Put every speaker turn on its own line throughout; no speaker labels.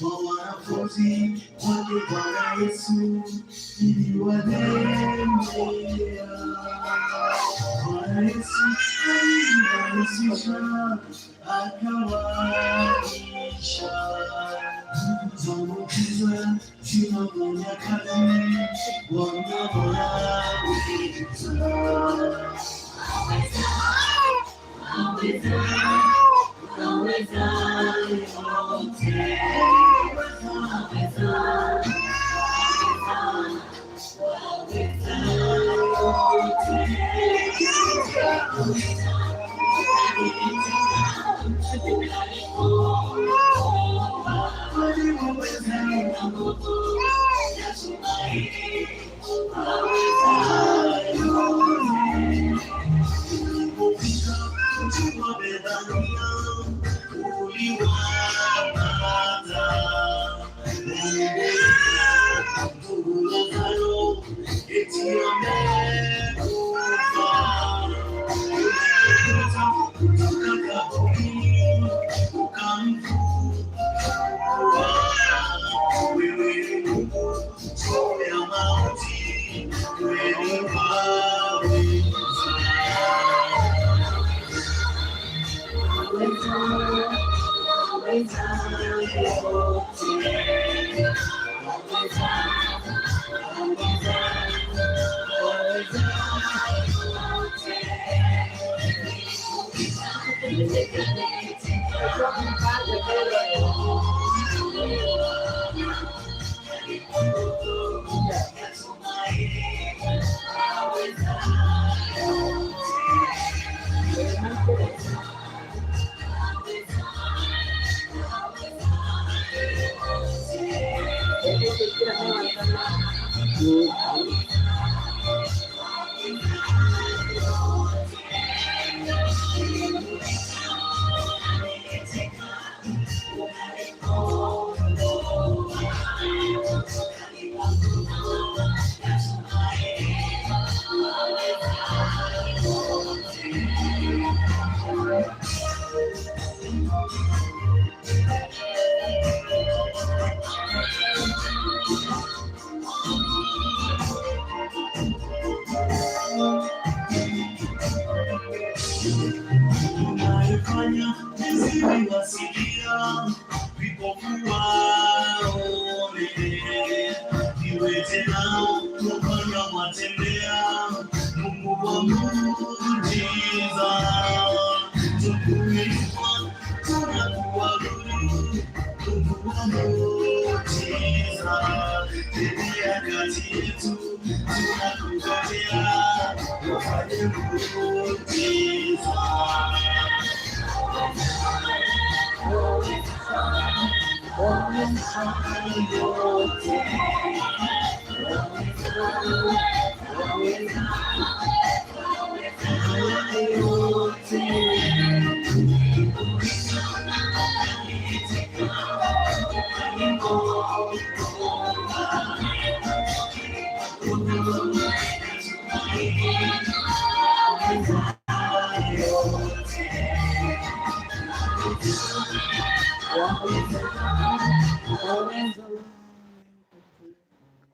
Wanafunzi wake Bwana Yesu ili waendelea. Bwana Yesu alirahisisha akawaisha zamukizwa tunafanya kazi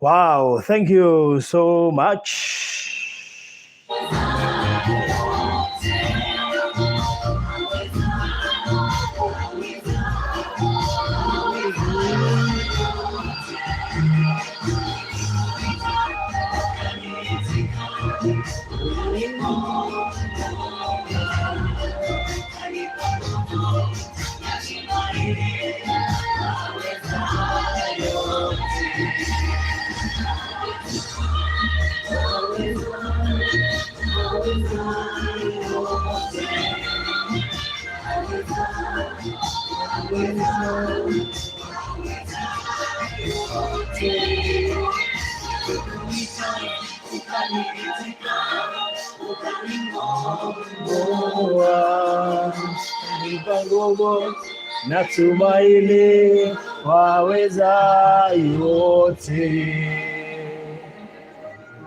Wow, thank you so much. nipa nguvu na tumaini, waweza yote.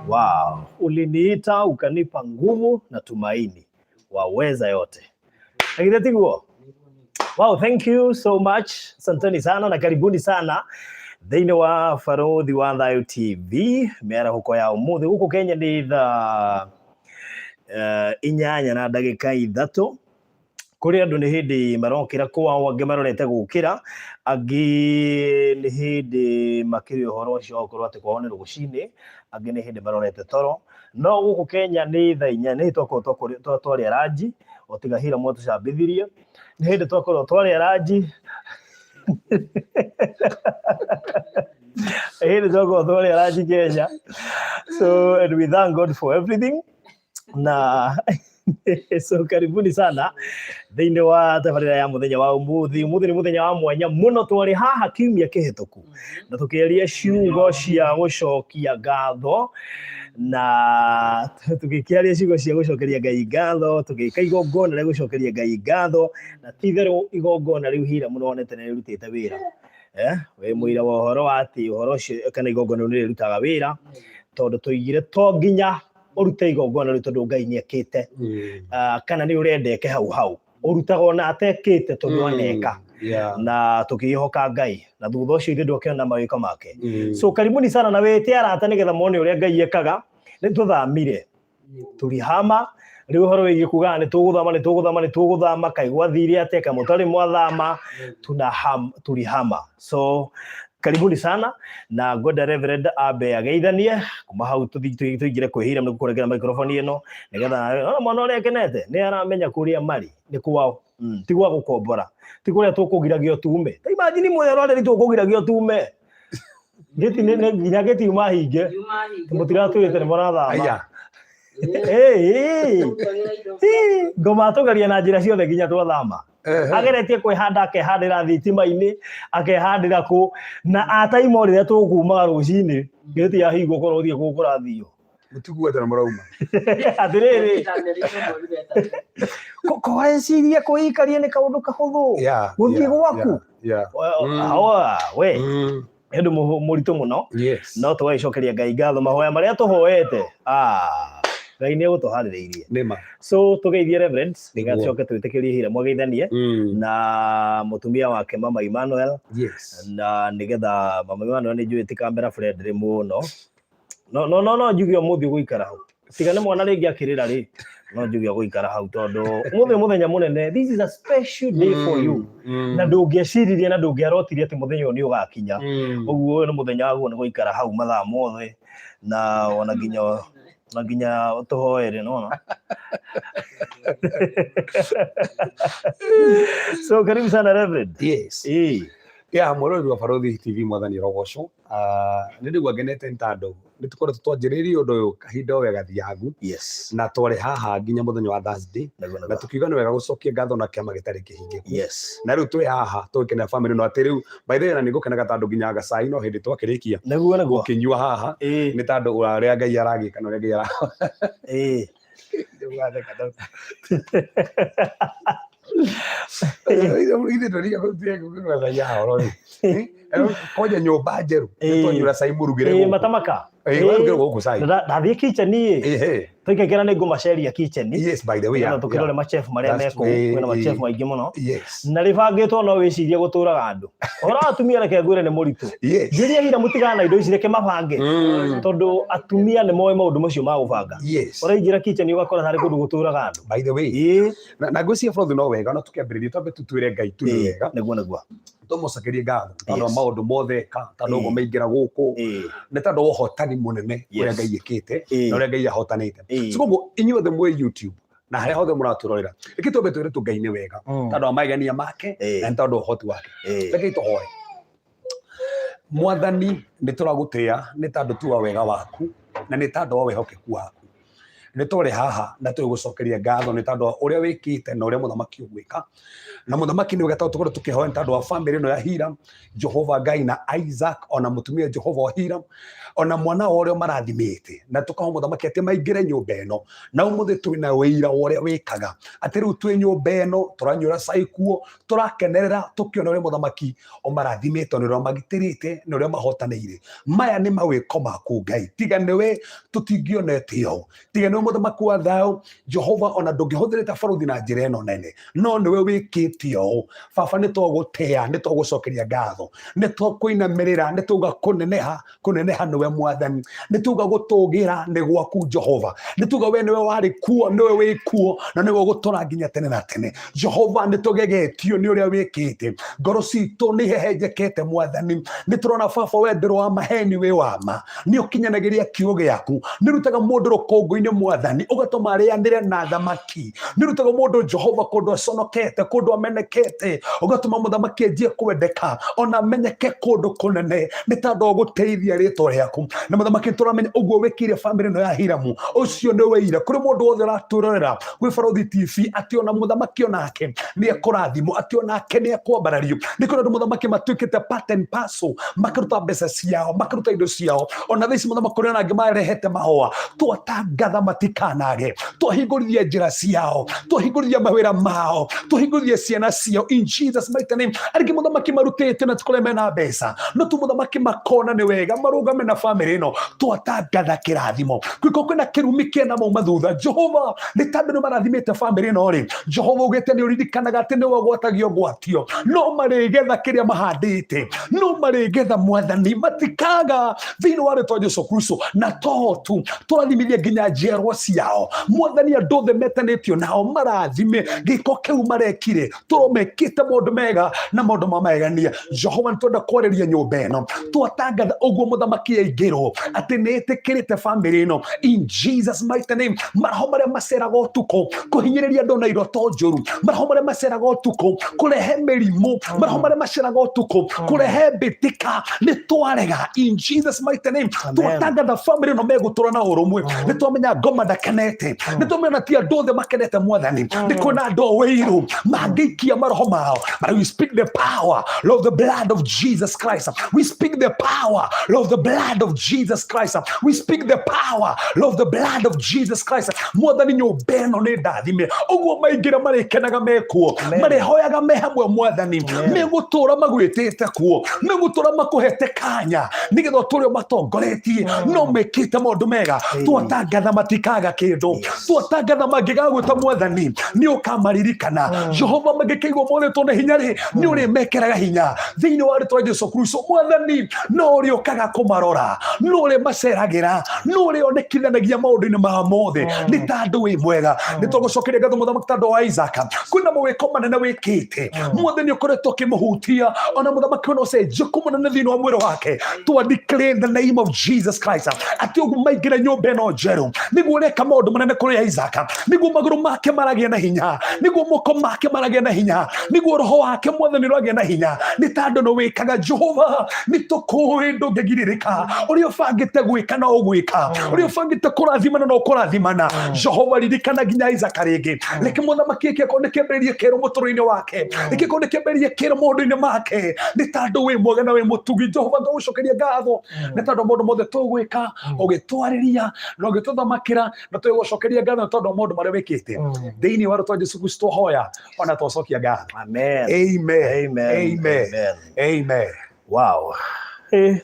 Wow, uliniita ukanipa nguvu na tumaini, waweza yote. Agithatiguo. Wow, thank you so much. Asanteni sana na karibuni sana thĩinĩ wa Barothi wa Thayũ TV. Mĩaraho ya ũmũthĩ gũkũ Kenya nĩ thaa 8:03. Kũrĩ andũ nĩ hĩndĩ marokĩra kwao, angĩ marorete gũkĩra, angĩ nĩ hĩndĩ makĩrĩ ũhoro ũcio gũkorwo atĩ kwao nĩ rũcinĩ, angĩ nĩ hĩndĩ marorete toro. No gũkũ Kenya nĩ thaa 4, nĩ twakorwo twarĩa ranji, o tiga Hiram tũcambithirie, nĩ hĩndĩ twakorwo twarĩa ranji. Hĩndĩ twakorwo twarĩa ranji Kenya. So and we thank God for everything. Na so karibuni sana thĩinĩ wa tabarĩra ya mũthenya wa ũmũthĩ. Ũmũthĩ nĩ mũthenya wa mwanya mũno, twarĩ haha kiumia kĩhĩtũku na tũkĩaria ciugo cia gũcokia ngatho, na tũgĩkĩaria ciugo cia gũcokeria Ngai ngatho, tũgĩka igongona rĩa gũcokeria Ngai ngatho, na ti-itherũ igongona rĩu Hiram nĩwonete nĩ rĩrutĩte wĩra. Wĩ mũira wa ũhoro wa atĩ ũhoro ũcio kana igongona rĩu nĩ rĩrutaga wĩra, tondũ tũigire to nginya ũrute igongona rĩu tondũ Ngai nĩekĩte, kana nĩ ũrendeke hau ũrutaga ona atekĩte tondũ aneka. Na tũkĩhoka Ngai na thutha ũcio ithuĩ ndũkĩona mawĩko make. So karibuni sana na wĩte arata nĩgetha mone ũrĩa Ngai ekaga. Nĩ tũthamire tũrihama, rĩu ũhoro wĩgiĩ kugaga nĩ tũgũthama, kaĩ gwathire atĩa, kaĩ mũtarĩ mwathama, tulihama. So karibuni sana na ngoda Reverend abe ageithanie kuma hau tũingire kwĩ Hiram nĩ gũkũregera microphone ĩno nĩgetha mwana ũrĩa akenete nĩ aramenya kũrĩa marĩ nĩ kwao, ti gwa gũkombora, ti kũrĩa tũkũgiragio tume. Ta imagine mwe arwarĩ tũkũgiragio tume, gĩti nĩ nginya gĩtiuma hinge, mũtiratwĩte nĩ mũrathama. Ngoma tũgeria na njĩra ciothe nginya twathama. Ageretie kwĩhanda akehandĩra thitima-inĩ, akehandĩra kũ, na ataima rĩrĩa tũkumaga rũcinĩ gĩti ya hingwo korwo ũthiĩ kũ kũrathio mũtiguete na mũrauma atĩrĩrĩ kũheciria kwĩikaria nĩ kaũndũ kahũthũ gũthiĩ gwaku we ũndũ mũritũ mũno, no tũgagĩcokeria Ngai ngatho mahoya marĩa tũhoete. Ngai nĩ gũtũharĩrĩirie. So tũgeithie Reverend nĩgacoke twĩtĩkĩrie Hiram ageithanie na mũtumia wake Mama Emmanuel, na nĩgetha Mama Emmanuel nĩ njũĩ ti kamera friendly mũno. No njuge ũmũthĩ gũikara hau, tiga nĩ mwana rĩngĩ akĩrĩra rĩ, no njuge gũikara hau tondũ ũmũthĩ mũthenya mũnene. This is a special day for you, na ndũngĩeciririe na ndũngĩarotirie atĩ mũthenya ũyũ nĩ ũgakinya. Ũguo nĩ mũthenya waguo nĩ gũikara hau mathaa mothe na ona nginya tũhoere no. So karibu sana Reverend.
Mũrori wa Barothi TV mwathani rogocwo. Nĩ ndigua ngenete ntandũ nĩ tũkorwo twanjĩrĩirie ũndũ ũyũ kahinda o wega thiagu, na twarĩ haha nginya mũthenya wa Thursday, na tũkiuga nĩ wega gũcokia ngatho na kĩama gĩtarĩ kĩhingĩku. Na rĩu twĩ haha tũgĩkenera family no atĩ rĩu by the way na nĩ ngũkenaga tondũ nginya gacai no hĩndĩ twakĩrĩkia gũkĩnyua haha nĩ tondũ ũrĩa Ngai aragĩka na ũrĩa Ngai koja nyũmba njerũ nĩtwanyua cai mũrugĩre
matamaka
gũkũ cai
ndathiĩ kitchen tũikaikĩra nĩ ngũmaceria kitchen
by the way
tũkĩrore machef marĩa mekũu, kwĩna machef maingĩ mũno na rĩbangĩtwo no wĩcirie gũtũraga andũ. Ũhoro wa atumia reke ngwĩre nĩ mũritũ, njĩria Hiram mũtigana na indo ici reke mabange, tondũ atumia nĩ moĩ maũndũ macio ma gũbanga. Ũraingĩra kitchen ũgakora tarĩ kũndũ gũtũraga andũ.
By the way na ngwĩciria Barothi no wega no tũkĩambĩrĩria twambe tũtwĩre Ngai tu nĩ wega
nĩguo
tũmũcokerie ngatho tondũ maũndũ mothe eka tondũ ũguo maingĩra gũkũ nĩ tondũ wa ũhotani mũnene ũrĩa Ngai ĩkĩte na ũrĩa Ngai ahotanĩte. So koguo inyuothe mwĩ YouTube na harĩa hothe mũratũrorera, reke twambe twĩre tu Ngai nĩ wega tondũ wa magegania make na tondũ wa ũhoti wake. Reke tũhoe. Mwathani nĩ tũragũtĩĩa nĩ tondũ tu wa wega waku na nĩ tondũ wa wĩhokeku waku. nĩ tũrĩ haha na tũgũcokeria ngatho nĩ tondũ ũrĩa wĩkĩte na ũrĩa mũthamaki ũgwĩka na mũthamaki nĩ ũgatao tũkorwo tũkĩhoya nĩ tondũ wa family ĩno ya Hiram, Jehova Ngai na Isaac ona mũtumia Jehova wa Hiram ona mwana wa ũrĩa marathimĩte na tũkaho mũthamaki atĩ maingĩre nyũmba ĩno na ũmũthĩ twĩna wĩira wa ũrĩa wĩkaga atĩ rĩu twĩ nyũmba ĩno tũranyuĩra cai kuo tũrakenerera tũkĩona ũrĩa mũthamaki ũmarathimĩte na ũrĩa magitĩrĩte na ũrĩa mahotanĩire. Maya nĩ mawĩko maku Ngai, tiga nĩwe tũtingĩonete ũũ, tiga nĩwe mũthamaki wa thayũ Jehova, ona ndũngĩhũthĩrĩte bũrũri na njĩra ĩno nene, no nĩwe wĩkĩte ũũ. Baba nĩ twagũtĩa, nĩ twagũcokeria ngatho, nĩ twakũinamĩrĩra, nĩ tuga kũneneha nĩwe Mwathani, nĩ tuga gũtũgĩra nĩ gwaku Jehova, nĩ tuga we nĩwe warĩ kuo, nĩwe wĩ kuo na nĩwe ũgũtũra nginya tene na tene. Jehova nĩ tũgegetio nĩ ũrĩa wĩkĩte, ngoro citũ nĩ hehenjekete Mwathani, nĩ tũrona Baba we ndũrĩ wa maheni wĩ wa ma, nĩ ũkinyanagĩria kiugo gĩaku, nĩ rutaga mũndũ rũkũngũ-inĩ Mwathani ũgatũma arĩanĩre na thamaki, nĩ rutaga mũndũ Jehova kũndũ aconokete, kũndũ amenekete, ũgatũma mũthamaki anjie kwendeka ona amenyeke kũndũ kũnene nĩ tondũ wa gũteithia rĩtwa rĩaku. Na mũthamaki tũramenya ũguo wĩkire family ĩno ya Hiramu, ũcio nĩ wĩira kũrĩ mũndũ wothe ũratũrorera gwĩ Barũthi TV atĩ ona mũthamaki onake nĩ ekũrathimwo, atĩ onake nĩ ekwambarario. Nĩ kũrĩ andũ mũthamaki matuĩkĩte part and parcel, makaruta mbeca ciao, makaruta indo ciao, ona thaa ici mũthamaki kũrĩ ona angĩ marehete mahũa, twatangatha matikanage, twahingũrithia njĩra ciao, twahingũrithia mawĩra mao, twahingũrithia ciana ciao in Jesus mighty name. Arĩngĩ mũthamaki marutĩte na tũkore mena mbeca, no tu mũthamaki makona nĩ wega marũgame na family ĩno, twatangatha kĩrathimo. Kwĩko kwĩna kĩrumi kĩna mauma thutha, Jehova nĩ tondũ nĩ marathimĩte family ĩno rĩ, Jehova ugĩte nĩ ũririkanaga atĩ nĩwe gwatagio gwatio, no marĩgetha kĩrĩa mahandĩte, no marĩgetha Mwathani, matikaga thĩinĩ wa rĩtwa Jesũ Kristo, na tu tũrathimithia nginya njiarwa ciao Mwathani, andũ othe metanĩtio nao marathime gĩko kĩu marekire, tũromekĩte maũndũ mega na maũndũ ma magegania. Jehova nĩ twenda kwarĩria nyũmba ĩno, twatangatha ũguo mũthamaki aingĩrwo atĩ nĩ ĩtĩkĩrĩte family ĩno in Jesus mighty name. Maraho marĩa maceraga ũtukũ kũhinyĩrĩria andũ na iroto njũru, maraho marĩa maceraga ũtukũ kũrehe mĩrimũ, maraho marĩa maceraga ũtukũ kũrehe mbĩtĩka, nĩ twarega in Jesus mighty name. Twatangatha family ĩno megũtũra na ũrũmwe, nĩ twamenya ngoma ndakenete, nĩ twamenya ti andũ othe makenete Mwathani, nĩ kwĩna andũ wĩirũ mangĩikia maroho mao. But we speak the power of the blood of Jesus Christ, we speak the power of the blood of Jesus Christ, we speak the power of the blood of Jesus Christ. Mwathani nyũmba ĩno nĩ ndathime, ũguo maingĩra marĩkenaga mekuo, marĩhoyaga me hamwe Mwathani, megũtũra magwĩtĩte kuo, megũtũra makũhete kanya nĩgetha ũtũre matongoretie, no mekĩte maũndũ mega. Twatangatha matikaga kĩndũ, twatangatha mangĩgagwĩta Mwathani nĩ ũkamaririkana. Jehova mangĩkĩigwo moretwo nĩ hinya rĩ, nĩ ũrĩmekĩraga hinya thĩinĩ wa rĩtwa Jesũ Kristo. Mwathani no ũrĩũkaga kũmarora, no ũrĩmaceragĩra, no ũrĩonekithanagia maũndũ-inĩ ma mothe, nĩ tondũ wĩ mwega. Nĩ twagũcokeria ngatho mũthamaki tondũ wa Isaac, kwĩna mawĩko manene wĩkĩte Mwathani, ũkoretwo ũkĩmũhutia ona mũthamaki ona ũcenjio mũnene thĩinĩ wa mwĩrĩ wake. Twa declare in the name of Jesus Christ atĩ ũguo maingĩra nyũmba ĩno njerũ nĩguo ũreka maũndũ manene kũrĩ Isaac, nĩguo magũrũ make maragĩa na hinya, nĩguo moko make maragĩa na hinya, nĩguo roho wake Mwathani ũragĩa na hinya, nĩ tondũ nĩ wĩkaga. Jehova nĩ tũkũĩ ndũngĩgirĩrĩka, ũrĩa ũbangĩte gwĩka no ũgwĩka, ũrĩa ũbangĩte kũrathimana no kũrathimana. Jehova ririkana nginya Isaac rĩngĩ, reke mũthamaki gĩko nĩ kĩambĩrĩrie kĩerũ mũtũrũ-inĩ wake, gĩko nĩ kĩambĩrĩrie kĩerũ maũndũ-inĩ make, nĩ tondũ wĩ mwega na wĩ mũtugi. Jehova ngagũcokeria ngatho nĩ tondũ maũndũ mothe tũgwĩka ũgĩtwarĩria na ũgĩtũthamakĩra, na twĩgũcokeria ngatho nĩ tondũ maũndũ marĩa wĩkĩte thĩinĩ wa rĩtwa Jesũ Kristo hoya ona twacokia ngatho. Amen. Amen. Amen. Amen. Amen.
Wow.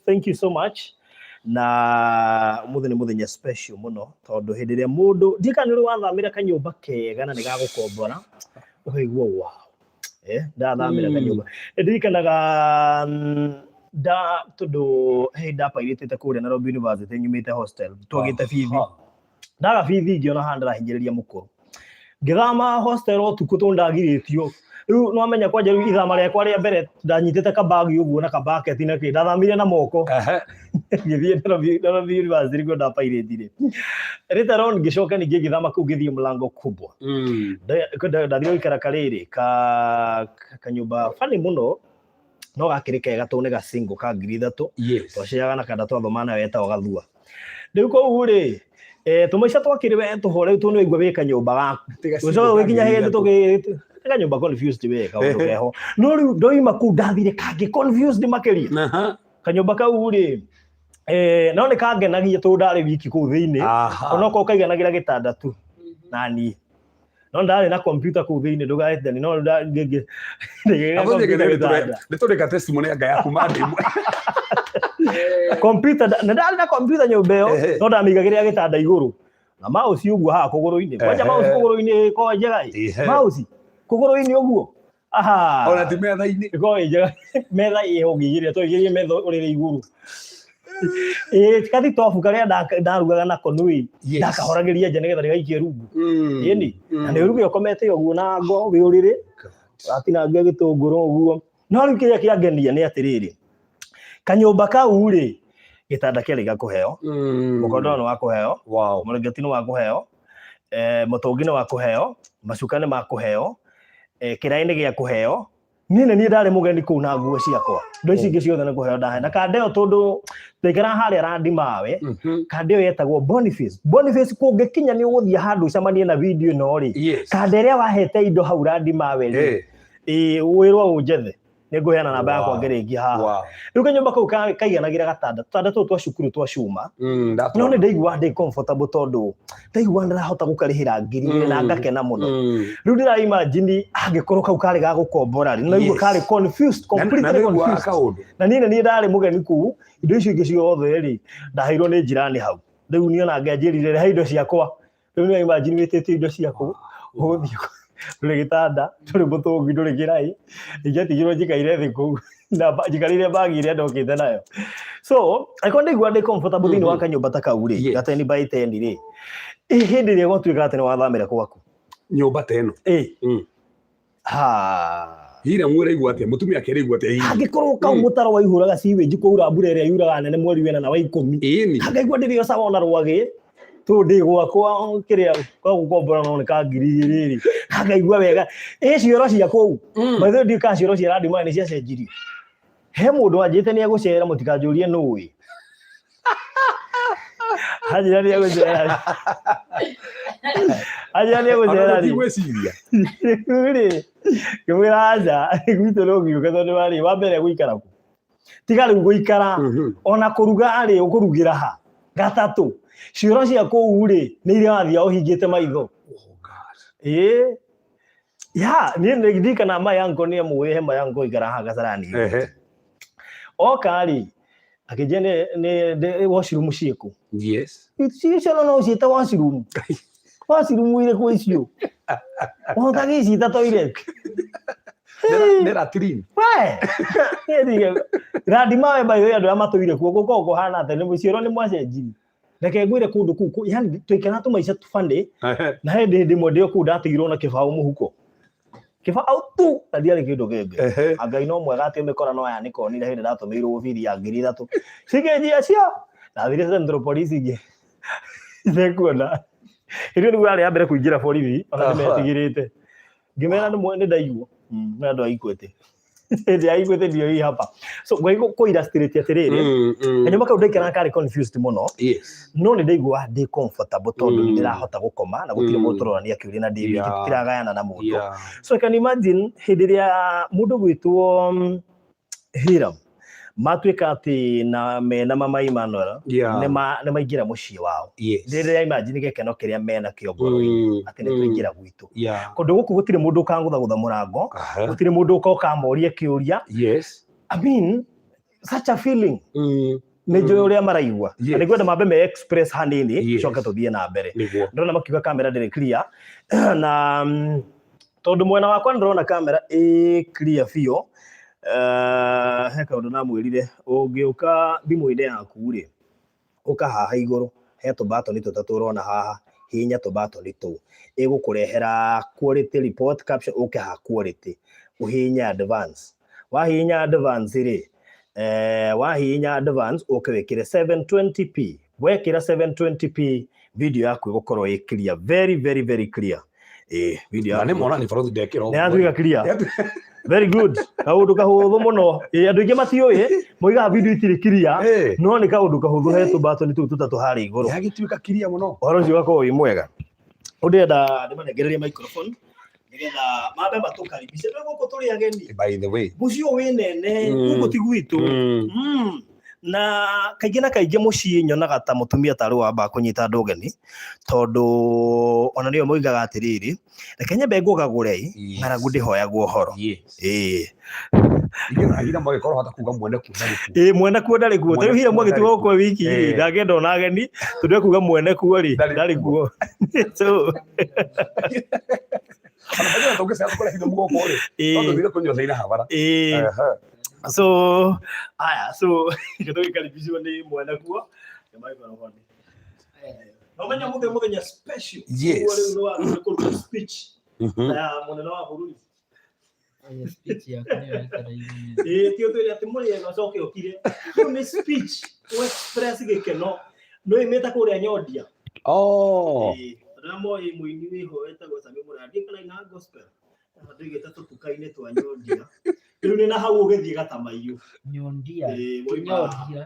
Thank you so much. Na muthenya muthenya special muno tondu hindi ria mundu ndika ni wathamira kanyumba kega na ni gagukombora ukaigua wow ndathamira kanyumba ndirikanaga tondu ndapairĩtĩte kũrĩa Nairobi University nyumĩte hostel twagĩte bithi ndaga bithi ngiona handũ ndahinyĩrĩria mũkũrũ ngĩthama hostel ũtukũ tondagirĩtio. Rĩu no amenya kwanja rĩu ithama rĩakwa rĩa mbere ndanyitĩte kabagi ũguo na kabaketi na kĩ ndathamire na moko ngĩthiĩ Nairobi University rĩu ndapairĩtire later on ngĩcoka ningĩ ngĩthama kũu ngĩthiĩ Mlango Kubwa ndathire gũikara karĩrĩ kanyumba funny mũno no gakĩrĩ kega tondũ nĩ gacingo ka 3,000 twaceaga na kada twathoma nayo etagwo Gathua. Rĩu kũu rĩ Tumaica twakiriwe tuhore tu no igwa wika nyumba gaku uco wikinya hindi tugi kanyumba confused weka undu keho no riu ndoima ku ndathire kangi confused makiria kanyumba kau ri no ni kangenagia tu ndari wiki ku thiini onoko kaiganagira gitanda tu nani no ndari na computer ku thiini ndugahete no ndangege
ni turi ka testimony anga yaku mandimu
computer ndari na computer nyumba no ndamigagira gitanda iguru na mouse uguo ha kuguru-ini kwanja mouse kuguru-ini ko njega mouse kuguru-ini uguo aha
ona ti metha-ini
ko njega metha ihongiire to igirie metha urire iguru kathi tofu karia ndarugaga nako nui ndakahoragiria nje nigetha rigaikie rungu ini na ni rugo yokomete uguo na ngo wi urire atinangia gitunguru uguo no riu kiria kiangenia ni atiriri kanyumba kau ri gitanda kiari gakuheo mukondo no wakuheo murengeti no wakuheo mutungi no wakuheo macuka ni makuheo kirai ni gia kuheo nini ni ndari mugeni ku na nguo ciakwa ndo ici ingi ciothe ni kuheo ndahe na kandeo tondu ndikira haria randi mawe kandeo yetagwo Boniface kungikinya ni uguthia handu camanie na video no ri kanderia wahete indo hau randi mawe ri wirwo unjethe niguheana namba yakwa ngerengia haha riu kanyumba kau kaiganagira gatanda tu twa cukuru twa cuma no ni ndaigua ndi comfortable tondu ndaigua ndirahota gukarihira ngiri na ngakena muno riu ndira imagine angikorwo kau kari ga gukombora ri ndaigua kari confused completely confused na ni ndari mugeni ku indo icio ingi ciothe ri ndaheirwo ni njirani hau riu niona ngenjirire he indo ciakwa riu ni imagine witete indo ciaku uguthie turi gitanda turi mutungi nduri kirai igetigirwo njikaire thi kuu na njikarire bagi iria ndokite nayo so aiko ndigua ndi comfortable thini wa kanyumba ta kau ri gateni by 10 ri hindi ria gotwika atene wathamira kwaku
nyumba teno Hiram mwiraigua atia mutumia akiraigua atia
angikorwo kau mutaro wa ihuraga siwage kuura mbura iria yuraga nene mweri wena na wa 10 angaigua ndirio sawa na rwagi tu ndi gwakwa kiria kwa gukombora no ni ka ngiri riri akaigua wega cioro cia kuu maitho ndi ka cioro cia randi mwana ni cia cenjirio he mundu anjite ni agucera mutikanjurie nui hajira ni agucera ri
gwiciria
ri kimwira aja gwito no giuka tondu wari wa mbere guikara ku tigari guikara ona kuruga ri ukurugira ha gatatu cioro cia kuu ri ni iria wathia uhingite maitho ya ni ndikana ma yango ni amwe hema yango igara ha gasarani okari akijene ne washroom ciku cicio no cita washroom ile kwa icio otagi cita toilet
ne latrine
ndiga randi mawe bayo andu amatuire kuo gukoko hana ate ni mucioro ni mwacenjiri reke ngwire kundu ku yani twikana tumaica tufande na hindi ndimwe ndio ku ndatigirwo na kibao muhuko kibao tu ndiari kindu genge angai no mwega ati umekora no aya nikonire hindi ndatumirwo biri ya 3 sigenjia cia na thire central police ingi ndekuona irio ni gwari ambere kuingira borithi ona nimetigirite ngimena ni ndaigua na andu aikwete ndi aikwete ndio hii hapa so kwa illustrate atiriri kanyuma kau ndikana kari confused muno no ni ndaigua ndi comfortable tondu ndirahota gukoma na gutire muturorania kiuri na David tiragayana na mundu so I can imagine hindiria mundu gwitwo Hiram matwika ati na mena mama Emmanuel ne maingira mucii wao ndiria imagine gekeno kiria mena kiongoro-ini ati ni twingira gwitu kundu guku gutire mundu kangutha murango gutire mundu ukamoria kiuria I mean such a feeling nejo uria maraigua ni gwenda mambe me express hanini coka tuthie na mbere ndona makiuga kamera ndiri clear na tondu mwena wakwa ndrona kamera clear fio heka undu na mwirire ungiuka thimu-ini yaku ri uka haha iguru he tubatoni tutatu urona haha hinya tubatoni tu igukurehera quality report caption uke ha quality uhinya advance wahinya advance ri wahinya advance uke wikire 720p wekira 720p video yaku igukorwo i clear very very very clear video
na ni mona ni farothi ndekiro
ni atuika clear Very good. Kaundu kahuthu muno. Andu ingi matiuĩ moigaga video itirĩ clear no nĩ kaundu kahuthu he tũmbatoni tũu tũtatũ harĩ igũrũ.
Yagĩtuĩka clear muno.
Ũhoro ũcio ũgakorwo wĩ mwega. Ũndĩenda ndĩmanengererie microphone nigetha mambe matũkaribishe nĩ gũkũ tũrĩ ageni.
By the way,
Mũciĩ wĩ nene gũkũ ti gwitũ. Na kaingĩ na kaingĩ mũciĩ nyonaga ta mũtumia tarĩ wamba kũnyita andũ ũgeni tondũ ona nĩo moigaga atĩrĩrĩ reke nyambe ngũgagũre ng'aragu ndĩhoyagwo ũhoro.
Hiram agĩkorwo hata kuga mwene kuo ndarĩ kuo.
Mwene kuo ndarĩ kuo. Tarĩu Hiram agĩtigwo gũkũ wiki ndangĩenda ona ageni tondũ kuga mwene kuo rĩ ndarĩ kuo. So so aya so tũgĩkaribicwo nĩ mwene kuo no menya mũthenya special speech ya mũnene wa bũrũri. Speech ya tio twĩre atĩ mũrĩega ũcoke ũkire rĩu nĩ speech to express gĩkeno no imĩta kũrĩa Nyondia. Ramo mũini wĩho wetagwo Sami Mũrandia kana ina gospel ndĩgĩta tũtuka-inĩ twa Nyondia rĩu nĩ na hau ũgĩthiĩ Gatamaiyũ Nyondia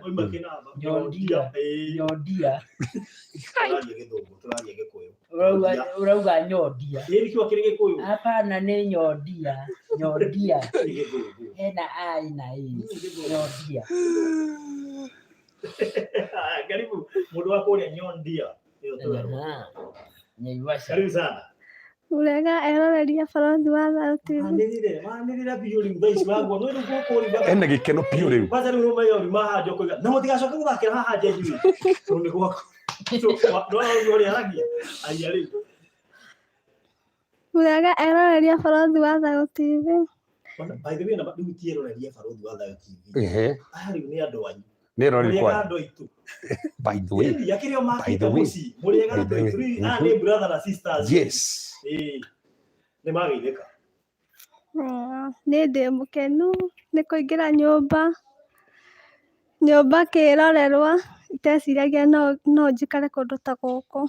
oima kĩnamba Nyondia tũraria Gĩthũngũ tũraria Gĩkũyũ urauga Nyondia nĩkĩo kĩrĩ Gĩkũyũ hapana nĩ Nyondia hena ai na i Nyondia. Karibu mũndũ wa kũrĩa Nyondia. Karibu sana.
Ulega eroreria balothi wa Thayũ TV.
Manĩrĩra biũ rĩu thaa ici waguo no rĩu gũkũ rĩ
ena gĩkeno biũ rĩu.
Kwanza rĩu rũmayo maha njokoiga na mũtigacoke gũthakĩra haha nja ijui tondũ nĩ gwakwa no ũrĩa aragia aya rĩu.
Ulega eroreria balothi wa Thayũ TV.
By the way na rĩu ti eroreria balothi wa Thayũ TV. Aya rĩu nĩ andũ anyu.
Nĩ rori kwa.
Andũ aitũ.
By the way.
Yakĩrĩo makĩte mũciĩ mũrĩega andũ aitũ nĩ brother na sisters.
Yes.
Nĩ magĩtheka.
Nĩ ndĩ mũkenu nĩ kũingĩra nyũmba kĩrorerwa iteciragia no njikare kũndũ ta gũkũ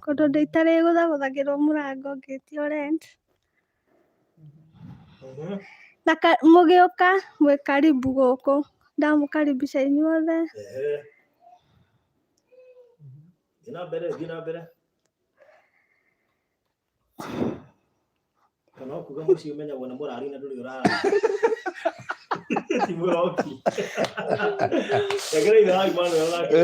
kũndũ itarĩ gũthagũthagĩrwo mũrango ngĩtio rent na mũgĩũka mwĩ karibu gũkũ ndamũkaribisha inyuothe.
Thiĩ na mbere. Kana kuga mũciĩ ũmenyagwo na mũrari na ndũrĩ ũrara. Ti mũroki. Yagereire hai mwana yonake.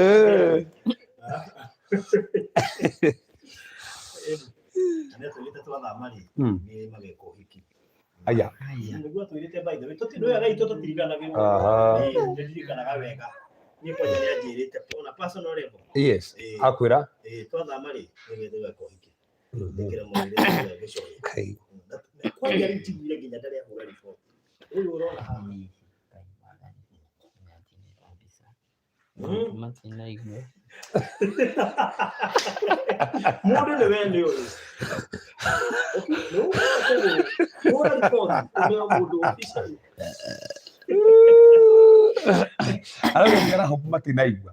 Nĩ tũrĩte twathamari nĩ mageka ũhiki.
Aya.
Nĩguo twĩrĩte by the way tũtinũyaga itũ tũtiriganagĩrwo. Ndirikanaga wega. Niĩ kwanja nĩ anjĩrĩte ona personal level.
Yes. Akwĩra.
Twathamari nĩ gwĩka ũhiki. Ndĩkĩra mũrĩre gĩcoyo. Okay. Kwanja rĩu tigire nginya ndarĩ ahũra riboti. Ũyũ ũrona haha. Matinaigua. Mũndũ nĩ we nĩ ũyũ. Ũhũra riboti ũrĩa mũndũ official.
Arauga hope matinaigua.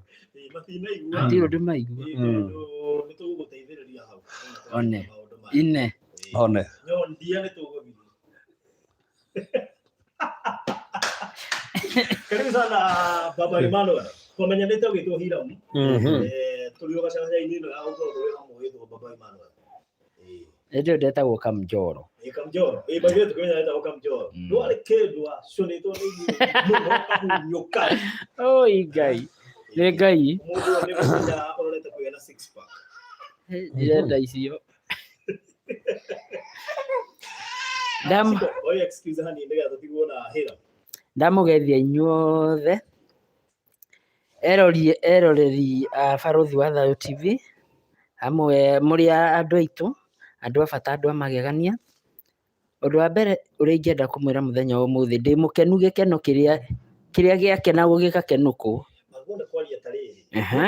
Matinaigua.
Ndio ndĩmaigua.
Nĩ tũgũteithĩrĩria hau.
One.
Nyondia nĩ tũgũthiĩ. Karibu sana Baba Emmanuel. Twamenyanĩte ũgĩtwo Hiram. Tũrĩ o gacagaca-inĩ ĩno ya ũkorwo wĩ hamwe wĩtwo Baba Emmanuel.
Ndio ndetagwo Kamjoro.
Kamjoro. Bagi tukimenya ndetagwo Kamjoro. Ndwari kĩndwa cionetwo nĩ mũno nyoka.
Oi Ngai. Nĩ Ngai.
Mũndũ nĩ mũnya ũrorete kũgĩa na 6 pack.
Ndĩrenda icio.
Oya excuse hani nĩgetha tũtigwo na Hiram.
Ndamũgeithia inyuothe eroreri a balothi wa Thayũ TV hamwe mũrĩ andũ aitũ andũ a bata andũ a magegania. Ũndũ wa mbere ũrĩa ingĩenda kũmwĩra mũthenya wa ũmũthĩ ndĩ mũkenu gĩkeno kĩrĩa gĩakena gũgĩkakenũkũ.
Magũna kwaria tarĩrĩ.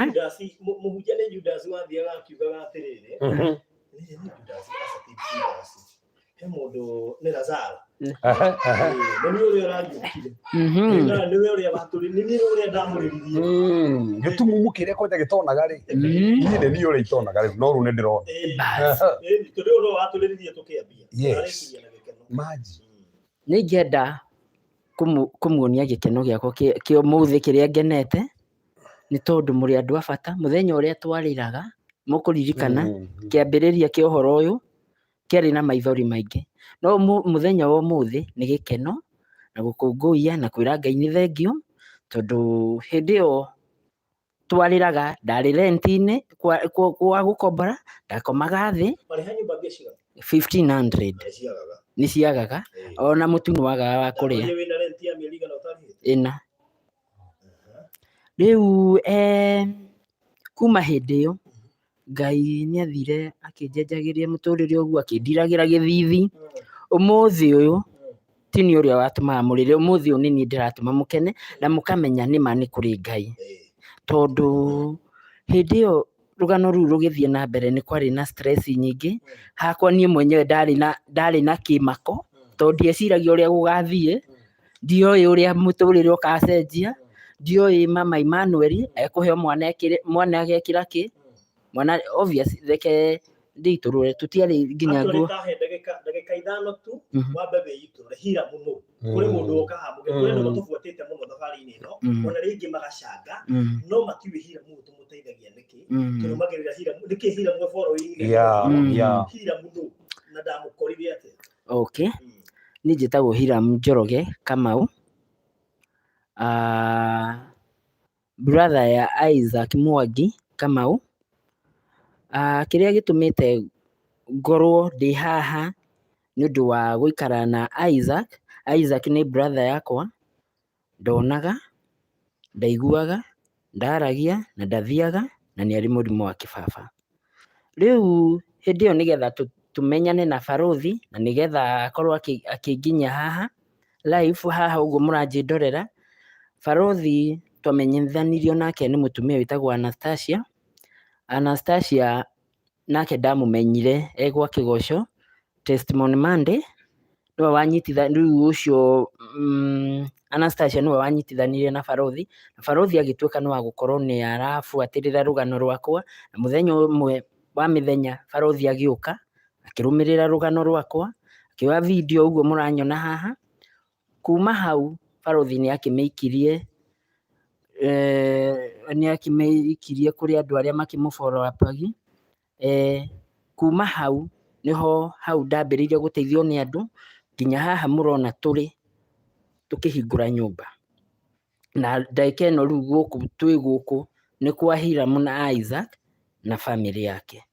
Judas mũhunjia nĩ Judas wathiaga akiugaga atĩrĩrĩ. Nĩ Judas Judas. He mũndũ nĩ Lazaro. Nĩ ũrĩa ũranjũkire. Nĩ ũrĩa watũrĩ nĩ ũrĩa ndamũrĩririe.
Gĩtumumu kĩrĩa kwanja gĩtonaga rĩ. Niĩ nĩ ũrĩa itonaga rĩ no rĩu nĩ ndĩrona.
Tondũ ũrĩa watũrĩririe tũkĩambia.
Yes. Maji.
nĩ ingĩenda kũmuonia gĩkeno gĩakwa kĩa ũmũthĩ kĩrĩa ngenete, nĩ tondũ mũrĩ andũ a bata. Mũthenya ũrĩa twarĩraga, mũkũririkana kĩambĩrĩria kĩa ũhoro ũyũ kĩarĩ na maithori maingĩ, no mũthenya wa ũmũthĩ nĩ gĩkeno na gũkũngũiya na kwĩra Ngai nĩ thengiũ, tondũ hĩndĩ ĩyo twarĩraga ndarĩ renti-inĩ kwa gũkombora, ndakomaga thĩ 1500 nĩ ciagaga, ona mũtu nĩwagaga wa kũrĩa ĩna. Rĩu kuma hĩndĩ ĩyo Ngai nĩathire akĩnjenjagĩria mũtũrĩre ũguo, akĩndiragĩra gĩthithi. Ũmũthĩ ũyũ ti niĩ ũrĩa watũmaga mũrĩre, ũmũthĩ ũyũ nĩ niĩ ndĩratũma mũkene na mũkamenya nĩma nĩ kũrĩ Ngai, tondũ hĩndĩ ĩyo rũgano rũu rũgĩthiĩ na mbere nĩ kwarĩ na stress nyingĩ. Hakwa niĩ mwenyewe ndarĩ na kĩmako, tondũ ndieciragia ũrĩa gũgathiĩ, ndioĩ ũrĩa mũtũrĩre ũgacenjia, ndioĩ mama Emmanuel ekũheo mwana agekĩra kĩ, mwana obvious, reke ndĩitũrũre, tũtiarĩ nginya nguo
ndagĩka ithano tu wambe wĩitũrũre Hiram no kũrĩ mũndũ wokaga kũrĩ andũ matũbuatĩte mũno thabarĩ-inĩ ĩno, ona rĩngĩ magacanga no matiũĩ Hiram ũyũ tũmũteithagia nĩkĩ, tũrũmagĩrĩra Hiram nĩkĩ Hiram we following Hiram no na ndamũkorire atĩa.
Okay, niĩ njĩtagwo Hiram Njoroge Kamau, brother ya Isaac Mwangi Kamau. Kĩrĩa gĩtũmĩte ngorwo ndĩ haha nĩ ũndũ wa gũikara na Isaac. Isaac nĩ brother yakwa, ndonaga, ndaiguaga, ndaragia na ndathiaga, na nĩ arĩ mũrimũ wa kĩbaba. Rĩu hĩndĩ ĩyo nĩgetha tũmenyane na Barothi na nĩgetha akorwo akĩnginyia haha live haha ũguo mũranjĩndorera, Barothi twamenyithanirio nake nĩ mũtumia wĩtagwo Anastasia. Anastasia nake ndamũmenyire gwa Kĩgoco Testimony Monday, nĩwe wanyitithanirie rĩu ũcio Anastasia nĩwe wanyitithanirie na Barothi, na Barothi agĩtuĩka nĩ wa gũkorwo nĩ arabuatĩrĩra rũgano rwakwa, na mũthenya ũmwe wa mĩthenya Barothi agĩũka akĩrũmĩrĩra rũgano rwakwa, akĩoya video ũguo mũranyona haha. Kuma hau Barothi nĩakĩmĩikirie kũrĩ andũ arĩa makĩmũ follow up-aga. Kuma hau nĩho ndambĩrĩirie gũteithio nĩ andũ nginya haha mũrona tũkĩhingũra nyũmba, na ndagĩka ĩno rĩu twĩ gũkũ nĩ kwa Hiram na Isaac na family yake.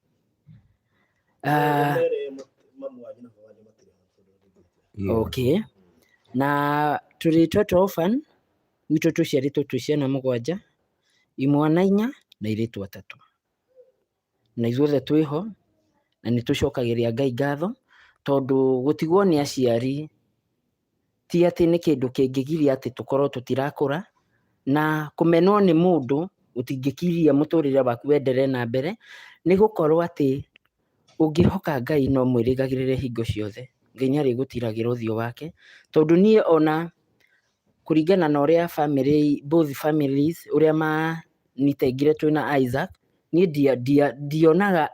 Okay, na tũrĩ toto orphan, gwitũ tũciarĩtwo twĩ ciana 7, imwana 4 na airĩtu 3, na ithuothe twĩho na nĩ tũcokagĩria Ngai ngatho, tondũ gũtigwo nĩ aciari ti atĩ nĩ kĩndũ kĩngĩgiria atĩ tũkorwo tũtirakũra, na kũmenwo nĩ mũndũ gũtingĩkiria mũtũrĩre waku wenderee na mbere, nĩ gũkorwo atĩ ũngĩhoka Ngai no mwĩrĩgagĩrĩre hingo ciothe, Ngai nĩ arĩgũtiragĩra ũthiũ wake. Tondũ niĩ ona kũringana na ũrĩa both families ũrĩa manitengire twĩna Isaac, niĩ ndionaga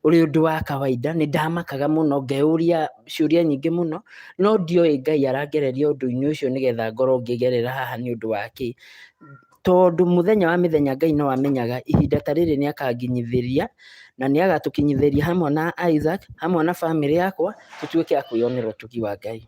ũrĩ ũndũ wa kawaida, nĩ ndamakaga mũno, ngeyũria ciũria nyingĩ mũno, no ndioĩ Ngai arangereria ũndũ-inĩ ũcio nĩgetha ngorwo ngĩgerera haha nĩ ũndũ wake, tondũ mũthenya wa mĩthenya Ngai no amenyaga ihinda ta rĩrĩ nĩ akanginyithĩria, na nĩ agatũkinyithĩria hamwe na Isaac, hamwe na family yakwa, tũtuĩke a kwĩyonera ũtugi wa Ngai.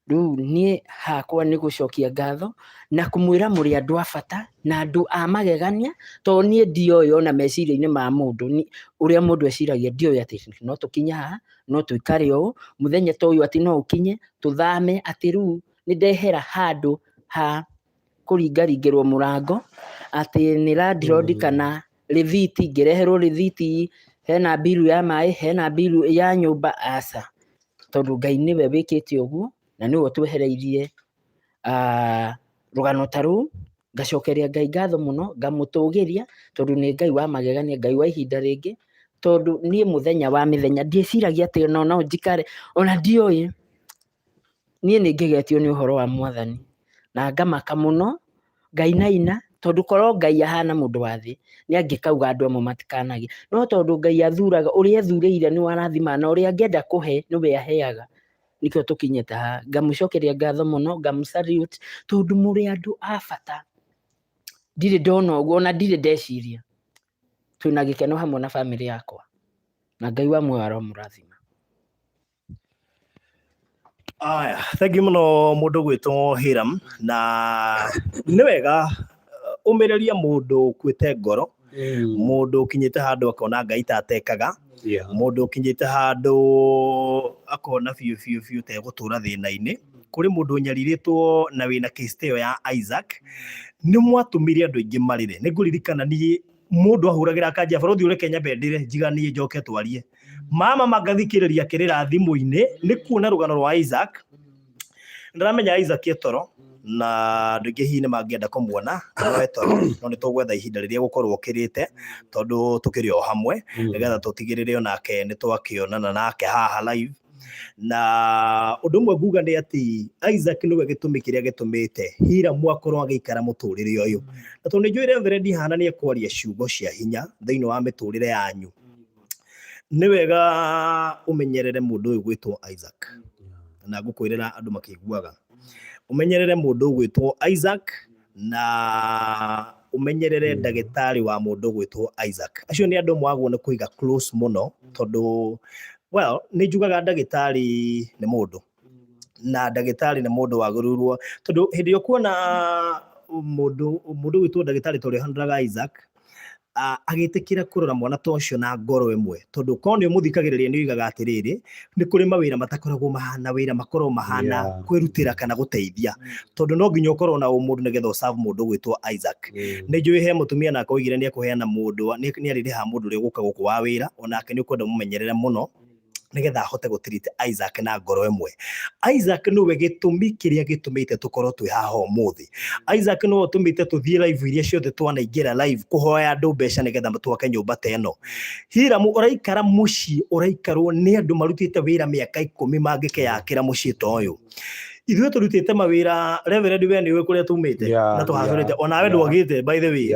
Rĩu niĩ hakwa nĩ gũcokia ngatho na kũmwĩra mũrĩ andũ a bata na andũ a magegania, tondũ niĩ ndioĩ ona meciria-inĩ ma mũndũ ũrĩa mũndũ eciragia, ndioĩ atĩ no tũkinye haha, no tũikare ũũ, mũthenya ta ũyũ atĩ no ũkinye tũthame, atĩ rĩu nĩ ndehera handũ ha kũringaringĩrwo mũrango, atĩ nĩ landlord kana rĩthiti, ngĩreherwo rĩthiti, hena bill ya maĩ, hena bill ya nyũmba, aca, tondũ Ngai nĩwe wĩkĩte ũguo na nĩwe twehereirie rũgano ta rũu. Ngacokeria Ngai ngatho mũno, ngamũtũgĩria tondũ nĩ Ngai wa magegania, Ngai wa ihinda rĩngĩ, tondũ niĩ mũthenya wa mĩthenya ndieciragia atĩ no njikare, ona ndioĩ, niĩ nĩ ngĩgetio nĩ ũhoro wa Mwathani na ngamaka mũno, ngainaina, tondũ korwo Ngai ahana mũndũ wa thĩ nĩ angĩkauga andũ amwe matikanagĩa, no tondũ Ngai athuraga, ũrĩa ethurĩire nĩwe arathimaga, na ũrĩa angĩenda kũhe nĩwe aheaga. nikio tukinyete ha ngamucokeria ngatho muno ngamusalute tondu muri andu a bata ndire ndona uguo na ndire ndeciria twina gikeno hamwe na family yakwa na Ngai wa muoyo aromurathima.
Aya, thank you muno mundu gwitwo Hiram, na ni wega umireria mundu kwite ngoro, mundu kinyite handu akona Ngai tatekaga, mundu kinyite handu akona fiu te gutura thina-ini. Kuri mundu nyariritwo na wina case ya Isaac, ni mwatumire andu ingi marire. Ni nguririkana ni mundu ahuragira kanja barothi ure Kenya bendire njiganie njoke twarie mama magathikiriria kirira thimu-ini ni kuona rugano rwa Isaac. Ndiramenya Isaac etoro na andu ingi hihi ni mangienda kumuona no etoro, no ni tugwetha ihinda riria gukorwo kirite tondu tukiri o hamwe nigetha tutigirire onake ni twakionana nake haha live. Na undu mwe nguga ni ati Isaac niwe gitumi kiria gitumite Hiram akorwo agikara muturire uyu, na tondu njui Reverend hana ni ekwaria ciugo cia hinya thiini wa miturire yanyu. Ni wega umenyerere mundu uyu gwitwo Isaac, na ngukwirira andu makiguaga umenyerere mundu gwitwo Isaac na umenyerere ndagitari wa mundu gwitwo Isaac. Acio ni andu mwagwo ni kuiga close muno tondu well ni njugaga ndagitari ni mundu na ndagitari ni mundu wagurirwo tondu hindi yo kuona mundu gwitwo ndagitari turi handraga Isaac agitikira kurora mwana tocio na ngoro imwe tondu kono muthikagiriria ni igaga atiriri ni kuri mawira matakoragwo mahana wira makorwo mahana kwirutira kana guteithia tondu no nginya ukorwo na umundu nigetha userve mundu gwitwo Isaac. Ni njui he mutumia na akoigire ni akuheana mundu ni aririha mundu ri guka guku wa wira onake ni ukwenda mumenyerere muno nigetha ahote gutreat Isaac na ngoro imwe. Isaac niwe gitumi kiria gitumite tukorwo twi haha umuthi. Isaac niwe utumite tuthie live iria ciothe twanaingira live kuhoya andu mbeca nigetha twake nyumba teno. Hiram uraikara muci uraikarwo ni andu marutite wira miaka 10 mangike yakira muci to uyu. Ithuĩ turutite mawira Reverend we ni we kuria tumite na tuhacurite onawe ndwagite by the way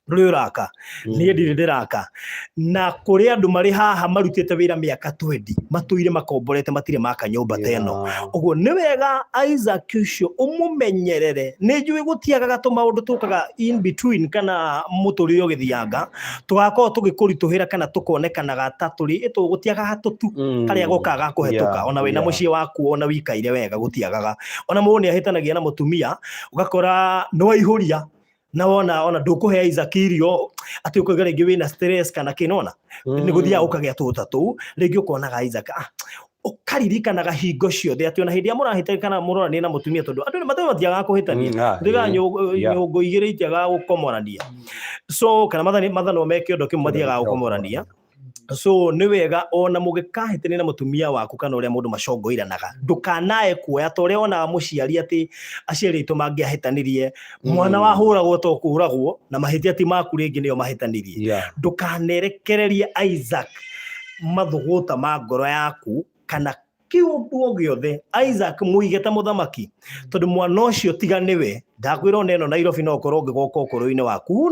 ruri uraka ni ndire ndiraka na kuri andu mari haha marutite wira miaka 20 matuire makomborete matire maka nyumba teno. Uguo ni wega Isaac ucio umumenyerere. Ni njui gutiaga gato maundu tukaga in between kana muturire ugithianga tugakorwo tugikurituhira kana tukonekanaga taturi itu gutiaga hatutu karia gokaga kuhetuka ona wina mucie waku ona wikaire wega gutiagaga ona mundu ni ahitanagia na mutumia ugakora no ihuria na ona ndukuhea Isaac irio ati ukagera ringi wina stress kana kinona ni guthia ukagea tutatu ringi ukonaga Isaac ukaririkanaga hingo ciothe ati ona hindi amurahite kana murorania na mutumia tondu andu ni mathiaga kuhitania ndiga nyungu igire itiaga gukomorania so kana mathano meke undu kimwe mathiaga gukomorania. So ni wega ona mugikahitania na mutumia waku kana uria mundu macongoiranaga ndukanae kuoya ta uria ona muciari ati aciari itu mangiahitanirie mwana wa huragwo to kuragwo na mahitia ti maku ringi nio mahitanirie ndukanerekererie Isaac mathuguta ma ngoro yaku kana kiundu giothe. Isaac muigete muthamaki tondu mwana ucio tiga niwe ndakwira neno Nairobi no korwo ngigoka ukuru-ini waku who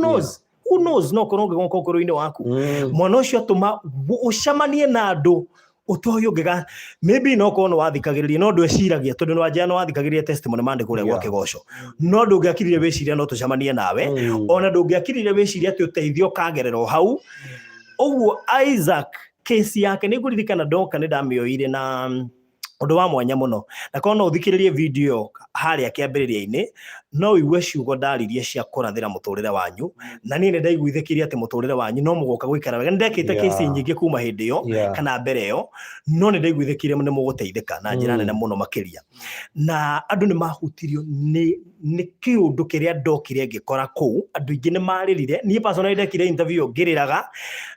knows no korwo ngigoka ukuru-ini waku mwana ucio atuma ucamanie na andu utoyo ngiga maybe no korwo wathikagiriria no ndweciragia tondu nwanja no wathikagiriria testimony mande kuria gwa kigoco no ndungiakirire weciria no tucamanie nawe ona ndungiakirire weciria ati uteithio kagerero hau. Uguo Isaac case yake ni nguririkana ndoka ni ndamioire na undu wa mwanya muno na kono uthikiririe video haria kiambiriria-ini no iwe ciugo ndaririe cia kurathira muturire wanyu na ni ndaiguithikiria ati muturire wanyu no mugoka gwikara wega ndekite case nyingi kuma hindi yo kana mbere yo no ni ndaiguithikiria ni muguteithika na njira nene muno makiria na andu ni mahutirio ni kiundu kiria ndokire ngikora ku andu ingi ni maririre ni personally ndekire interview ngiriraga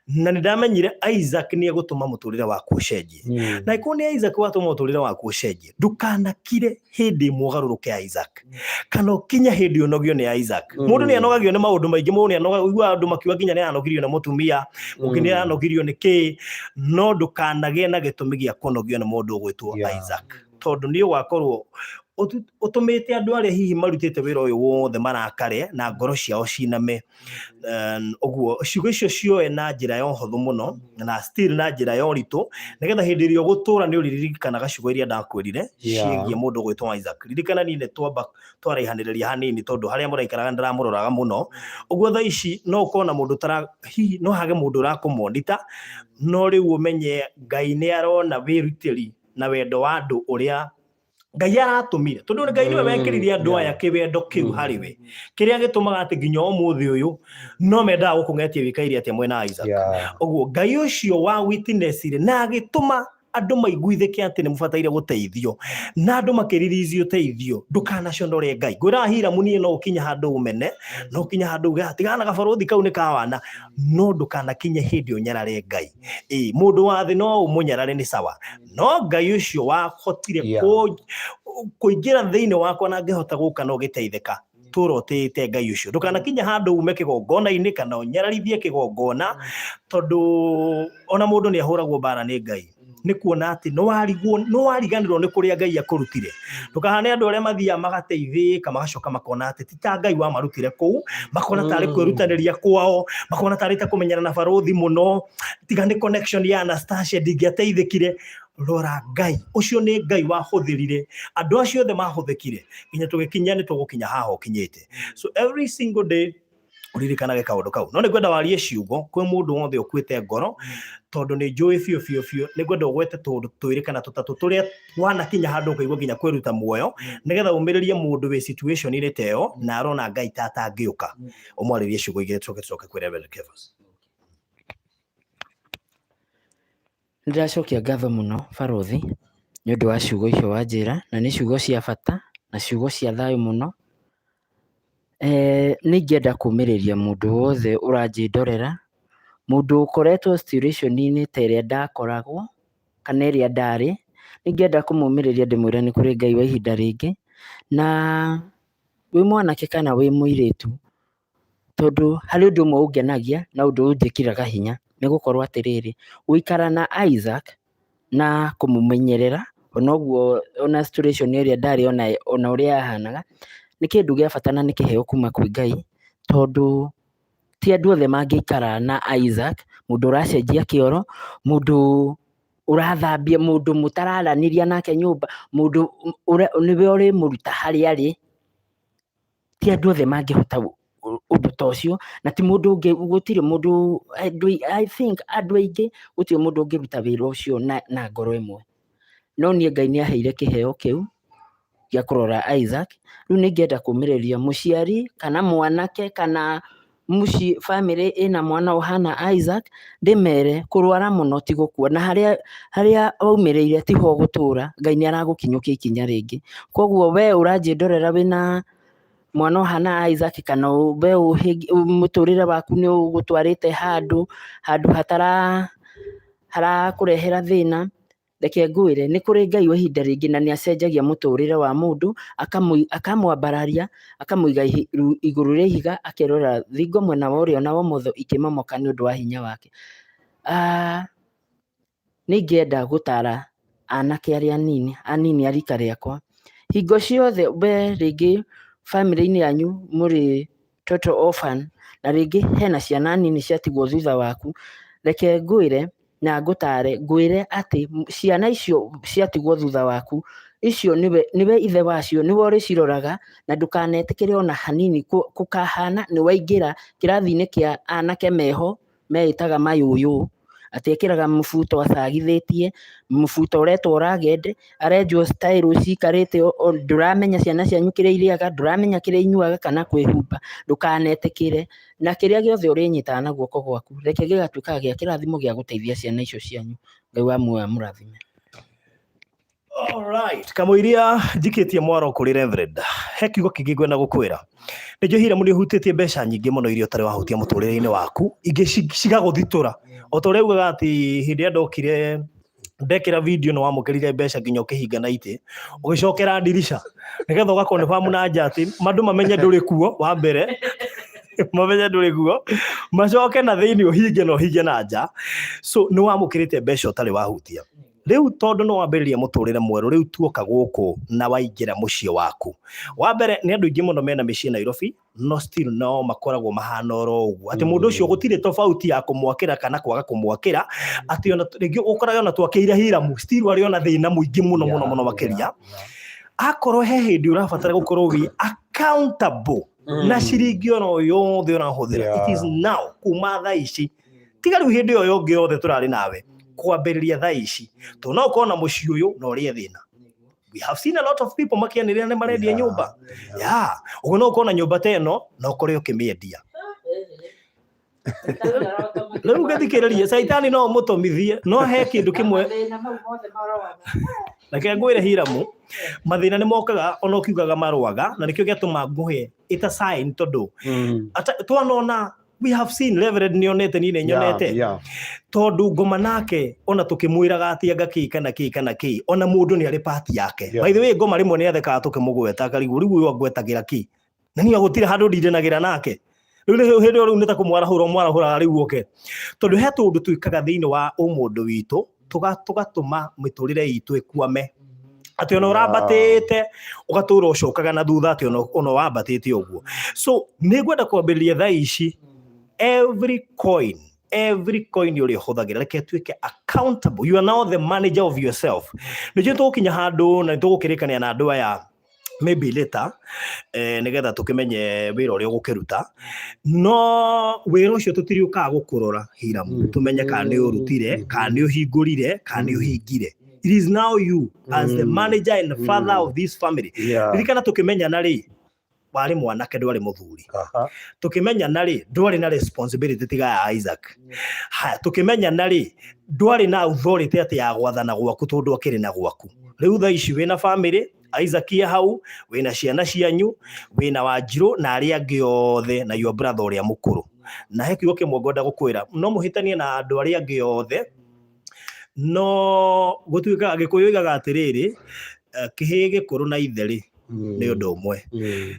na ni ndamenyire Isaac ni egutuma muturire waku ucenjie na iko ni Isaac watuma muturire waku ucenjie ndukanakire hindi mugaruruke Isaac kana kinya hindi onogio ni Isaac mundu ni anogagio ni maundu maingi mundu ni anoga andu makiwa kinya ni anogirio na mutumia mungi ni anogirio ni ki no ndukanagie na gitumi gia kunogio ni mundu gwitwo Isaac tondu ni ugakorwo utumite andu aria hihi marutite wira uyu wothe marakare na ngoro ciao ciname oguo ciugo icio cioe na njira ya hothu muno na still na njira ya uritu nigetha hindi irio gutura ni uririkanaga ciugo iria ndakwirire ciegie mundu gwitwa Isaac. Ririkana ni twamba twaraihaniriria hanini tondu haria muraikaraga ndiramuroraga muno, oguo tha ici no ukona mundu tara hihi no hage mundu urakumondita, no riu umenye Ngai ni arona wirutiri na wendo wa andu uria Ngai aratumire tondu Ngai niwe wekirire andu aya kiwendo kiu hariwe kiria gitumaga ati nginya umuthi uyu no mendaga gukungetie wikaire atia mwena Isaac. Oguo Ngai ucio wa witness ire na agituma andu maiguithike ati ni mubataire guteithio na andu makiririzi uteithio ndukanaconore Ngai. Ngwira Hiram ni no ukinya handu umene no ukinya handu gatigana gabarothi kau ni kawana no ndukanakinye hindi unyarare Ngai. Mundu wa thi no umunyarare ni sawa, no Ngai ucio wa hotire kuingira thiini wakwa na ngehota guka no giteithika turotete Ngai ucio ndukanakinya handu ume kigongona-ini kana unyararithie kigongona tondu ona mundu ni ahuragwo bara ni Ngai ni kuona ati no wariganirwo ni kuria Ngai akurutire. Ndukahane andu aria mathia magateithika magacoka makona ati tita Ngai wa marutire kuu, makona tari kwirutaniria kwao, makona tari ta kumenyana na barothi muno, tiga ni connection ya Anastasia ndingiateithikire. Rora Ngai ucio ni Ngai wa huthirire andu acio othe mahuthikire nginya tugikinya ni tugukinya haha ukinyite. So every single day uririkanage kaundu kau. No ni gwenda warie ciugo kwi mundu wothe ukuite ngoro tondu ni njui biu ni gwenda ugwete tundu twiri kana tutatu turia wanakinya handu ukaigua nginya kwiruta muoyo nigetha umiririe mundu wi situation ire teo na arona Ngai tata angiuka umwaririe ciugo igire tucoke kwi Reverend Kevas.
Ndiracokia ngatho muno barothi ni undu wa ciugo icio wanjira na ni ciugo cia bata na ciugo cia thayu muno. Ni ngenda kumiriria mundu wothe uranjindorera, mundu ukoretwo situation-ini ta iria ndakoragwo kana iria ndari, ni ngenda kumumiriria ndimwire ni kuri Ngai wa ihinda ringi, na wi mwanake kana wi muiritu, tondu hari undu umwe ungenagia na undu unjikiraga hinya ni gukorwo atiriri guikara na Isaac na kumumenyerera onoguo ona situation iria ndari ona uria ahanaga ni kindu gia bata na ni kiheo kuma kwi Ngai, tondu ti andu othe mangiikara na Isaac, mundu uracenjia kioro, mundu urathambia, mundu mutararaniria nake nyumba, mundu niwe uri muruta hari ari, ti andu othe mangihota undu ta ucio na ti mundu ungi gutire mundu I think andu aingi gutire mundu ungiruta wira ucio na ngoro imwe, no nie Ngai ni aheire kiheo kiu gia kurora Isaac. Riu ni ngenda kumiriria muciari kana mwanake kana family ina mwana uhana Isaac, ndimere kurwara muno ti gukua, na haria aumirire tiho gutura, Ngai ni aragukinyukia ikinya ringi. Koguo we uranjindorera wina mwana uhana Isaac kana we muturire waku ni ugutwarite handu harakurehera thina, reke ngwire ni kuri Ngai wa ihinda ringi na ni acenjagia muturire wa mundu akamwambararia akamuiga iguru ria ihiga akerora thingo mwena wa urio na wa motho ikimomoka ni undu wa hinya wake. Ni ngenda gutara anake aria anini arika riakwa, hingo ciothe we ringi family-ini yanyu muri total orphan na ringi hena ciana nini ciatigwo thutha waku, reke ngwire na ngutare ngwire ati ciana icio ciatigwo thutha waku icio niwe ithe wacio, niwe uriciroraga na ndukanetikire ona hanini kukahana ni waingira kirathi-ini kia anake meho meitaga mayuyu, ati ekiraga mubuto acagithitie, mubuto uretwo uragende, arenjwo style cikarite, nduramenya ciana cianyu kiria iriaga, nduramenya kiria inyuaga kana kwihumba, ndukanetikire na kiria giothe urinyitaga na guoko gwaku reke gigatuikaga gia kirathimo gia guteithia ciana icio cianyu. Ngai wa muoyo murathime.
Alright, kamuiria njikitie mwaro kuri Reverend. He kiugo kingi ngwenda gukwira. Nijo Hiram ni hutitie mbeca nyingi muno irio tari wahutia muturire-ini waku, ingi cigaguthitura. Otoria ugaga ati hindi andokire ndekira video no wamukirire mbeca nginya ukihinga na ite ugicokera ndirisha nigetha ugakonfirm na njati mandu mamenye nduri kuo wa mbere mamenye nduri kuo macoke na thiini uhinge na uhinge na nja. So ni wamukirite mbeca utari wahutia. riu tondu no wambiririe muturire mweru riu tuoka guku na waingira mucii waku wa mbere ni andu ingi muno mena micii Nairobi no still no makoragwo mahana oro uguo ati mundu ucio gutire tofauti ya kumwakira kana kwaga kumwakira ati ona ringi ukoraga ona twakire Hiram still ari ona thina muingi muno makiria akorwo he hindi urabatara gukorwo wi accountable na ciringi ono yothe urahuthira it is now kuma thaa ici tiga riu hindi yo yonge yothe turari nawe kwambiriria thaa ici to no ukona mucii uyu no ria thina. We have seen a lot of people makianirira ni marendia nyumba uguo no ukona nyumba teno no ukore ukimiendia riu gathikiriria saitani no mutomithie no he kindu kimwe reke ngwire Hiram mathina ni mokaga ona ukiugaga marwaga na nikio giatuma nguhe ita sign tondu twanona we have seen Reverend nionete nine nyonete tondu ngoma nake ona tukimwiraga ati ngaki kana ki ona mundu ni ari party yake by the way ngoma rimwe ni atheka tukimugweta karigu riu uyu agwetagira ki na ni agutire handu ndindenagira nake riu hindi riu nita kumwarahura riu oke tondu he tundu tuikaga thiini wa umundu witu tugatuma miturire itu ikwame ati ona urabatite ugatura ucokaga na thutha ati ona wabatite uguo so ni gwenda kwambiriria thaa ici every coin uri huthagira reke tuike accountable. You are now the manager of yourself. Nijue tukinya handu na tugukirikania na andu aya maybe later nigetha tukimenye wira uria gukiruta no wira ucio tutiriuka gukurora Hiram tumenye kana ni urutire kana ni uhingurire kana ni uhingire. It is now you as the manager and the father of this family. Ririkana tukimenya na ri wari mwanake ndwari muthuri tukimenya na ri ndwari na responsibility tiga ya Isaac tukimenya na ri ndwari na authority ati ya gwathana gwaku tondu akiri na gwaku riu thaa ici wina family Isaac ya hau wina ciana cianyu wina Wanjiru na ari angi othe na your brother uria mukuru na he kiugo kimwe ngwenda gukwira no muhitanie na andu ari angi othe no gutuika agikuyu igaga atiriri kihi gikuru na itheri ni undu umwe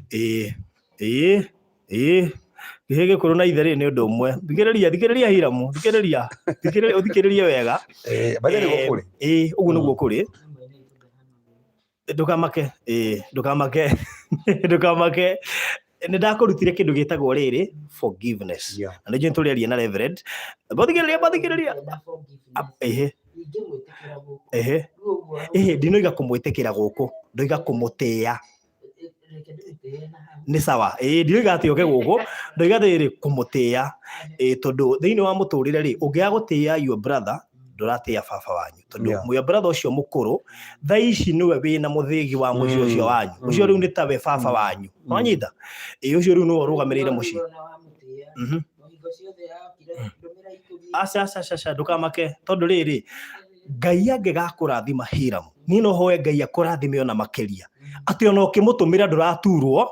kihi gikuru na itheri ni undu umwe thikiriria Hiram thikiriria uthikiririe wega
bajari gukuri
uguo niguo kuri ndukamake ni ndakurutire kindu gitagwo riri forgiveness na nijue turiaria na Reverend bathikiriria ndinoiga kumwitikira guku ndoiga kumutia ni sawa ndioiga ati oke guku ndoiga riri kumutia tondu thiini wa muturire ri ungia gutia your brother nduratia baba wanyu tondu your brother ucio mukuru thaa ici niwe wina muthigi wa mucio ucio wanyu ucio riu ni tawe baba wanyu wanyita ucio riu niwe urugamirire muci aca ndukamake tondu riri Ngai angigakurathima Hiram ni no hoe Ngai akurathime ona makiria ati ona ukimutumira nduraturwo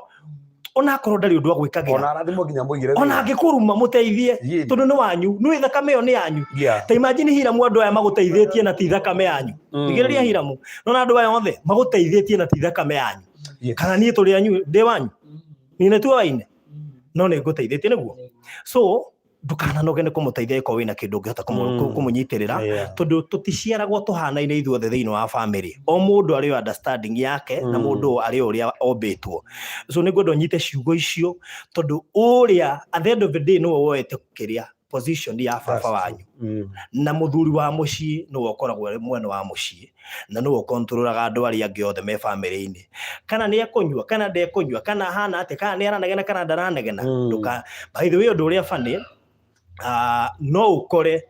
ona akorwo ndari undu agwikagira
ona arathimo nginya muigire
ona angikuruma muteithie tondu ni wanyu ni thakame yo ni yanyu ta imagine Hiram andu aya maguteithietie na ti thakame yanyu ngiriria Hiram no andu aya othe maguteithietie na ti thakame yanyu kana ni turi yanyu ndi wanyu ni ne tu waine no ni nguteithietie niguo so ndukanoge ni kumuteithia iko wina kindu ngihota kumunyitirira tondu tuticiaragwo tuhanaine ithuothe thiini wa family o mundu ari understanding yake na mundu ari uria ombitwo so ni gwenda nyite ciugo icio tondu uria at the end of the day no woete kiria position ya baba wanyu na muthuri wa mucii no wokoragwo mwena wa mucii na no controlaga andu ari angi othe me family-ini kana ni akunywa kana ndekunywa kana hana ati kana ni aranegena kana ndaranegena nduka by the way undu uria funny no ukore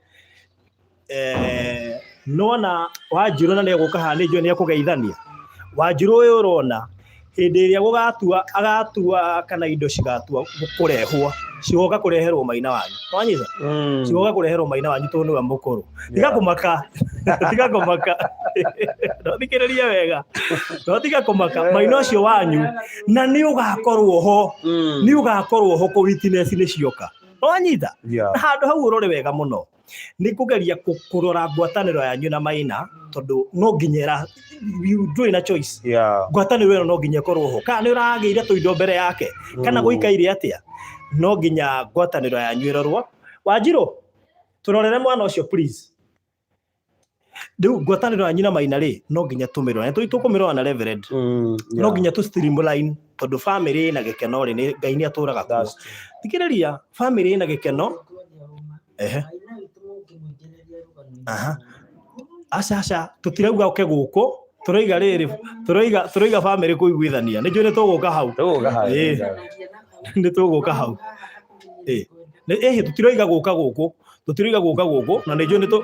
nona Wanjiru na neguka hanijwe ni akugeithania Wanjiru uyu urona hindi iria gugatua agatua kana indo cigatua gukurehwo cigoka kureherwo maina wanyu wanyitha cigoka kureherwo maina wanyu tondu wa mukuru tiga kumaka no thikiriria wega no tiga kumaka maina cio wanyu na ni ugakorwo ho ku witness ni cioka wanyitha handu hau urore wega muno ni kugeria kurora ngwataniro yanyu na maina tondu no nginyera you do ina choice ngwataniro ino no nginya korwo ho kana ni urageire tuindo mbere yake kana guikaire atia no nginya ngwataniro yanyu irorwo Wanjiru turorere mwana ucio please Riu ngwataniro ya nyina maina ri no nginya tumirwo na tukumirwo na reverend no nginya tu streamline tondu family na gikeno ri ni Ngai ni aturaga kuo tikiriria family na gikeno aca tutirauga uke guku turaiga riri turaiga family kuiguithania ni njuri tuguka hau ni tuguka hau tutiraiga guka guku na ni njuri tu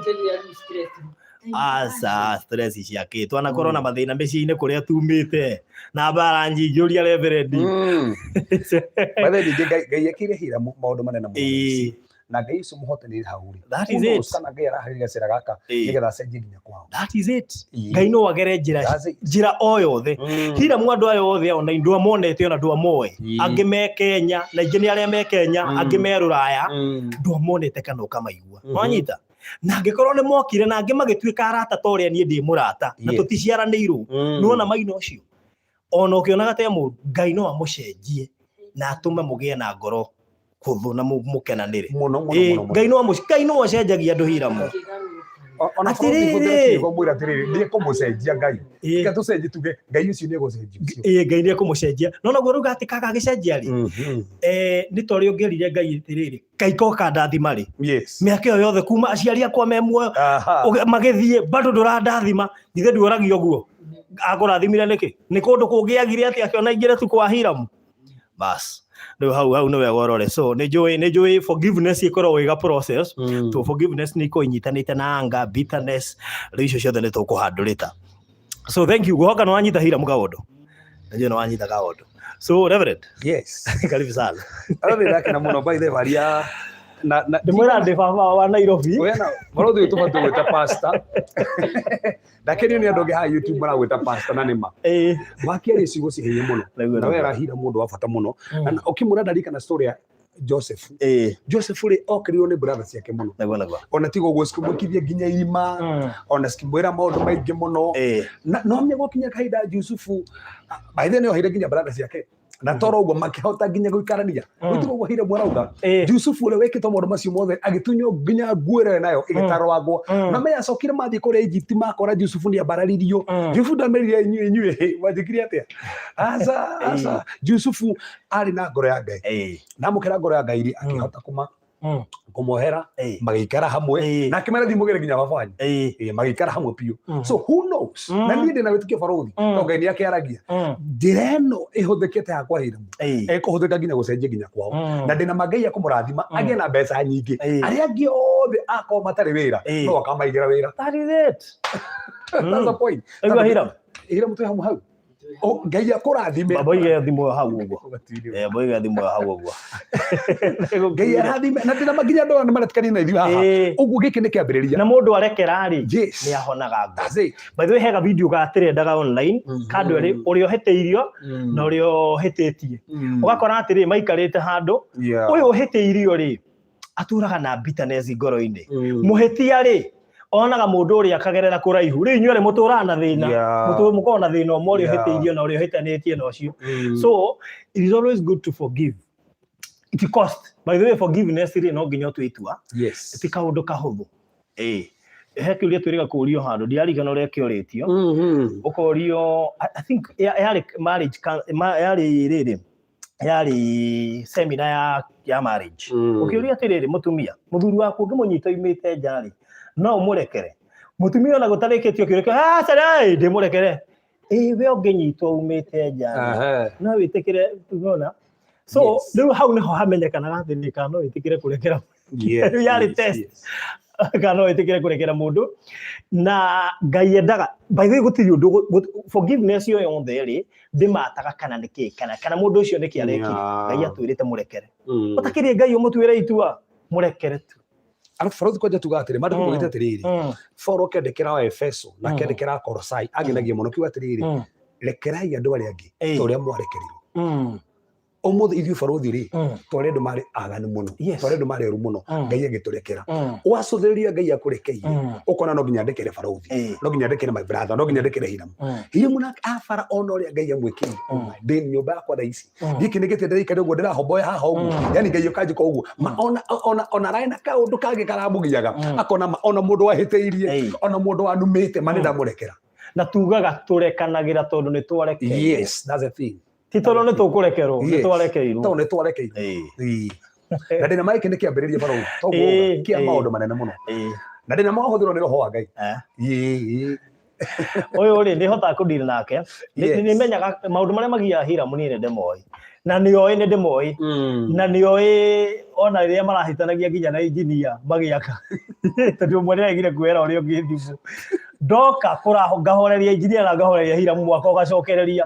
asa stress ciake twana corona mathina miciine kuria tumite na baranji njuria reverend
batheni Ngai akire Hiram maundu manene muno na Ngai ucio muhotanire hau
that is it
kana Ngai arahirira cira gaka nigetha cenjie nginya kwao
that is it Ngai no agere njira o yothe Hiram andu ayo othe ona indua monete ona ndua moe angi me Kenya na ingi ni aria me Kenya angi me Ruraya ndua monete kana ukamaigua wanyita na ngikorwo ni mokire na angi magituika arata toria nie ndi murata na tuticiaranirwo nuona maino ucio ona ukionaga te mu Ngai no amucenjie na atume mugie na ngoro kuthu na mukenanire Ngai no acenjagia andu Hiram
ona atiriri mwira atiriri ndi kumucenjia Ngai tika tucenjie tuge Ngai ucio ni gucenjia
Ngai ni kumucenjia no guo ruga ati kaka gicenjia ri ni tori ungerire Ngai atiriri Ngai koka ndathima ri miaka yo yothe kuma aciari akwa me muoyo magithie bado ndurandathima ngithe nduragio guo akurathimire niki ni kundu kungiagire ati akiona ingire tu kwa Hiram bas no how no we gorore so ne joy forgiveness ikorwo wega process to forgiveness ni ko inyitanite na anger bitterness ricio ciothe ni tukuhandurita so thank you gohoka no anyita Hiram kaundu najua no anyita kaundu so reverend
yes
karibu sana
na muno by the varia na
ndimwira ndi baba wa Nairobi
wena barothi tubatu gwita pastor ndakeni ni andu ha YouTube maragwita pastor na nima wakiri cigo cihenye muno na wera Hiram mundu wa bata muno na ukimura ndarika na story ya Joseph ri okriyo ni brother ciake muno ona tigo gwo skimukithia nginya irima ona skimwira maundu maingi muno no mye gokinya kaida Yusufu by the way no hire nginya brother ciake na toro ugo makihota nginya guikarania gutigo gwo Hiram arauga Yusufu ule wekito maundu macio mothe agitunyo nginya nguere nayo igitarwagwo na me acokire mathi kuri Egypt makora Yusufu ni abararirio Yusufu ndamerire inyue wajikiria atia asa Yusufu ari na ngoro ya Ngai na mukira ngoro ya Ngai akihota kumuhera magikara hamwe na kimera thimugire nginya babanyi magikara hamwe piu so who knows na ni ndina wituke barothi no Ngai ni akiaragia direno ihuthikite yakwa Hiram ekuhuthika nginya gucenjia nginya kwao na ndina magai akumurathima age na mbeca nyingi aria angi othe ako matari wira no akamaigira wira that is it that's the point Hiram tu hamu hau Ngai akurathime
baba ige thimo hau uguo baba ige thimo hau uguo
Ngai arathime na ndina maginya ndona maratikani na ithu haha uguo giki ni kiambiriria
na mundu arekera ri ni ahonaga by the way hega video ga trendaga online kandu uri ohiteirio na uri ohitetie ugakora atiri maikarite handu uyu ohiteirio ri aturaga na bitterness ngoro-ini muhitia ri onaga mundu uri akagerera kuraihu ri inyuere mutura na thina muko na thina omori ohiteirio na uri ohitanetie na ucio so it is always good to forgive it cost by the way forgiveness ri no nginya twitua ti kaundu kahuthu he kiuria twiriga kurio handu ndiarigana uria kioritio ukorio I think yari marriage yari seminar ya marriage ukiuria atiriri mutumia muthuri waku ngimunyita imite njari no murekere mutumia ona gutarikitio kiuria sarai ndi murekere we unginyitwo umite njari no witikire tuona so riu hau niho hamenyekana gathirika no witikire kurekera yari test kana witikire kurekera mundu na Ngai endaga by the way gutiri undu forgiveness yo yothe ri ndimataga kana niki kana mundu ucio niki arekire Ngai atwirite murekere utakiri Ngai umutwire itua murekere tu
alafu Farothi kwaja tugatire madu kugita tiriri foro kendekera wa Efeso na kendekera Kolosai aginagie muno kiwa tiriri lekerai andu bari angi toria mwarekerirwo umuthi ithuĩ barothi ri twari andu mari aganu muno twari andu mari eru muno Ngai agiturekera wacuthĩrĩria Ngai akurekeirie ukona no nginya ndekere barothi no nginya ndekere my brother no nginya ndekere Hiram Hiram na abara ona ũrĩa Ngai amwĩkĩire ndĩ nyũmba yakwa thaa ici gĩkĩ nĩ gĩtĩ ndĩraikara ũguo ndĩrahomboya haha ũguo yani Ngai ũkanjĩka ũguo ona raĩ na kaũndũ kangĩ karamũgiaga akona ona mũndũ wahĩtĩirie ona mũndũ wanumĩte ma nĩndamũrekera na tugaga tũrekanagĩra tondũ nĩ twarekeirwo yes that's the thing ti tondũ nĩ tũkũrekerwo nĩ twarekeirwo tondũ nĩ twarekeirwo na ndĩna maĩkĩ nĩ kĩambĩrĩria barothi toguo kĩa maũndũ manene mũno na ndĩna mahũthĩrwo nĩ roho wa Ngai ũyũ rĩ nĩ hotaga kũdeal nake nĩ menyaga maũndũ marĩa magiaga Hiram niĩ nĩ ndĩmoĩ na nĩoĩ nĩ ndĩmoĩ na nĩoĩ ona rĩrĩa marahĩtanagia nginya na engineer magĩaka tondũ ũmwe nĩaregire kwĩra ũrĩa ũngĩ thimũ ndoka ngahoreria engineer na ngahoreria Hiram mwaka ũgacokereria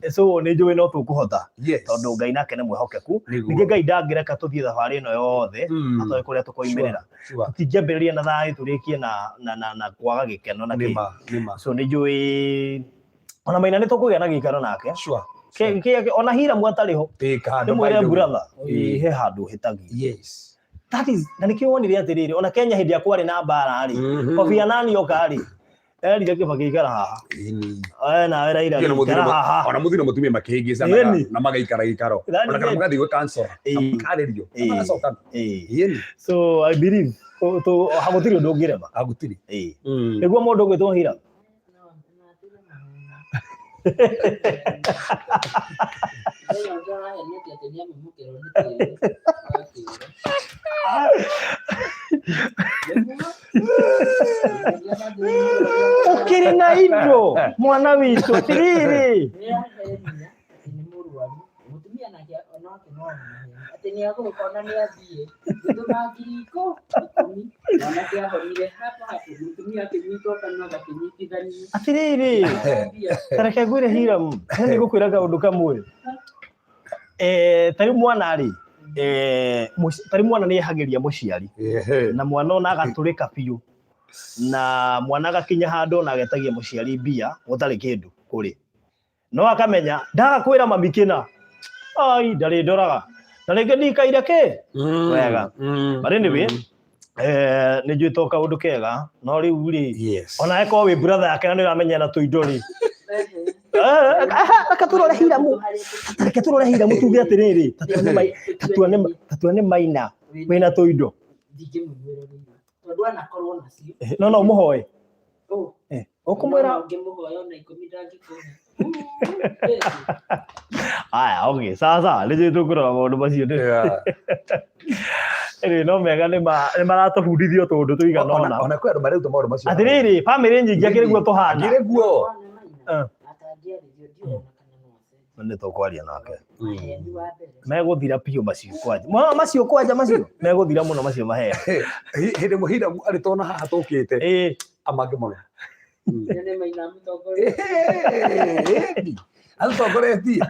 so nĩ njũĩ no tũkũhota tondũ Ngai nake nĩ mwĩhokeku ningĩ Ngai ndangĩreka tũthiĩ thabarĩ ĩno yothe atoĩ kũrĩa tũkoimĩrĩra tũtingĩambĩrĩria na thayũ tũrĩkie na kwaga gĩkeno na kĩ so nĩ njũĩ ona Maina nĩ tũkũgĩa na gĩikaro nake ona Hiram atarĩ ho nĩmwĩre brother he handũ hĩtagia that is na nĩkĩo wonire atĩrĩrĩ ona Kenya hĩndĩ ya kwarĩ na mbara rĩ Kofi Annan oka rĩ erire Kibaki ikara haha na Raila ikara haha ona muthino mutumia makĩhĩngĩcanaga na magaikara gĩikaro ona kana mũgathiĩ gwĩ council makarĩrio magacoka so I believe hagũtirĩ ũndũ ũngĩrema hagũtirĩ nĩguo mũndũ ũgwĩtwo Hiram ukiri na indo mwana witũ tiriri mutumia nake onake no ati ni agũkona ni athiĩ ndũma ngiriko na kia honire hapa mutumia akĩnyitwo kana gakĩnyitithania atiriri tareke ngwĩre Hiram nĩ ngũkwĩra kaũndũ kamwe tarĩ mwana rĩ tarĩ mwana nĩ ehagĩria mũciari na mwana ona agatũrĩka biũ na mwana agakinya handũ na agetagia mũciari mbia gũtarĩ kĩndũ kũrĩ no akamenya ndagakwĩra mami kĩna ai ndarĩ ndoraga na rĩngĩ ndikaire kĩ wega but anyway nĩ njũĩ kaũndũ kega no rĩu rĩ ona eko wĩ brother yake na nĩ ũramenya na tũindo rĩ akatũrore Hiram tuge atĩrĩrĩ tatuane Maina wĩna tũindo tondũ anakorwo nacio no ũmũhoe ũkũmwĩra ũngĩmũhoya ona ikũmi ndangĩkũhe aya okay sasa nĩ tũkũrora maũndũ macio no mega nĩ maratũbundithia tũndũ tũigana ona kwĩ andũ marĩruta maũndũ macio atĩrĩrĩ famĩlĩ nyingĩ akĩrĩguo tũhana nĩ tũkwaria nake megũthira piũ macio kwanja megũthira mũno macio mahe hĩndĩ ĩmwe Hiram arĩ tona haha tũkĩte amangĩ mũno nĩ Maina atũtongoretie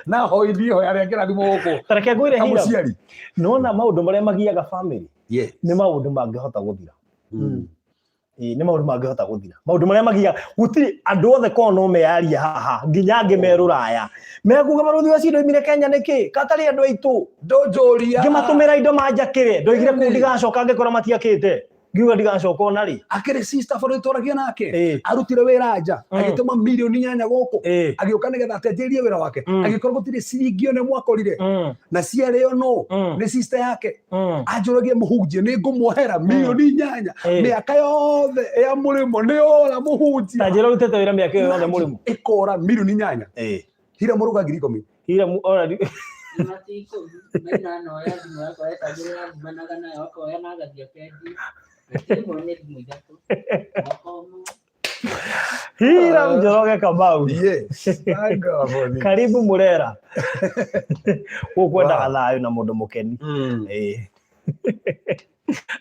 na hoithie ho arĩa ngĩrathimwo gũkũ tareke ngwĩre Hiram nona maũndũ marĩa magiaga famĩlĩ nĩ maũndũ mangĩhota gũthira nĩ maũndũ mangĩhota gũthira maũndũ marĩa magiaga gũtirĩ andũ othe korwo no meyaria haha nginya angĩ me Rũraya mekuga barothi ũcio ndoimire Kenya nĩkĩ katarĩ andũ aitũ ndũnjũria ngĩmatũmĩra indo manjakĩre ndoigire kũu ndigacoka ngĩkora matiakĩte ngiuga ndigacoka ona rĩ akĩrĩ sister barothi twaragia nake arutire wĩra nja agĩtũma mirioni 8 gũkũ agĩũka nĩgetha atenjĩrie wĩra wake agĩkorwo gũtirĩ ciringi one mwakorire na ciarĩo no nĩ sister yake anjũragia mũhunjia nĩ ngũmuohera mirioni 8 mĩaka yothe ya mũrĩmo nĩ ora mũhunjia tanjĩra rutete wĩra mĩaka yothe mũrĩmo ĩkora mirioni 8 Hiram mũruga 10,000 Hiram already Maina no ya thimũ yakwa etanjĩra thimanaga nayo akoya na agathia kendi Hiram Njoroge Kamau karibu Murera ũkwendaga thayũ na mũndũ mũkeni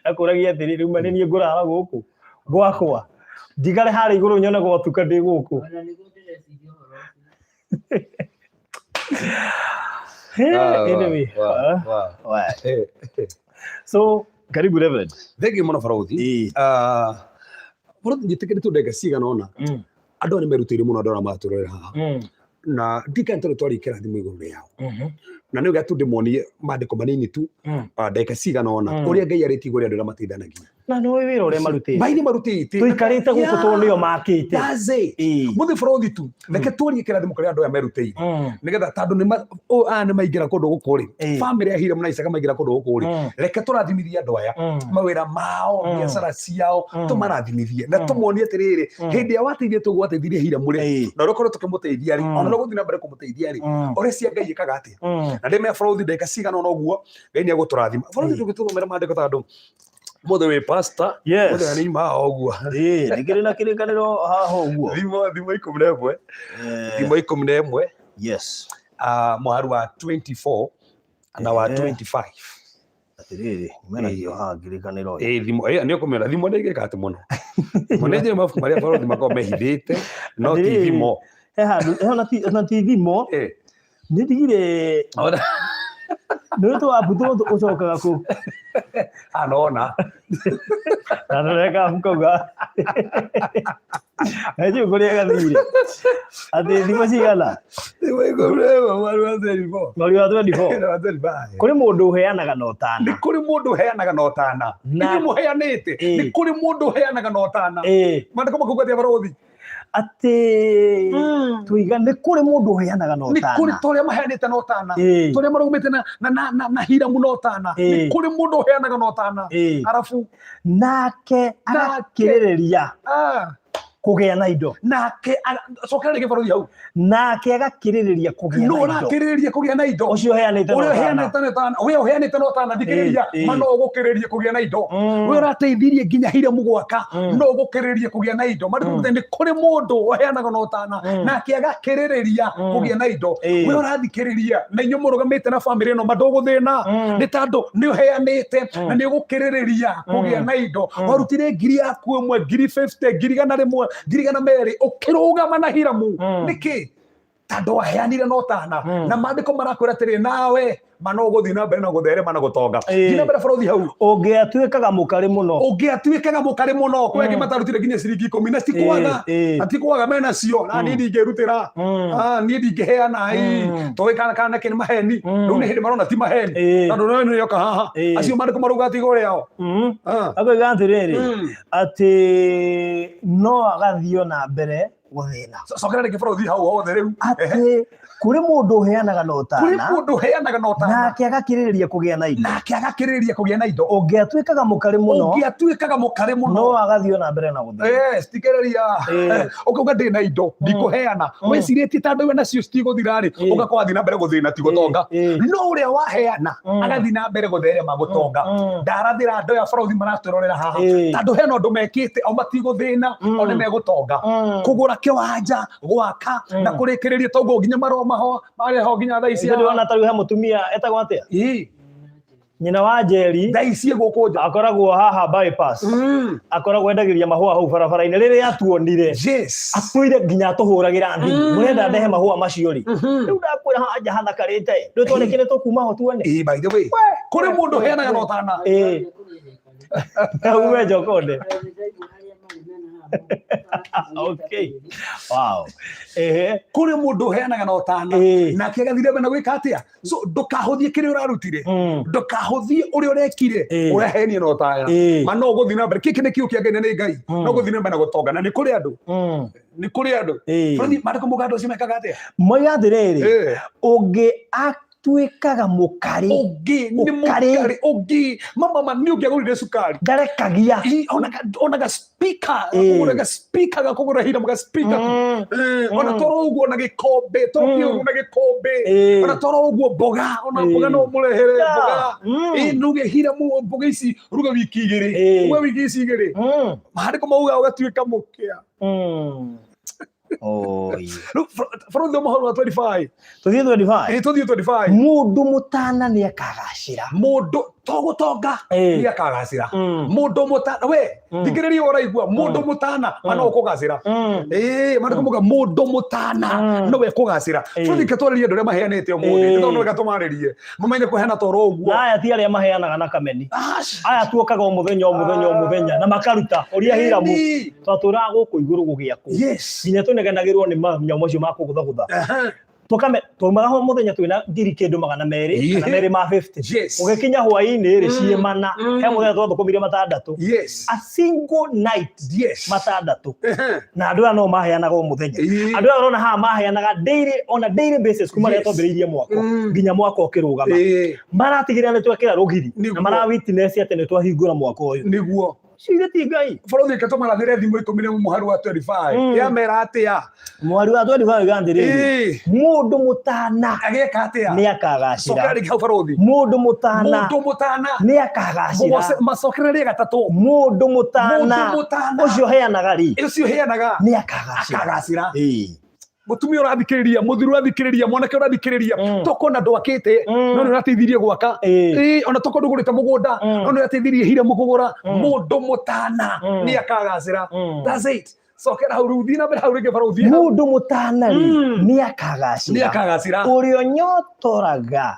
akũragia atĩrĩ rĩu nĩ niĩ ngũrara gũkũ gwakwa ndigare harĩa igũrũ nyone gwatuka ndĩ gũkũ anyway so karibu Reverend thegi mũno barothi barothi njĩtĩkĩrĩtwo ndenge cigana ona andũ nĩ merutĩire mũno andũ arĩa matũrorera haha na ndikantore twari kirathimo iguru yao na nä å gä a tu ndä monie mandä ko manini tu ndagä cigana ona å rä a Ngai arä tigå rä andå arä a mateithanagia
na nä wä rä å rä a marutä
Ngai nä marutä te
tå ikarä te gå kå tondå nä o makä te
må thä bå tu reke tårie kä rathimo karä andå aya merutä ire nä getha tandå nä maingä ra kå ndå gå kå rä bamä ya Hiram na Isaka maingä ra kå ndå gå kå rä reke tå rathimithie andå aya mawä ra mao biacara ciao tå marathimithie na tå monie atä rä rä hä ndä ä a wateithie tå gwateithirie Hiram rä na å korwo tå kä må teithia rä ona no gå thiä na mbere kå må teithia rä å rä cia Ngai ä kaga atä na ndä mea bå ndagä cigana ona å guo Ngai nä egå tå rathima bå tå gä tå thomera mandä ko tandå mothe wä pastor mothe nä ima o guo
nä kä rä na kä rä kanä haha å guo
thimo 11 thimo 11 mwaru wa 24 na wa 25
atä rä rä mena cio haha kä rä kanä ro
thimo nä å kå mera thimo nä igä ka atä må no må nä njä mabuku marä a bå makorwo mehithä te no ti thimo
he handå ona ti thimo nä ndigire nä tå wambutå å cokaga kå
anona
na näreka mkauga najå kå rä a gathire atä thimo cigana
mwaru wa
24 kå rä må ndå å heanaga na å tana
nä kå rä må ndå å heanaga na å tana nä må heanä te nä kå rä må ndå å heanaga na å tana mandä ko makauga atä barothi
atä twiga nä kå rä må ndå å heanaga na å tana
nä kå rä tå rä a maheanä te na å tana tå rä a maraumä te na Hiramu na å tana nä kå rä må ndå å heanaga na å tana arabu
nake agakä rä rä ria kå gä a na indo
nake cokera rä gä barothi hau
nake agakä rä rä ria kå gä a
no rakä rä rä ria kå gä a na indo
å cio heanä te
å rä a å heanä te na å tana thikä rä ria ma no å gå kä rä rie kå gä a na indo we å rateithirie nginya Hiramu gwaka no å gå kä rä rie kå gä a na indo nä kå rä må ndå å heanaga na å tana nake agakä rä rä ria kå gä a na indo we å rathikä rä ria na inyuä må rå gamä te na bamä rä ä no mandå gå thä na nä tandå nä å heanä te na nä å gå kä rä rä ria kå gä a na indo warutire ngiri yaku ä mwe ngiri 50 ngiri gana rä mwe ngiri gana merä å kä rå gama na Hiramu nä kä tandå aheanire na å tana na mandä ko marakwä ra atä rä nawe mano gå thiä na mbere na gå therema na gå tonga thiä na mbere barothi hau
å ngä atuä kaga må karä må no
å ngä atuä kaga må karä må no kwä angä matarutire nginya ciringi 10 na citikwaga atikwaga mena cio na niä ndingä rutä ra niä ndingä heana tågä kana kana kä nä maheni rä u nä hä ndä marona ti maheni tandå no nä yoka haha acio mandä ko marauga atigå rä ao
akoiga atä rä rä atä no agathiä ona mbere gå thä na
cokera rä ngä barothi hau hothe rä u
atä kå rä må ndå å heanaga na å
kå rä må ndå å heanaga na å tana
nake agakä rä rä ria kå gä a na indo
nake agakä rä ria kå gä a na indo
å ngä atuä kaga må karä må no
å ngä atuä kaga må karä må
no agathiä ona mbere na gå thä
citikäreria å kauga ndä na indo ndikå heana wecirä tie tandå we nacio citigå thira rä å gakorwo athiä na mbere gå thä na ti gå tonga no å rä a waheana agathiä na mbere gå therema gå tonga ndarathä ra andå aya barothi maratwä rorera haha tandå hena å ndå mekä te o matigå thä na o nä megå tonga kå gå ra kä wanja gwaka na kå rä kä rä ria toguo nginya maromaho mareho nginya thaa ici
ndona tarä he må tumia etagwo atä nyina wa Njeri
thaa ici gå kå nja
akoragwo haha bypass akoragwo endagä ria mahåa hau barabara-inä rä rä atuonire akwä ire nginya atå hå ragä ra thimå må renda ndehe mahåa macio rä rä u ndakwä ra hanja hathakarä te rä u twonekä nä tå kuma ho tuone
kå rä må ndå heanaga no tana
uwe njokonde okay wow
kå rä må ndå å heanaga na å tana nake agathire mbere na gwä ka atä a so ndåkahå thiä kä rä å rarutire ndåkahå thiä å rä a å rekire å rä a henie na å tana ma no gå thiä na mbere kä kä nä kä å kä a Ngai na nä Ngai no gå thiä na mbere na gå tonga na nä kå rä andå nä kå rä andå mandä ko må ga andå acio mekaga atä a
moiga atä rä rä å ngä tuikaga mukari
ungi mama ni ungiagurire sukari
ndarekagia
onaga speaker gakugura Hiram ga speaker ona toro uguo na gikombe ona gikombe ona toro uguo mboga ona mboga no murehere mboga nuge Hiram mboga ici ruga wiki igiri we wiki ici igiri maandiko mauga ugatuika mukia from the mahoro 25
tuthie 25
tuthie 25
mundu mutana ni akagacira
mundu togutonga ni akagacira mundu mutana we thikiriria uraigua mundu mutana ana ukugacira mandu muga mundu mutana no we kugacira futhi ketwariria ndu ria maheanite umuthi ndono gatumaririe mamenye kuheana toro uguo
aya ti aria maheanaga na kameni aya tuokaga muthenya na makaruta uria Hiram twatura guku iguru gugiaku nginya tunegenagirwo ni manyamo cio makugutha tukame tumaga ho muthenya twina ngiri kindu 200 kana meri ma 50 ugekinya hwaini ri ciemana he muthenya twathukumirie matandatu a single night matandatu na andu no maheanaga muthenya andu arona ha maheanaga daily on a daily basis kuma ria twambiriirie mwako nginya mwako ukirugama maratigirira ni twekira rugiri na mara witness ati ni twahingura mwako uyu
niguo
Cire ti ngai
borothi katomarathire thimu itumire muharu wa 25 ya mera atia
muharu wa 25 gandire mundu mutana
ageka atia
ni akagacira
sokari ka borothi
mundu mutana ni akagacira
masokerere gatatu
mundu mutana ucio heanaga ri ni
akagacira mutumia urathikiriria muthiru urathikiriria mwanake urathikiriria tokona ndwakite no urateithirie gwaka ona toko ndugurite mugunda no urateithirie Hiram kugura mundu mutana ni akagacira that's it sokera hauruthi na mbere haurige baruthi
mundu mutana ni akagacira urio nyotoraga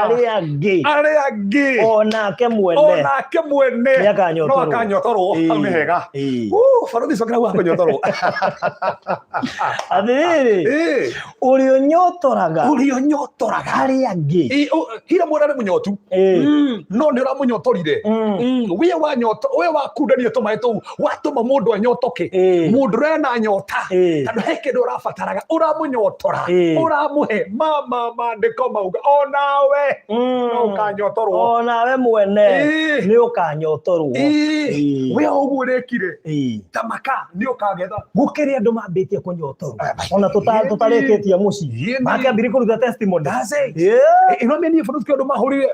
ari angi onake mwene ni
akanyotorwo ni hega baruthi sokera wa kanyotorwo
athiri urio nyotoraga ari angi
Hiram murare munyotu no ni uramunyotorire we wakundania tumae tu watuma mundu anyotoke mundu rena nyota tandu heke ndo rafataraga uramunyotora uramuhe mama ndiko mauga onawe no kanyotorwo
onawe mwene ni ukanyotorwo
we ogurekire tamaka ni ukagetha
gukiria andu mambitie kunyotorwo ona tutarikitie muci makiambiri kuruta testimony
ino meni furuti andu mahurire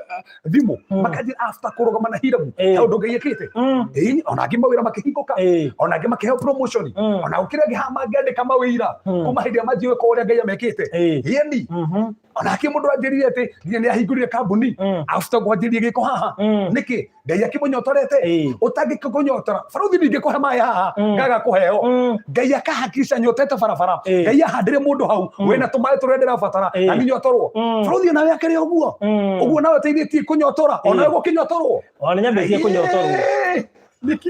thimu makaji after kurugama na Hiram andu ngiyekite ona ngimawira makihinguka ona ngimaheo promotion ona ukira ngihama ngandika mawira kuma hindi amajiwe ko uria ngai amekite yeni ona kimundu anjirire ati ni ahingurire kambuni after gwanjirie giko haha niki ngai akimunyotorete utangikukunyotora baruthi ndingikuhe mai haha ngaga kuheo ngai akahakisha nyotete barabara ngai ahandire mundu hau wena tumae turendera batara na ninyotorwo baruthi nawe akire uguo nawe teithĩtie kunyotora ona wewe ukinyotorwo
ona nyambitie kunyotorwo
niki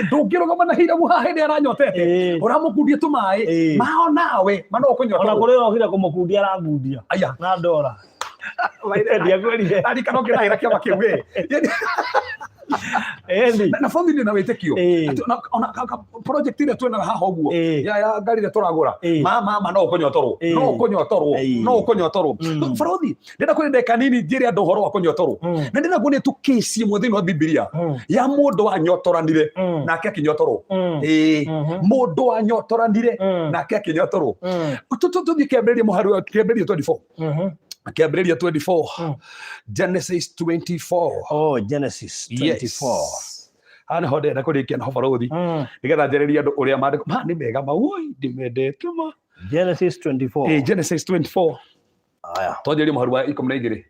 ndungirugama na Hiram haha ndi aranyotete uramukundie tumae mao nawe mano kunyotorwo
ona kuri rohira kumukundia arangundia
aya
na ndora
dia kweli ari kanokira hira kia makiwe na family na wetekio ona project ile twena haha uguo ya ngari ile turagura mama no kunyotorwo baruthi ndenda kuri ndeka nini njiri andu horo wa kunyotorwo na ndenda kuni tukisi muthini wa Biblia ya mundu anyotoranire nake akinyotorwo mundu anyotoranire nake akinyotorwo tuthi kiambiriria muharu kiambiriria 24 Kiambiriria 24 Genesis 24
Genesis 24
ana hode na kurikia na baruthi nigetha njeriria andu uria mandiko ni mega maui ndimendete ma
Genesis 24
Genesis 24
aya
twanjeria muharu wa 12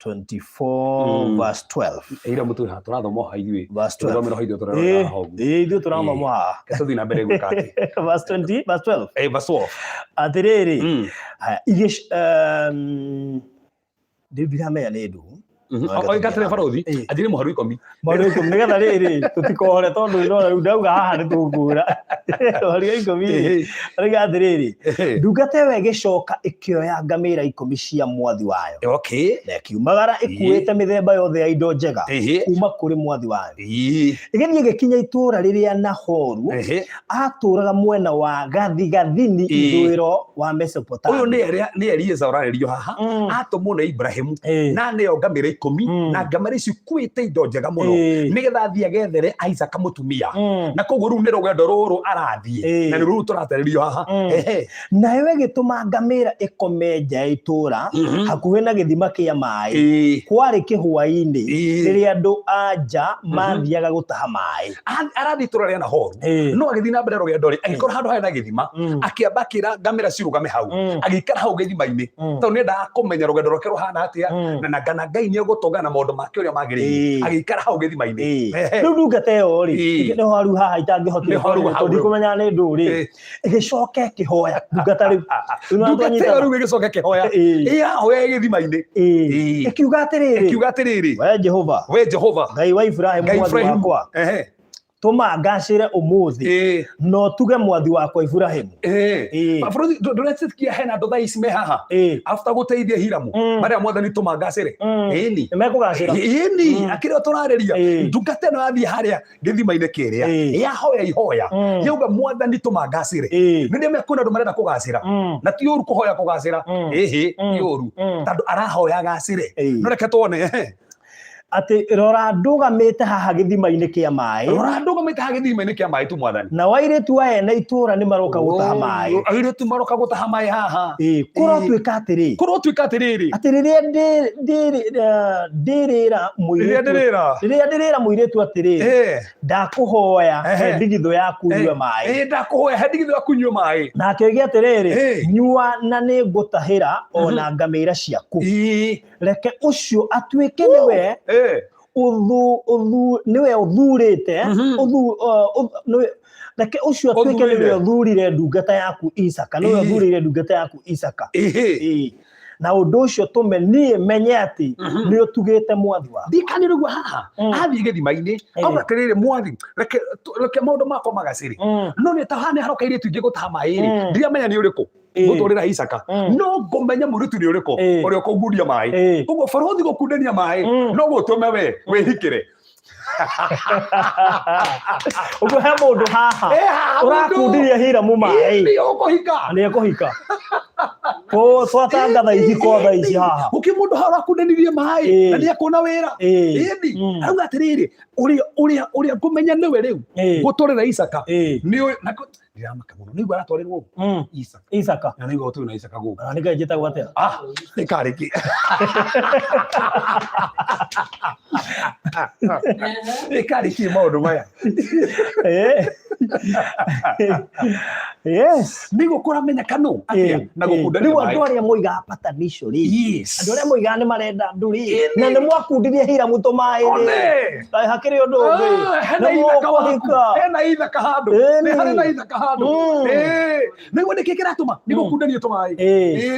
24 verse 12
ira mutu ha turathoma haithui
verse 12
no haithui turathoma ho
ithu turathoma ha
ketuthi na mbere gukati
verse 20 verse 12
verse 12
atiriri igish David amenya ndu
oigatire baruthi ajire muharu 10
nigetha riri tutikohore tondu irona riu ndauga haha ni tungura muharu 10 riga atiriri ndungate we gicoka ikioya ngamira 10 cia mwathi wayo na kiumagara ikuite mithemba yothe ya indo njega kuma kuri mwathi wayo igeni gikinya itura riria Nahoru aturaga mwena wa gathigathini ithwiro wa Mesopotamia
uyu ni Eliezer uraririo haha atumwo na Ibrahimu na neo ngamira 10 na ngamĩra ici kuĩte indo njega mũno nĩgetha athiĩ agethere Isaac mũtumia na koguo rĩu nĩ rũgendo rũrũ arathiĩ na rĩu tũratarĩrio haha
nawe gĩtũma ngamĩra ĩkome nja ya itũra hakuhĩ na gĩthima kĩa maĩ kwarĩ kĩhũa-inĩ rĩrĩa andũ anja mathiaga gũtaha maĩ
arathiĩ itũra rĩa Nahoru no agĩthiĩ na mbere rũgendo rĩ agĩkora handũ harĩ na gĩthima akĩambakĩra ngamĩra cirũgame hau agĩikara hau gĩthima-inĩ tondũ nĩendaga kũmenya rũgendo rwake rũhana atĩa na kana Ngai nĩ egũtũngana na maũndũ make ũrĩa magĩrĩire agĩikara hau gĩthima-inĩ
rĩu ndungata ĩyo rĩ nĩho haru haha itangĩhotire tondũ ndikũmenya nĩ ndũ rĩ ĩgĩcoka ĩkĩhoya ndungata rĩu
rĩu ĩgĩcoka ĩkĩhoya yahoya gĩthima-inĩ
ĩkiuga atĩrĩrĩ we Jehova Ngai wa Ibrahimu mwathi wakwa tũma ngacĩre ũmũthĩ no tuge mwathi wakwa Ibrahimu
bũrũri ndũretĩkia hena andũ thaa ici me haha after gũteithia Hiramu marĩa mwathani tũma ngacĩre ĩni
nĩmekũgacĩra
akĩrĩa tũrarĩria ndungata ĩno yathiĩ harĩa gĩthima-inĩ kĩrĩa yahoya ihoya yauga mwathani tũma ngacĩre nĩrĩo mekũona andũ marenda kũgacĩra na ti ũru kũhoya kũgacĩra ti ũru tondũ arahoya agacĩre no reke tuone
atĩ rora ndũgamĩte haha gĩthima-inĩ kĩa maĩ
tu mwathani
na wairĩtu aya ene itũra nĩ maroka gũtaha maĩ
airĩtu maroka gũtaha maĩ haha
kũrotwĩka atĩrĩ atĩ rĩrĩa ndĩrĩra mũirĩtu atĩrĩ ndakũhoya he ndigithũ yaku nyue maĩ nake oige atĩrĩrĩ nyua na nĩ ngũtahĩra ona ngamĩra ciaku reke ũcio atuĩke nĩwe niwe ũthurĩte reke ũcio atuĩke niwe ũthurire ndungata yaku Isaka niwe ũthurire ndungata yaku Isaka na ũndũ ũcio tũme niĩ menye atĩ nĩ ũtugĩte mwathi waku
ndikanĩrĩgua haha athiĩ gĩthima-inĩ auga atĩrĩrĩ mwathi reke maũndũ makwa magacĩre no nĩ ta hana haroka irĩtu ingĩ gũtaha maĩ-rĩ ndiramenya nĩ ũrĩkũ gũtũrĩra Isaka no ngũmenya mũirĩtu nĩ ũrĩkũ ũrĩa ũkũngundia maĩ koguo bũrũri gũkundania maĩ no gũtũme we wĩhikĩre
ũguo he mũndũ haha ũrakundiria Hiramu maĩ nĩ ekũhika twatangatha ihiko thaa ici haha
mũndũ haha ũrakundanirie maĩ na nĩ ekuona wĩra ĩni auga atĩrĩrĩ ũrĩa ngũmenya nĩwe rĩu gũtũrĩra Isaka nĩ ndiramaka mũno nĩguo aratwarĩrwo
Isaka
na nĩguo tũrĩ na Isaka gũkũ
nĩ Ngai njĩtagwo atĩa
nĩ karĩki nĩ maũndũ maya
yes
nĩguo kũramenya kanũ atĩa na gũkundania
maĩ rĩu andũ arĩa moigaga patanisho rĩ andũ arĩa moigaga nĩ marenda andũ rĩ na nĩ mwakundirie Hiramu tũmaĩ rĩ hakĩrĩ ũndũ ũngĩ
hena ithaka handũ nĩ harĩ na ithaka handũ nĩguo nĩkĩ kĩratũma nĩ gũkundania tũmaĩ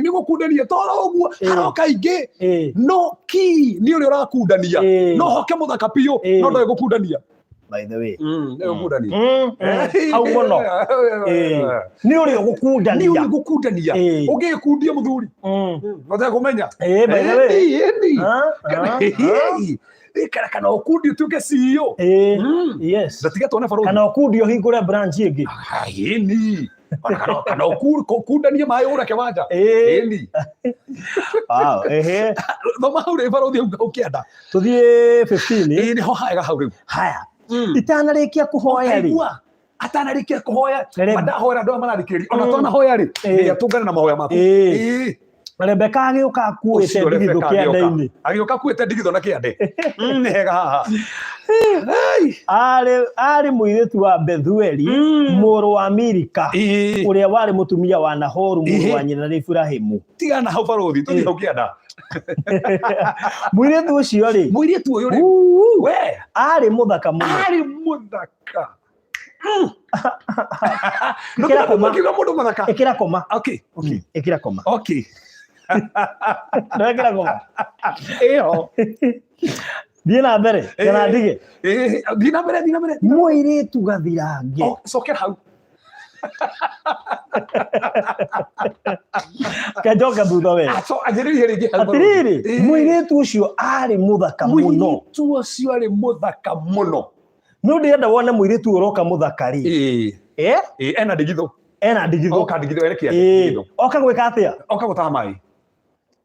nĩ gũkundania toro ũguo haroka ingĩ no ki nĩ ũrĩa ũrakundania no hoke mũthaka biũ no ndoĩ gũkundania
by the way
nĩ gũkundania
hau mũno nĩ ũrĩa gũkundania ũngĩkundia mũthuri nothe kũmenya by the way
kana ũkundi ũtuĩke CEO
yes
ndatiga tuone bũrũri
kana ũkundi ũhingũre branch ĩngĩ
ĩni kana ũkundanie maĩ ũreke wanja ĩni thoma hau rĩ bũrũri ũkĩenda
tũthiĩ 15
nĩho hega hau rĩu
haya itanarĩkia kũhoya rĩ
atanarĩkia kũhoya madahoera andũ marathikĩrĩria ona twanahoya rĩ nĩatũngane na mahoya maku
Rebeka agĩũka akuĩte ndigithũ kĩande-inĩ
agĩũka akuĩte ndigithũ na kĩande nĩ hega haha
arĩ mũirĩtu wa Bethueli mũrũ wa Milika ũrĩa warĩ mũtumia wa Nahoru mũrũ wa nyina na Ibrahimu
tigana hau bũrũri tũthiĩ hau kĩanda
mũirĩtu ũcio rĩ
mũirĩtu ũyũ rĩ we
arĩ mũthaka mũno ĩkĩra koma ĩkĩra koma ĩkĩra koma
ĩyo
thiĩ na mbere kana ndige
thiĩ na mbere
mũirĩtu gathirange
cokera hau
kajoka thutha we atĩrĩrĩ mũirĩtu ũcio arĩ mũthaka mũno no ndĩrenda wone mũirĩtu ũroka mũthakari
ena ndigithũ oka ndigithũ erekia
oka gwĩka atĩa
oka gũtaha maĩ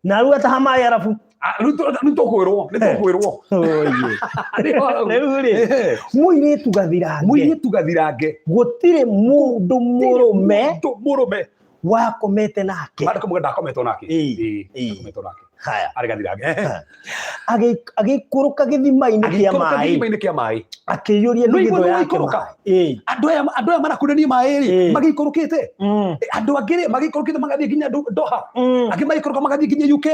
na rĩu ataha maĩ arabu
nitukwirwo
Rĩu-rĩ, mũirĩtu gathirange gũtirĩ mũndũ mũrũme wakomete nake
ndakometwo nake
haya
arĩ gathirange
agĩikũrũka gĩthima-inĩ kĩa maĩ akĩiyũria ndigithũ yake maĩ
andũ aya marakunania maĩ-rĩ magĩikũrũkĩte andũ angĩ magĩikũrũkĩte magathiĩ nginya Doha angĩ magĩikũrũka magathiĩ nginya UK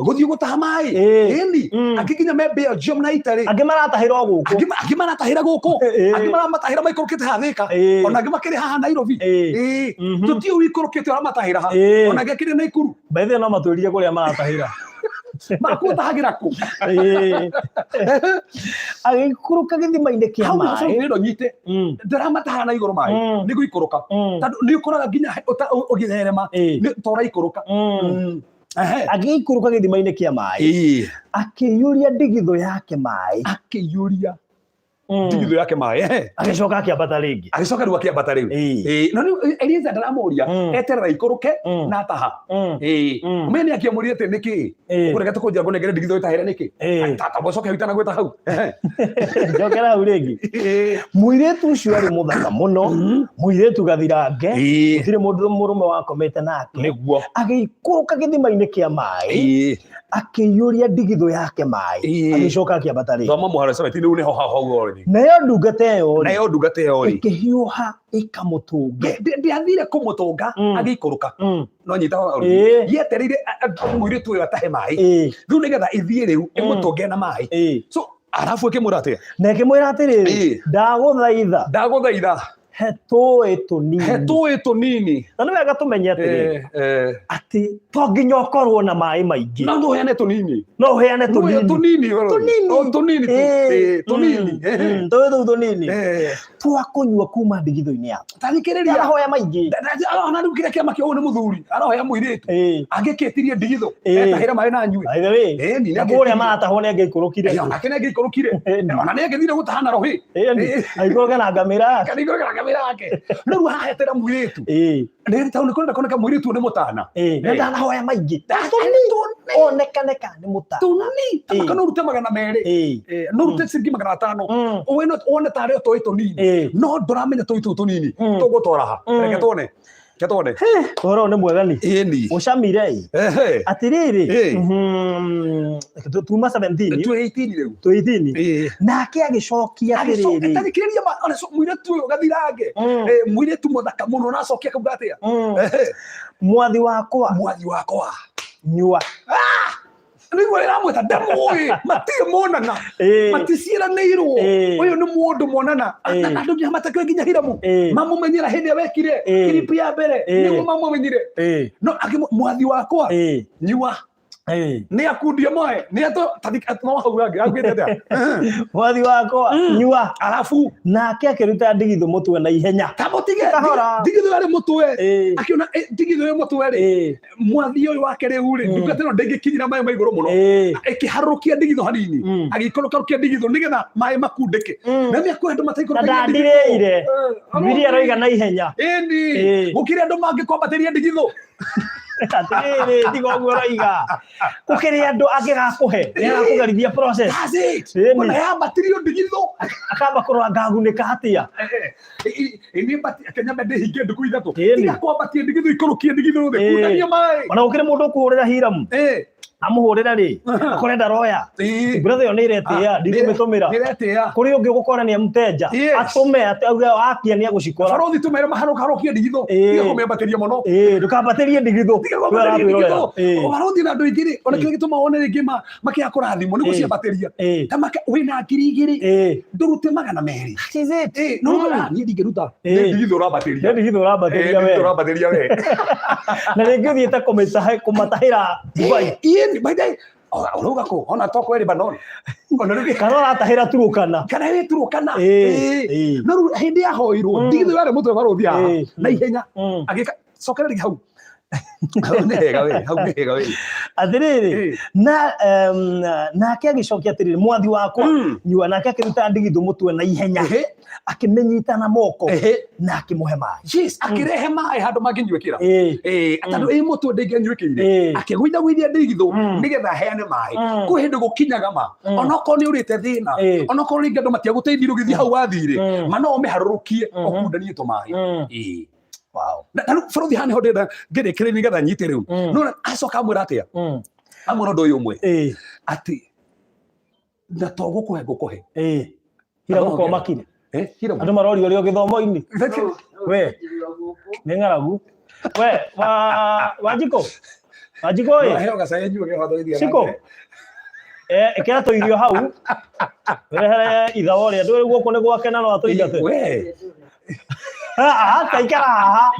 gũthiĩ gũtaha maĩ ĩni angĩ nginya me Belgium na Italy
angĩ maratahĩra gũkũ
angĩ maratahĩra gũkũ angĩ maramatahĩra maikũrũkĩte haha Thika ona angĩ makĩrĩ haha Nairobi tũtiũ wikũrũkĩte ũramatahĩra ha ona angĩ akĩrĩ Naikuru
baithe no matũĩrie kũrĩa maratahĩra
makuotahagĩra kũ
agĩikũrũka gĩthima-inĩ kĩa maĩ
ĩno nyite ndaramataha na igũrũ maĩ nĩ gũikũrũka tondũ nĩ ũkoraga nginya ũgĩtherema toraikũrũka
agĩikũrũka gĩthima-inĩ kĩa maĩ akĩiyũria ndigithũ yake maĩ
ndigithũ yake maĩ
agĩcoka akĩambata rĩngĩ
agĩcoka rĩu akĩambata rĩu no rĩu Elieza ndaramũria eterera ikũrũke na ataha ũmenye nĩ akĩamũrire atĩ nĩkĩ ũkũrega tũkũnjĩra ngũnengere ndigithũ ĩtahĩre nĩkĩ tambocoke hau itana gwĩta hau
njokera hau rĩngĩ mũirĩtu ũcio arĩ mũthaka mũno mũirĩtu gathirange gũtirĩ mũndũ mũrũme wakomete nake
nĩguo
agĩikũrũka gĩthima-inĩ kĩa maĩ akĩiyũria ndigithũ yake maĩ agĩcoka akĩambata rĩngĩ
thoma mũharo sabati rĩu nĩho hau
nayo ndungata ĩyo
ĩkĩhiũha
ĩkamũtũnge
ndiathire kũmũtũnga agĩikũrũka no nyita yetereire mũirĩtu ũyũ atahe maĩ rĩu nĩgetha ĩthiĩ rĩu ĩmũtũnge na maĩ so arabu ĩkĩmwĩra atĩa
na ĩkĩmwĩra atĩrĩrĩ ndagũthaitha he tũĩ tũnini na nĩ wega tũmenye atĩrĩrĩ atĩ to nginya ũkorwo na maĩ maingĩ
no ũheane tũnini
tũnini twakũnyua kuma ndigithũ-inĩ yaku
tarĩkĩrĩria
arahoya maingĩ
ona rĩu kĩrĩa kĩama kĩu nĩ mũthuri arahoya mũirĩtu angĩkĩtirie ndigithũ etahĩra maĩ na nyue
kũrĩa maratahwo nĩ angĩikũrũkire
onake nĩ angĩikũrũkire ona nĩ angĩthire gũtaha na rohĩ
agĩikũrũka na ngamĩra
yake no rĩu hahetera mũirĩtu nĩ kwenda kuoneka mũirĩtu nĩ mũtana
ndanahoya maingĩ onekaneka nĩ mũtana
kana ũrute 200 no ũrute ciringi 500 wone tarĩ tũĩ tũnini no ndũramenya tũĩ tũu tũnini tũgũtwara ha reke tuone
ũhoro nĩ mwegani ũcamire atĩrĩrĩ tuma 17
twĩ
18 nake agĩcokia atĩrĩrĩ
tarĩkĩrĩria mũirĩtu ũyũ gathirange mũirĩtu mũthaka mũno na acokia kauga atĩa
mwathi wakwa nyua
nĩguo ĩramwĩta ndamũĩ matirĩ monana maticiĩranĩirwo ũyũ nĩ mũndũ monana andũ nginya matakĩoĩ nginya Hiramu mamũmenyera hĩndĩ ĩrĩa wekire kiripu ya mbere nĩguo mamũmenyire no mwathi wakwa nyua nĩ akundia maĩ nĩ no hau agĩte atĩa
mwathi wakwa nyua
arabu
nake akĩruta ndigithũ mũtwe na ihenya
tamũtige ndigithũ yarĩ mũtwe akĩona ndigithũ ĩyo mũtwe-rĩ mwathi ũyũ wake rĩu-rĩ ndungata ĩno ndĩngĩkinyĩra maĩ ma igũrũ mũno ĩkĩharũrũkia ndigithũ hanini agĩikũrũkarukia ndigithũ nĩgetha maĩ makundĩke na nĩakũhe andũ mataikũrũkagia
ndandirĩire bibilia aroiga na ihenya
ĩni gũkĩrĩ andũ mangĩkwambatĩria ndigithũ
atĩrĩrĩ tigoguo ũroiga gũkĩrĩ andũ angĩgakũhe nĩagakũgarithia process
ona yambatirio ndigithũ
akamba kũrora ngagunĩka atĩa
Kenya ndĩhinge ndukũ ithatũ tiga kwambatia ndigithũ ikũrũkie ndigithũ thĩ kundania maĩ
ona gũkĩrĩ mũndũ ũkũhũrĩra Hiramu amũhũrĩra-rĩ akorenda roya brother ĩyo nĩ iretĩĩa ndikũmĩtũmĩra kũrĩ ũngĩ gũkora nĩ mteja atũme auge akia nĩ agũcikora
barothi tũmere maharũkarokia ndigithũ tiga kũmĩambatĩria mũno
ndũkambatĩrie ndigithũ
barothi na andũ aingĩ-rĩ ona kĩrĩa gĩtũma wone rĩngĩ makĩaga kũrathimwo nĩ gũciambatĩria ta wĩna 2,000 ndũrute 200 no niĩ ndingĩruta ndigithũ ũrambatĩria we
na rĩngĩ ũthiĩte kũmatahĩra Dubai
urauga kũ ona toko Lebanon ona rĩngĩ
kana ũratahĩra Turukana
kana wĩ Turukana no rĩu hĩndĩ yahoirwo ndigithũ yarĩ mũtwe barothi haha na ihenya agĩka cokerera hau hau nĩ hega we
athiriri nake agicokia atiriri mwathi wakwa nyua nake akiruta ndigithu mutwe na ihenya akimenyita na moko na akimuhe maĩ
yes akirehe maĩ handu manginyuĩkĩra atandu mutwe ndingĩnyuĩkĩire akĩgũithagũithia ndigithu nigetha heane maĩ kwĩ hĩndĩ gũkinyaga ma onokorwo nĩ ũrĩte thĩna onokorwo nĩ andũ matiagũteithia ũgĩthiĩ hau wathire ma no ũmĩharũrũkie ũkundanie tũmaĩ wow na bũrũri hane ndĩrenda ngĩrĩkĩrĩria nĩgetha nyite rĩu no acoka amwĩra atĩa amwĩra ũndũ ũyũ ũmwe atĩ na to ngũkũhe
Hiram ũkorwo makire andũ marorio ũrĩa gĩthomo-inĩ we nĩ ng'aragu we Wanjikũ Ciko ĩkĩra tũirio hau werehere itha ũrĩa ndũĩ guoko nĩ gwakena no atũingate taikara haha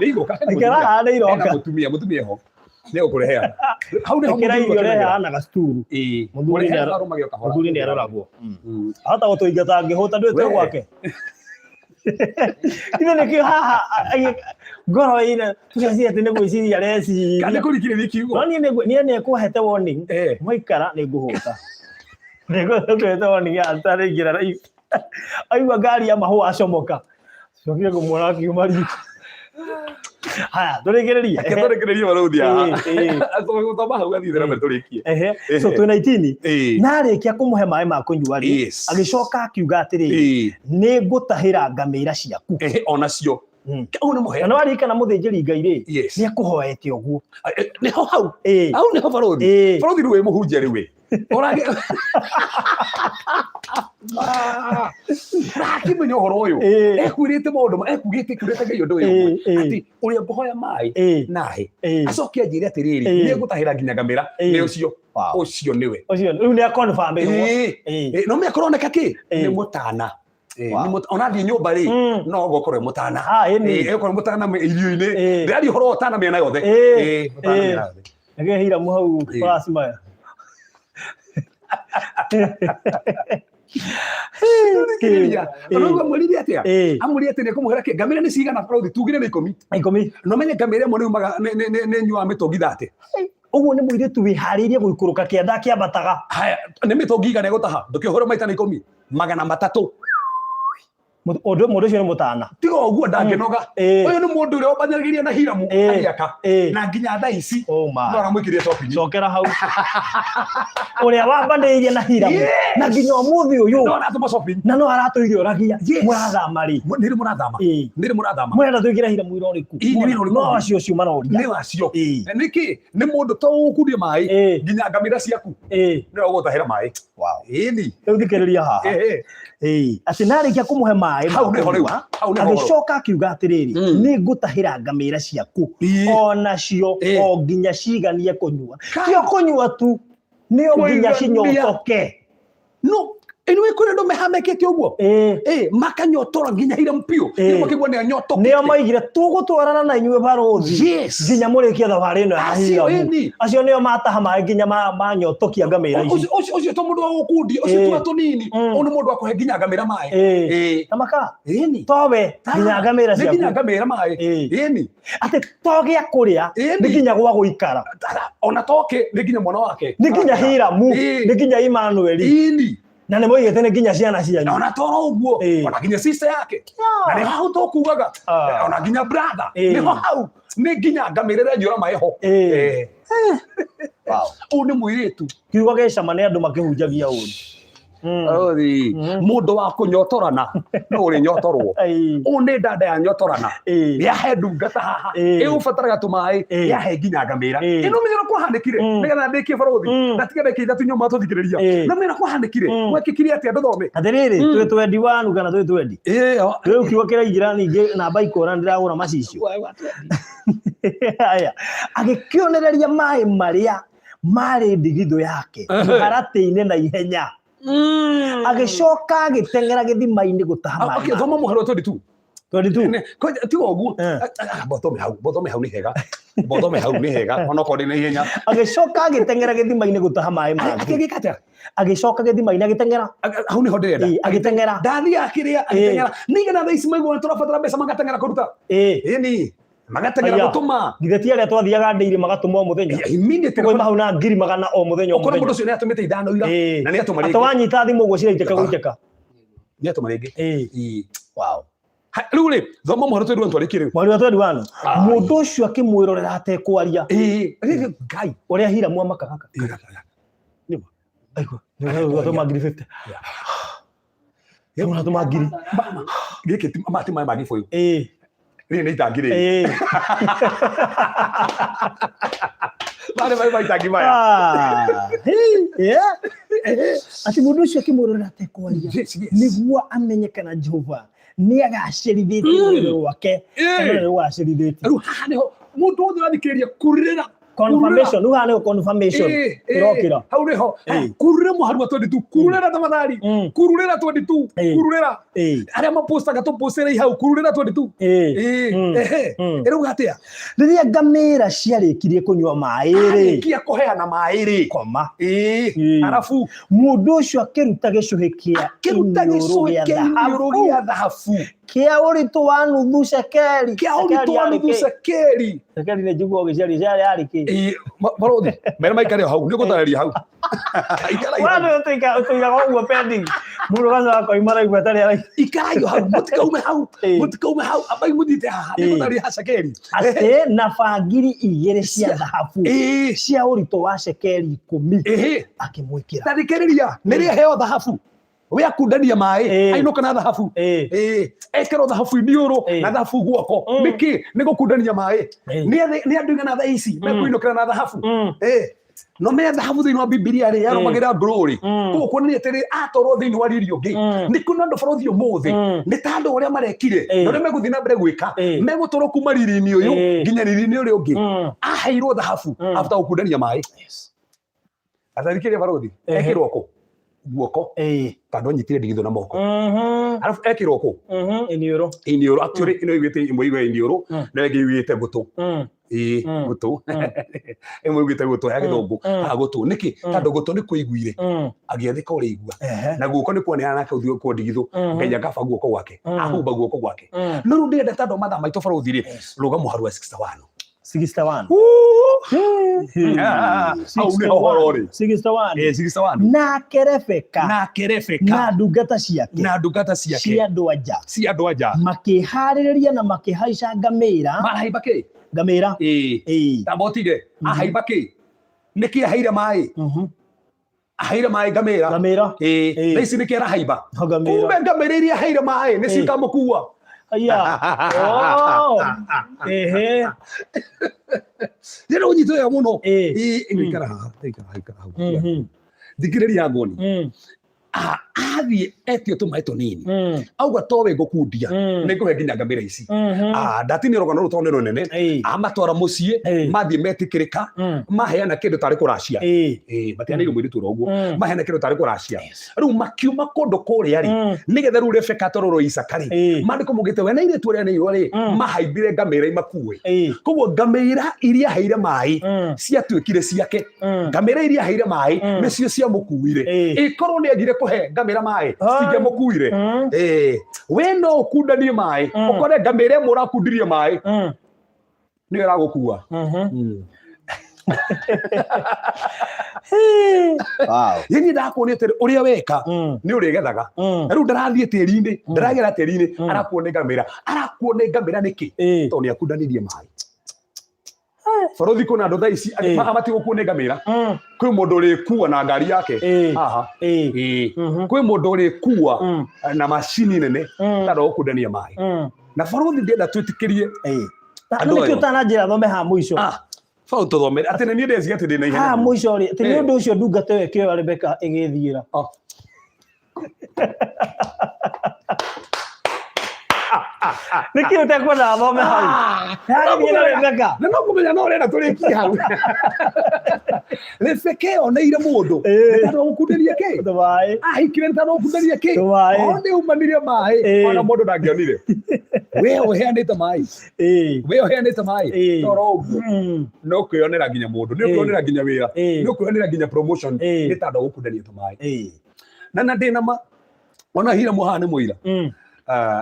ikara haha nĩ iroka
mutumia ho nĩ ũkũrehe hau nĩ
ĩkĩra irio rehe hana gacuturu mũthuri nĩ aroragwo ahota gũtũingata angĩhũta ndũĩ gwake ithe nĩkĩo haha ngoro ĩna tũgaciria atĩ nĩ gwĩciria areciria
kana kũrikĩrĩria kiugo
no niĩ nĩ ekũhete warning mwaikara nĩ ngũhũta nĩngũhete warning atarĩingĩra raibu aigua ngari ya mahũa acomoka cokire kũmuona akiuma riko haya tũrĩkĩrĩrie
marothia gũthoma hau gathithera mbere tũrĩkie
so 2019 narĩkia kũmũhe maĩ ma kũnyua rĩ agĩcoka akiuga atĩrĩ nĩ ngũtahĩra ngamĩra ciaku
onacio kau nĩ mũhe
na warikana mũthĩnjĩri Ngai rĩ nĩ ekũhoete ũguo
nĩho hau nĩho barothi rĩu wĩ mũhunjia rĩu we rakimenya ũhoro ũyũ ekwĩrĩte maũndũ ekugĩte Ngai ũndũ ũyũ atĩ ũrĩa ngũhoya maĩ nahe acoke anjĩre atĩrĩrĩ nĩ ngũtahĩra nginya ngamĩra nĩ ũcio nĩwe
rĩu nĩ confirm
no mĩakoroneka kĩ nĩ mũtana ona thiĩ nyũmba rĩ no gokorwo mũtana ekorwo mũtana irio-inĩ ndĩraria ũhoro wa ũtana mĩena yothe
nake Hiram hau baracimaya
amwĩrire atĩa amwĩrire atĩ nĩ kũmũhera kĩ ngamĩra nĩ cigana barothi tugire nĩ 10 no menye ngamĩra ĩmwe nĩ nyuaga mĩtũngi 30
ũguo nĩ mũirĩtu wĩharĩirie gũikũrũka kĩanda kĩambataga
haya nĩ mĩtũngi igana egũtaha ndũkĩhũra maita nĩ 10 300
mũndũ ũcio nĩ mũtana
tiga ũguo ndangĩnoga ũyũ nĩ mũndũ ũrĩa wambanyagĩria na Hiramu agĩaka na nginya thaa ici no aramwĩkĩrire shopping
cokera hau ũrĩa wambanĩirie na Hiramu na nginya ũmũthĩ ũyũ
no aratũma shopping
na no aratũire oragia mũrathama rĩ
nĩrĩ mũrathama
mũrenda tũingĩre Hiramu wĩra ũrĩkũ no acio cio maroria
nĩ acio nĩkĩ nĩ mũndũ to ũkũria maĩ nginya ngamĩra ciaku nĩ ũgũtahĩra maĩ ĩni
rĩu thikĩrĩria haha atĩ narĩkia kũmũhe maĩ agĩcoka akiuga atĩrĩrĩ nĩ ngũtahĩra ngamĩra ciaku onacio o nginya ciganie kũnyua tio kũnyua tu nĩo nginya cinyotoke
no Anyway, kuna ndo mehamekete ũguo makanyotora nginya Hiram piũ nĩguo kĩgua nĩ anyotoke
nĩo maigire tũgũtwarana na inyuĩ barothi nginya mũrĩkie thabarĩ ĩno ya Hiramu acio nĩo mataha maĩ nginya manyotokia ngamĩra ici
ũcio to mũndũ wa gũkundi ũcio twa tũnini ũyũ nĩ mũndũ wa kũhe nginya ngamĩra maĩ
na maka towe nginya ngamĩra ciaku
nginya ngamĩra maĩ
atĩ togĩa kũrĩa nĩ nginya gwa gũikara
ona toke nĩ nginya mwana wake
nĩ nginya Hiramu nĩ nginya Emmanuel na nĩ moigĩte nĩ nginya ciana cianyu
ona toro ũguo ona nginya sister yake na nĩ hau tokugaga ona nginya brother nĩ hau nĩ nginya ngamĩra ĩrenjũra maĩ ho ũyũ nĩ mũirĩtu
kiugo gĩcama nĩ andũ makĩhunjagia ũũru
mũndũ wa kũnyotorana no ũrĩ nyotorwo ũũ nĩ ndanda ya nyotorana yahe ndungata haha ĩgũbataraga tũmaĩ yahe nginya ngamĩra ĩno mĩgera kwahanĩkire nĩgetha ndĩkie barothi natige ndĩkie ithatũ nyuma tũthikĩrĩria no mĩgera kwahanĩkire mwekĩkire atĩa ndũthome
atĩrĩrĩ twĩ twendi wanu kana twĩ twendi rĩu kiugo kĩraingĩra ningĩ namba ikũra ndĩragũra macicio aya agĩkĩonereria maĩ marĩa marĩ ndigithũ yake haratĩ-inĩ na ihenya agĩcoka agĩteng'era gĩthima-inĩ gũtaha maĩ
okay thoma mũhero 22 tiga ũguo bothome hau nĩ hega bothome hau nĩ hega ona korĩ na ihenya
agĩcoka agĩteng'era gĩthima-inĩ gũtaha maĩ mangĩ agĩcoka gĩthima-inĩ agĩteng'era
hau nĩho ndĩrenda
agĩteng'era
ndathi akĩrĩa agĩteng'era nĩgetha thaa ici maigua tũrabatara mbeca magateng'era kũruta ĩni magatagera gutuma
githeti aria twathiaga ndĩire magatũma o mũthenya
immediately
kwa mahau na 200 o mũthenya
okora mũndũ ũcio nĩ atumĩte ithano ira na nĩ atũma rĩngĩ
atawanyita thimũ ũguo ciraitĩka gũitĩka
nĩ atũma rĩngĩ wow rĩu rĩ thoma mũhoro twĩrwo ntwarĩkie rĩu
mwari wa 21 mũndũ ũcio akĩmwĩrorera atekwaria
ngai
ũrĩa Hiram amakaga nĩma aigua nĩ atũma 50 yego atũma 100
gĩkĩ mati mai magi bũyũ rĩrĩ nĩ itangire Mare itangi maya
ati mũndũ ũcio akĩmwĩrorera atekwaria nĩguo amenyekana Jehova nĩ agacĩrithĩtie wĩra wake kana nĩ wacĩrithĩtie
rĩu haha nĩho mũndũ wothe ũrathikĩrĩria kurĩra
confirmation rĩu haha nĩho confirmation ĩrokĩra
hau nĩho kurĩra mũharu wa 22 kurĩra tafadhali kurĩra 22 kurĩra arĩa mapostaga tũpostĩre hau kurĩra 22 ĩrauga atĩa
rĩrĩa ngamĩra ciarĩkirie kũnyua maĩ rĩ
kia kũheana maĩ rĩ
koma
arabu
mũndũ ũcio akĩruta gĩcũhĩ kĩa iniũrũ gĩa thahabu kia ũritũ wa nuthu shekeli
shekeli
nĩ njiguo gĩciari yarĩ
marothi mena maikare hau nĩ gũtarĩria hau
wano tuigaga ũguo pending mũndũ gaza koimara igwa tarĩ ara
ikarayo hau mutikaume hau abai muthite haha nĩ gũtarĩria shekeli
atĩ na bangiri 2 cia thahabu cia ũritũ wa shekeli 10 akĩmwĩkĩra
tarĩkĩrĩria nĩrĩa heo thahabu we akundania maĩ ainũka na thahabu ekĩrwo thahabu iniũrũ na thahabu guoko nĩkĩ nĩ gũkundania maĩ nĩ andũ igana thaa ici mekũinũkĩra na thahabu no me thahabu thĩinĩ wa Biblia rĩ yarũmagĩrĩra glory koguo kuonania atĩrĩ atorwo thĩinĩ wa rĩrĩa ũngĩ nĩ kuna andũ bũrũri ũmũthĩ nĩ ta andũ ũrĩa marekire na ũrĩa megũthiĩ na mbere gwĩka megũtũrwo kuma riri-inĩ ũyũ nginya riri-inĩ ũrĩa ũngĩ aheirwo thahabu after gũkundania maĩ atarikĩria barũthi ekĩrwo kũ guoko tondũ nyitire ndigithũ na moko arabu ekĩrwo kũ iniũrũ actually ĩno ĩgwĩte ĩmwe igwe iniũrũ na ĩngĩ ĩgwĩte gũtũ gũtũ ĩmwe ĩgwĩte gũtũ ya gĩthũngũ gũtũ nĩkĩ tondũ gũtũ nĩ kũiguire agĩathĩka ũrĩa igua na guoko nĩ kuoneana nake ũthiũ kwa ndigithũ Ngai akaba guoko gwake ahumba guoko gwake no rĩu ndĩrenda tondũ mathaa maitũ barũthi rĩ rũga mũharu wa 61 au nĩho horo rĩ 61
nake Rebeka na ndungata ciake cia andũ anja makĩharĩrĩria na makĩhaica ngamĩra
marahaimba kĩ
ngamĩra
tabotire ahaimba kĩ nĩkĩ aheire maĩ aheire maĩ ngamĩra ici nĩkĩ arahaimba kumbe ngamĩra iria aheire maĩ nĩ cikamũkua Nĩrĩ ũnyitwo ya mũno ikara hau thikĩrĩria ngoni athiĩ etio tũmaĩ tũnini auga towe ngũkundia nĩ ngũhe nginya ngamĩra ici ndatinĩ rũgano rũu tondũ nĩ rũnene amatwara mũciĩ mathiĩ metĩkĩrĩka maheana kĩndũ tarĩ kũracia matianĩirwo mũirĩtu ũguo maheana kĩndũ tarĩ kũracia rĩu makiuma kũndũ kũrĩa rĩ nĩgetha rĩu Rebeka atororwo Isaka rĩ maandĩko maugĩte we na airĩtu arĩa nĩirwo rĩ mahaimbire ngamĩra imakuĩ koguo ngamĩra iria aheire maĩ ciatuĩkire ciake ngamĩra iria aheire maĩ nĩcio ciamũkuire ĩkorwo nĩ agire kũhe ngamĩra maĩ citingĩamũkuire we no ũkundanie maĩ ũkore ngamĩra ĩmwe ũrakundirie maĩ nĩyo ĩragũkua yeni ndakuonia atĩrĩ ũrĩa weka nĩ ũrĩgethaga rĩu ndarathiĩ tĩri-inĩ ndaragera tĩri-inĩ arakuone ngamĩra nĩkĩ tondũ nĩ akundanirie maĩ Barũthi kuna andũ thaa ici matigũkuone ngamĩra kwĩ mũndũ ũrĩkua na ngari yake haha kwĩ mũndũ ũrĩkua na macini nene tondũ gũkundania maĩ na barũthi ndĩenda twĩtĩkĩrie
andũ nĩkĩo ũtananjĩra thome haha mũico
bau tũthomere atĩ nĩ niĩ ndeciria atĩ ndĩna ihenya
haha mũico rĩ atĩ nĩ ũndũ ũcio ndungata ĩyo ĩkĩoya Rebeka ĩgĩthiĩra nĩkĩ ũtekwenda thome hau Rebeka
na no kũmenya no ũrenda tũrĩkie hau Rebeka oneire mũndũ tondũ gũkunderia kĩ ahikire tondũ gũkunderia kĩ nĩ umanire maĩ ona mũndũ ndangĩonire we ũheanĩte maĩ toro ũguo no kwĩonera nginya mũndũ nĩ kwĩonera nginya wĩra nĩ kwĩonera nginya promotion nĩ tondũ gũkunderia maĩ na ndĩna ma ona Hiram haha nĩ mũira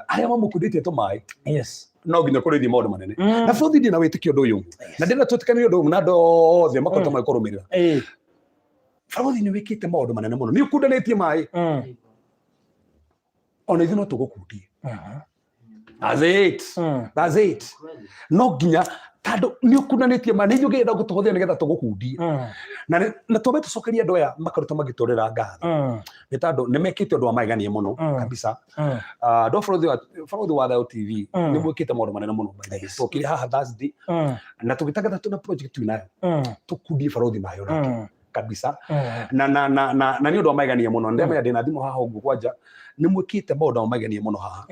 aya mamukundĩtie tũmaĩ
Yes.
no nginya kũrĩithia maũndũ manene na bũrũri ndĩ na wĩtĩkio ũndũ ũyũ na ndĩna twĩtĩkanĩrio ũndũ ũmwe na andũ othe makota makũrũmĩrĩra bũrũri nĩ wĩkĩte maũndũ manene mũno nĩ ũkundanĩtie maĩ ona ithuĩ no tũgũkundie that's it no nginya tondũ nĩ ũkundanĩtie maĩ nĩ ithuĩ ngĩenda gũtũhũthĩra nĩgetha tũgũkundie na twambe tũcokerie andũ aya makaruta magĩtũrĩra ngatho nĩ tondũ nĩ mekĩte ũndũ wa magegania mũno kabisa andũ a bũrũri wa Thayũ TV nĩ mwĩkĩte maũndũ manene mũno tũkire haha Thursday na tũgĩtangatha tũna project nayo tũkundie bũrũri nayo nake kabisa na nĩ ũndũ wa magegania mũno ndĩramenya ndĩna thimũ haha ũguo kwanja nĩ mwĩkĩte maũndũ wa magegania mũno haha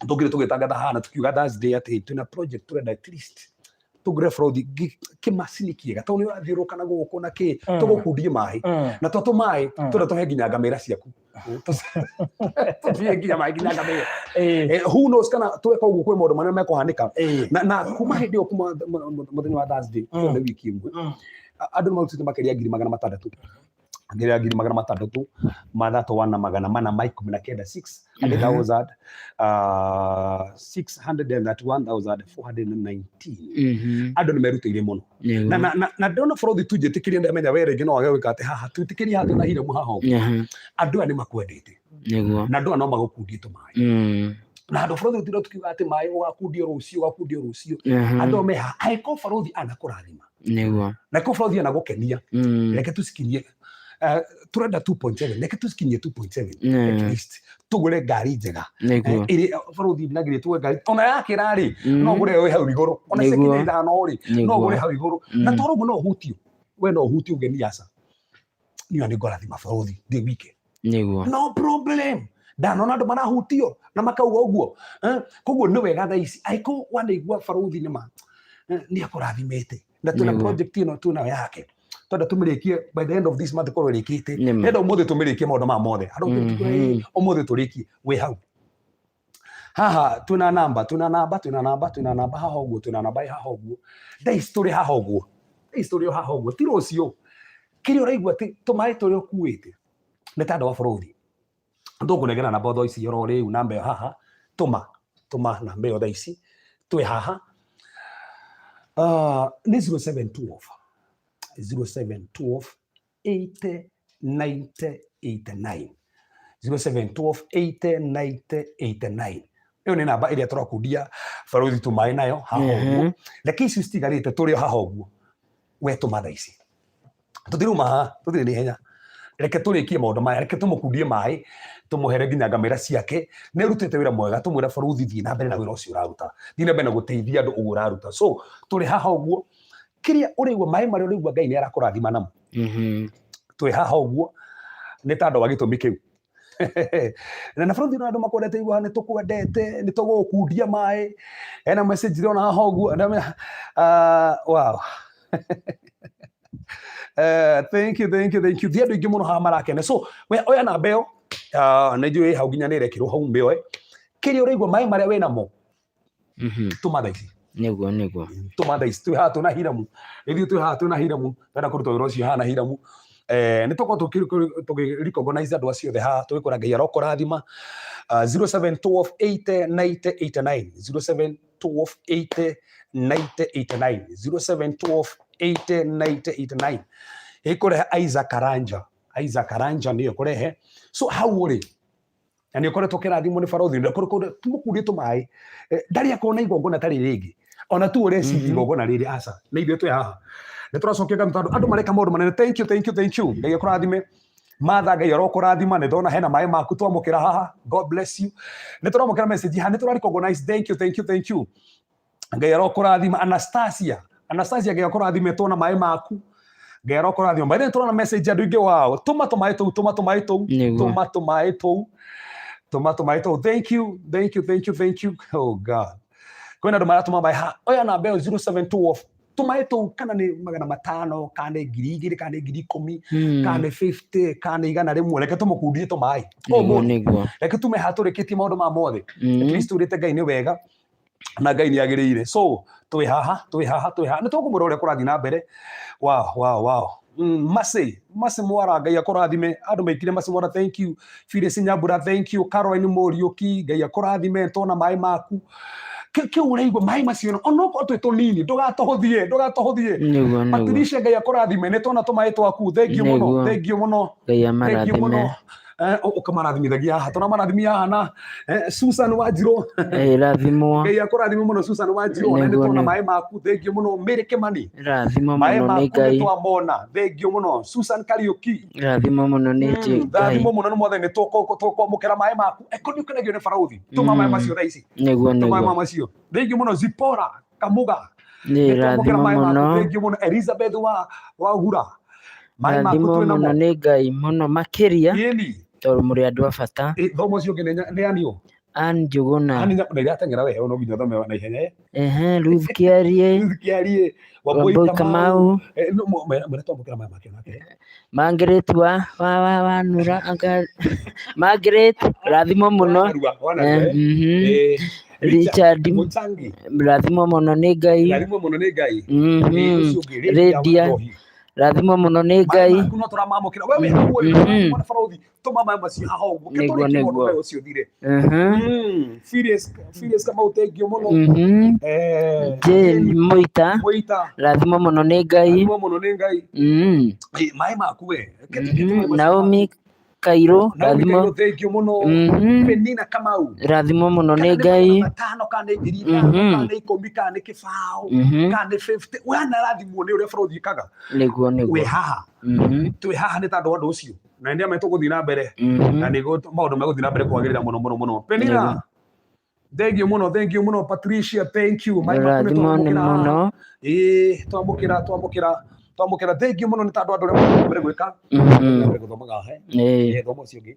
tũkire tũgĩtangatha haha na tũkiuga Thursday atĩ twĩna project tũrenda at least tugure bũrũri kĩmacini kĩega tondũ nĩ ũrathiũrũrũka na gũkũ na kĩ tũgũkundie maĩ na twatũ maĩ tũrenda tũhe nginya ngamĩra ciaku tũhe nginya maĩ nginya ngamĩra who knows kana tweka ũguo kwĩ maũndũ manene mekũhanĩka na kuma hĩndĩ ĩyo kuma mũthenya wa Thursday nĩ wiki ĩmwe andũ nĩ marutĩte makĩria 600,000 ngĩria 600,000 mathatũ wana magana mana ma 19 600,000 631,419 andũ nĩ merutĩire mũno na ndona bũrũri tu njĩtĩkĩrie ndamenya we rĩngĩ no wage gwĩka atĩ haha twĩtĩkĩrie haha twĩna Hiram haha ũguo andũ aya nĩ makwendete na andũ aya no magũkundie tũmaĩ na andũ bũrũri tũtira tukiuga atĩ maĩ ũgakundio rũciũ andũ me haha angĩkorwo bũrũri anakũrathima na ko bũrũri anagũkenia reke tũcikinyie turenda 2.7 reke tusikinyie 2.7 at least tugure ngari njega iri bũrũri nagire tuwe ngari ona yakĩra rĩ no gure we hau igũrũ ona sekinda ithano rĩ no gure hau igũrũ na toro mũno hutio we no hutio ngeni yasa niyo nĩ ngorathima bũrũri ndĩ wike no problem ndanona andũ marahutio na makauga ũguo koguo nĩ wega thaa ici aiko wanaigua bũrũri nĩ akũrathimĩte na tuna project ĩno tuna yake twenda tũmĩrĩkie by the end of this month korwo rĩkĩte nenda ũmũthĩ tũmĩrĩkie maũndũ ma mothe andũ ũmũthĩ tũrĩkie wĩ hau haha twĩna namba haha ũguo twĩna namba haha ũguo thaa ici tũrĩ haha ũguo ti rũciũ kĩrĩa ũraigua atĩ tũmaĩ tũrĩa ũkuĩte nĩ ta andũ a bũrũri ndũkũnengera namba thaa ici oro rĩu namba ĩyo haha tũma namba ĩyo thaa ici twĩ haha nĩ 0712 80 90 89 0712 80 90 89 ĩyo nĩ namba ĩrĩa tũrakundia bũrũri tũmaĩ nayo haha ũguo reke ici citigarĩte tũrĩ haha ũguo we tũma thaa ici tũtiruma haha tũtirĩ na ihenya reke tũrĩkie maũndũ maya reke tũmũkundie maĩ tũmũhere nginya ngamĩra ciake nĩ rutĩte wĩra mwega tũmwĩra bũrũri thiĩ na mbere na wĩra ũcio ũraruta thiĩ na mbere na gũteithia andũ ũguo ũraruta so tũrĩ haha ũguo kĩrĩa ũrĩigua maĩ marĩa ũrĩigua Ngai nĩ arakũrathima namo twĩ haha ũguo nĩ ta andũ wa gĩtũmi kĩu na bũrũri na andũ makwendete igua nĩ tũkwendete nĩ tũgũkundia maĩ ena message ona haha ũguo wow thank you thiĩ andũ aingĩ mũno haha marakene so oya namba ĩyo nĩ njũĩ hau nginya nĩ ĩrekĩrwo hau mĩoe kĩrĩa ũrĩigua maĩ marĩa wĩ namo tũma thaa ici
nĩguo
tũma thaa ici twĩ haha twĩna Hiram ithuĩ twĩ haha twĩna Hiram twenda kũruta wĩra ũcio haha na Hiram nĩ tũkorwo tũgĩ-recognize andũ acio othe haha tũgĩkwĩra Ngai arokũrathima 0712 80 90 89 0712 80 90 89 0712 80 90 89 ĩkũrehe Isaac Karanja nĩyo kũrehe so hau ũrĩ na nĩ ũkoretwo kĩrathimwo nĩ bũrũri nĩ tũmũkundie tũmaĩ ndarĩ akona igongona tarĩ rĩngĩ ona tu ũreciria igongona rĩrĩ aca nĩ ithuĩ twĩ haha nĩ tũracokia ngatho tondũ andũ mareka maũndũ manene thank you Ngai akũrathime Martha Ngai arokũrathima nĩ ndona hena maĩ maku twamũkĩra haha God bless you nĩ tũramũkĩra message haha nĩ tũra-recognize thank you Ngai arokũrathima Anastasia Ngai akũrathime twona maĩ maku Ngai arokũrathima by the way tũrona message andũ aingĩ wao tũma tũmaĩ tũu thank you oh God kwĩna andũ maratũma maĩ haha oya namba ĩyo 0712 tũmaĩ tũu kana nĩ 500 kana nĩ 2,000 kana nĩ 10,000 kana nĩ 50 kana nĩ 100 reke tũmũkundie tũmaĩ reke tume haha tũrĩkĩtie maũndũ ma mothe at least tũrĩte Ngai nĩ wega na Ngai nĩ agĩrĩire so twĩ haha nĩ tũkũmwĩra ũrĩa kũrathiĩ na mbere wow Mase mwara Ngai akũrathime andũ maikire Mase mwara thank you Phyllis Nyambura thank you Caroline Muriuki Ngai akũrathime tona maĩ maku kĩu ũraigua maĩ macio onokorwo twĩ tũnini ndũgatũhũthie Patricia Ngai akũrathime nĩ tona tũmaĩ twaku thank you mũno ukamarathimithia haha tona marathimia haha na Susan Wanjiru
rathimo
Ngai akũrathime mũno Susan Wanjiru na nĩ tona maĩ maku thank you mũno Mary Kimani
rathimo mũno nĩ Ngai
twamona thank you mũno Susan Kariuki
rathimo mũno nĩ Ngai
rathimo mũno nĩ mwathani tũkwamũkĩra maĩ maku nĩ ũkenagio nĩ Baraũthi tũma maĩ macio thaa ici tũma maĩ macio thank you mũno Zipora Kamuga
nĩ rathimo mũno
thank you mũno Elizabeth wa Gura
maĩ maku twĩna mo nĩ Ngai mũno makĩria tondũ mũrĩ andũ a bata
thomo ũcio ũngĩ nĩ anio
Njũgũna
nĩ irateng'era we no nginya thome na ihenya
Ruth Kĩarie Wambui Kamau
mwene twamũkĩra maĩ make nake
Margaret wa Nura Margaret rathimo mũno Richard rathimo mũno nĩ Ngai Lydia rathimo mũno nĩ Ngai
no tũramamũkĩra wewe mwana Baraũthi tũma maĩ macio haha ũguo kĩtũrĩ ũcio thire Phyllis Kamau thank you mũno
Jane Moita rathimo mũno nĩ Ngai
maĩ maku we
Naomi Kairũ
rathimo thank you mũno Penina Kamau
rathimo mũno nĩ Ngai
matano kana ngiri kana 10 kana kĩbaũ kana 50 wana rathimo nĩ ũrĩa Baraũthi ikaga
nĩguo
we haha twĩ haha nĩ tondũ andũ ũcio na nĩ ametwo gũthiĩ na mbere na nĩ maũndũ megũthiĩ na mbere kwagĩrĩra mũno Penina thank you mũno Patricia thank you
rathimo mũno
twamũkĩra thank you mũno nĩ tondũ andũ arĩa mbere gwĩka gũthomaga thomo ũcio ũngĩ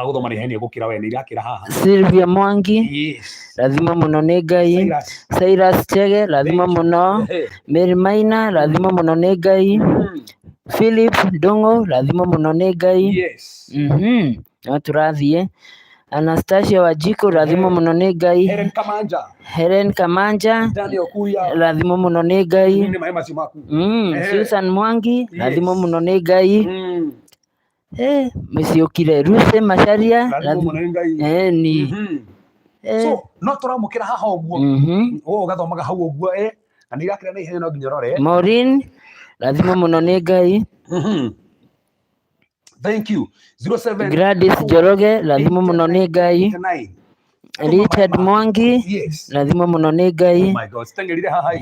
gũthoma nĩ henia gũkĩra we nĩ irakĩra haha
Sylvia Mwangi rathimo mũno nĩ Ngai Cyrus Chege rathimo mũno Mary Maina rathimo mũno nĩ Ngai Philip Ndung'u rathimo mũno nĩ Ngai no tũrathiĩ Anastasia Wanjiku rathimo mũno nĩ Ngai Helen Kamanja rathimo mũno nĩ Ngai Susan Mwangi rathimo mũno nĩ Ngai Mũciũkire Ruth Macharia
rathimo mũno nĩ Ngai
ni
so no tũramũkĩra haha ũguo ũgathomaga hau ũguo na nĩ irakĩra na ihenya no nginya ũrore
Maureen rathimo mũno nĩ Ngai
thank you 07
Gladys Njoroge rathimo mũno nĩ Ngai Richard Mwangi rathimo mũno nĩ Ngai
oh my god stengerire haha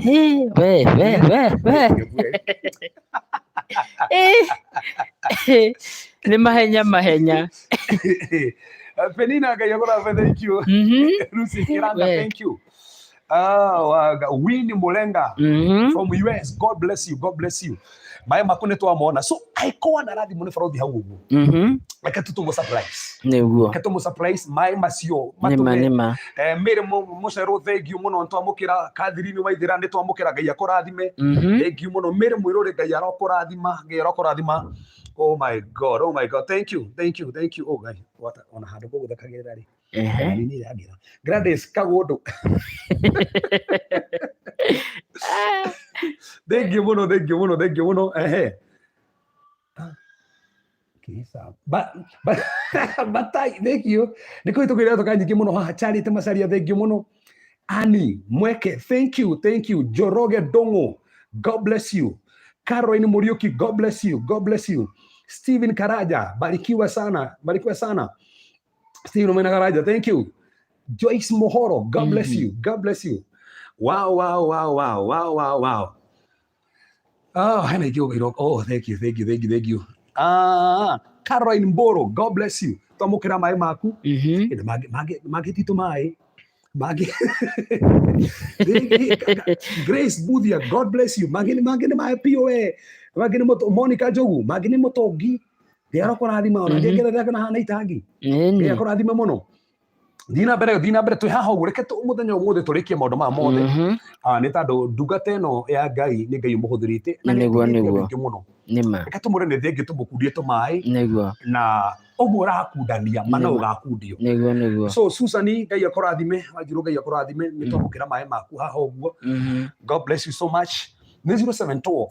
nĩ mahenya
Penina Ngai akũrathime thank you Lucy Kiranga thank you Winnie Mulenga from US God bless you maĩ maku nĩ twamona so aikoa na rathimo nĩ Baraũthi hau ũguo reke tũtũmũ surprise
nĩguo
reke tũmũ surprise maĩ macio matũme Mary Mũcerũ thank you mũno twamũkĩra Catherine Waithĩra nĩ twamũkĩra Ngai akũrathime thank you mũno Mary Mũirũrĩ Ngai arokũrathima oh my god thank you oh Ngai ona handũ gũgũthekagĩrĩra rĩ nini yagira Gladys Kagũndũ thank you mũno kisa batai thank you niko itũgĩrĩra tũkanyingĩ mũno haha Charity Macharia thank you mũno Ani Mweke thank you Joroge Ndung'u God bless you Caroline Muriuki God bless you Steven Karaja barikiwa sana Steven Karaja thank you Joyce Mohoro God bless you wow hana igio oh thank you Caroline Mboro God bless you twamũkĩra maĩ maku mangĩ titũ maĩ mangĩ Grace Buthia God bless you mangĩ nĩ maĩ POA mangĩ nĩ Monica Njogu mangĩ nĩ mũtongi Ngai arokũrathima ona ngĩgerera kana hana itangi Ngai akũrathime mũno Dina mbere twĩ haha ũguo reke mũthenya ũmũthĩ tũrĩkie maũndũ maya mothe nĩ tondũ ndungata ĩno ya Ngai nĩ Ngai ũmũhũthĩrĩte na nĩguo mũno reke tũmũre nĩ thengĩ tũmũkundie tũmaĩ na ũguo ũrakundania mana ũgakundio so Susan Ngai akũrathime Wanjiru Ngai akũrathime nĩ twamũkĩra maĩ maku haha ũguo God bless you so much nĩ 0712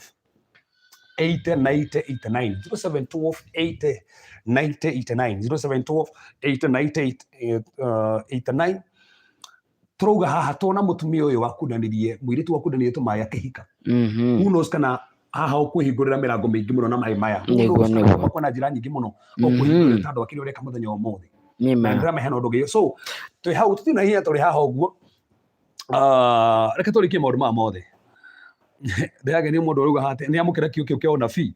80 90 89 0712 80 90 89 0712 80 90 89 Trouga haha tona mutumia uyu wakundanirie mwiritu wakundanirie tumaĩ akĩhika who knows kana haha ũkwĩhingũrĩra mĩrango mĩingĩ mũno na maĩ maya kwona njĩra nyingĩ mũno ũkwĩhingũrĩra tondũ wa kĩrĩa ũreka mũthenya wa ũmũthĩ na ndĩramehe na ũndũ ũngĩ so twĩ hau tũtirĩ na hinya tũrĩ haha ũguo reke tũrĩkie maũndũ maya mothe ndĩragenia mũndũ ũrauga haha nĩ amũkĩra kiũ kĩu kĩa ũnabii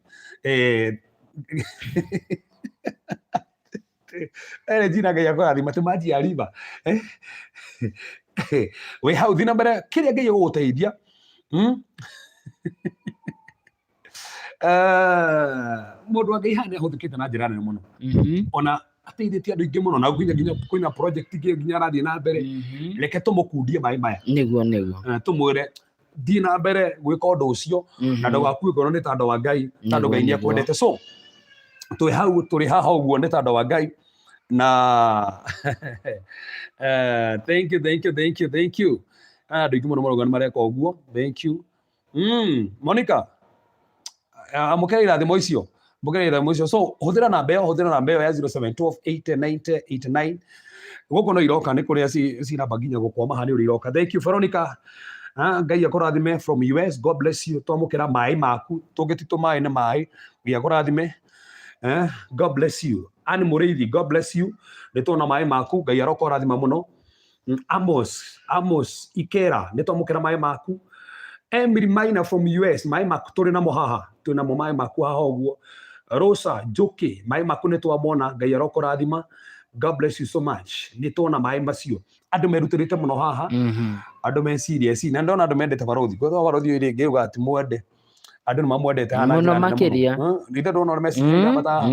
Regina Ngai akũrathima tũmanjia riba we hau thiĩ na mbere kĩrĩa Ngai egũgũteithia mũndũ wa Ngai haha nĩ ahũthĩkĩte na njĩra nene mũno ona ateithĩtie andũ aingĩ mũno na nginya kwĩna project ingĩ nginya arathiĩ na mbere reke tũmũkundie maĩ maya nĩguo tũmwĩre thiĩ na mbere gwĩka ũndũ ũcio na ndũgakue ngoro nĩ tondũ wa Ngai tondũ Ngai nĩ akwendete so twĩ hau tũrĩ haha ũguo nĩ tondũ wa Ngai na thank you andũ aingĩ mũno marauga nĩ mareka ũguo thank you Monica amũkĩra irathimo icio so hũthĩra namba ĩyo ya 0712 80 90 89 gũkũ no iroka nĩ kũrĩa cinamba nginya gũkwama haha nĩ ũrĩ iroka thank you Veronica Ngai akũrathime from US God bless you twamũkĩra maĩ maku tũngĩtitũ maĩ nĩ maĩ Ngai akũrathime God bless you Ani Mũrĩithi God bless you nĩ tuona maĩ maku Ngai arokũrathima mũno Amos Ikera nĩ twamũkĩra maĩ maku Emily Maina from US maĩ maku tũrĩ namo haha twĩna mo maĩ maku haha ũguo Rosa Njoki maĩ maku nĩ twamona Ngai arokũrathima God bless you so much nĩ tuona maĩ macio andũ merutĩrĩte mũno haha andũ me serious na ndona andũ mendete Barothi gwetha Barothi ũyũ rĩngĩ uga ati mwende andũ nĩ mamwendete hana
mũno makĩria
ndithe ndona ũrĩa meciria bata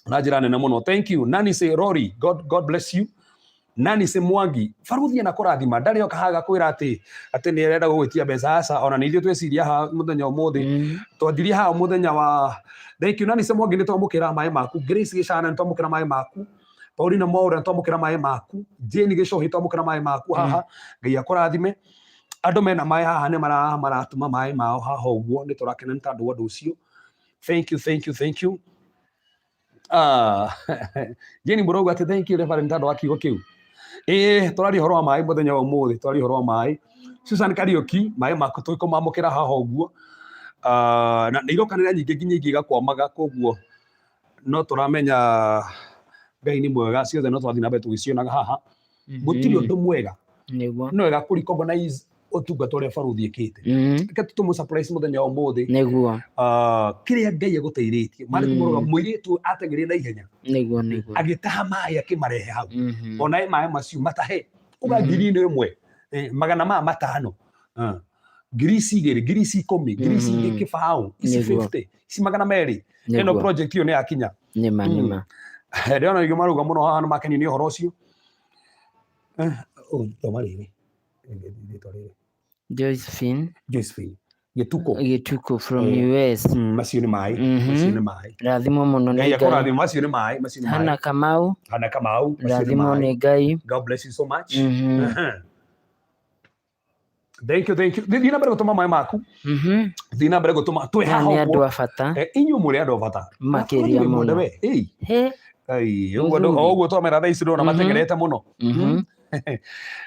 na njĩra nene mũno thank you Nani say Rory God bless you Nani say Mwangi Barothi na kũrathima ndarĩ oka haga kwĩra atĩ nĩ arenda gũgwĩtia mbeca aca ona nĩ ithuĩ tweciria haha mũthenya ũmũthĩ twathirie haha mũthenya wa thank you Nani say Mwangi nĩ twamũkĩra maĩ maku Grace Gĩcana nĩ twamũkĩra maĩ maku Paulina Mwaura twamũkĩra maĩ maku Jane Gĩcohi twamũkĩra maĩ maku haha Ngai akũrathime andũ mena maĩ haha nĩ maratũma maĩ mao haha ũguo nĩ tũrakena nĩ tondũ wa ũndũ ũcio thank you Jane Mũrauga atĩ thank you Reverend tondũ wa kiugo kĩu tũraria ũhoro wa maĩ mũthenya wa ũmũthĩ tũraria ũhoro wa maĩ Susan Kariuki maĩ maku twĩkũmamũkĩra haha ũguo na nĩ irokanĩra nyingĩ nginya ingĩ igakwamaga koguo no tũramenya Ngai nĩ mwega ciothe no twathiĩ na mbere tũgĩcionaga haha gũtirĩ ũndũ mwega no wega kũrecognize ũtungata ũrĩa Barothi ĩkĩte reke tũmũ surprise mũthenya wa ũmũthĩ nĩguo kĩrĩa Ngai egũteithĩtie marĩ kũmũrũga mũirĩtu ateng'eria na ihenya nĩguo agĩtaha maĩ akĩmarehe hau ona maĩ macio matahe uga ngiri ĩmwe magana matano ngiri igĩrĩ ngiri ikũmi ngiri igĩrĩ kĩbaũ ici 50 ici magana merĩ ĩno project ĩyo nĩ yakinya nĩma ndĩrona nĩguo marauga mũno haha nĩ makenio nĩ ũhoro ũcio toma rĩrĩ
Josephine
Gĩtuko
from US
macio nĩ maĩ
rathimo mũno
Ngai akũrathima macio nĩ maĩ
Hana Kamau rathimo nĩ Ngai
God bless you so much thank you thiĩ na mbere gũtũma maĩ maku thiĩ na mbere gũtũma twĩ haha
nĩ andũ a bata
inyuĩ mũrĩ andũ a bata
makĩria mũno
ũguo twamera thaa ici ndona matengerete mũno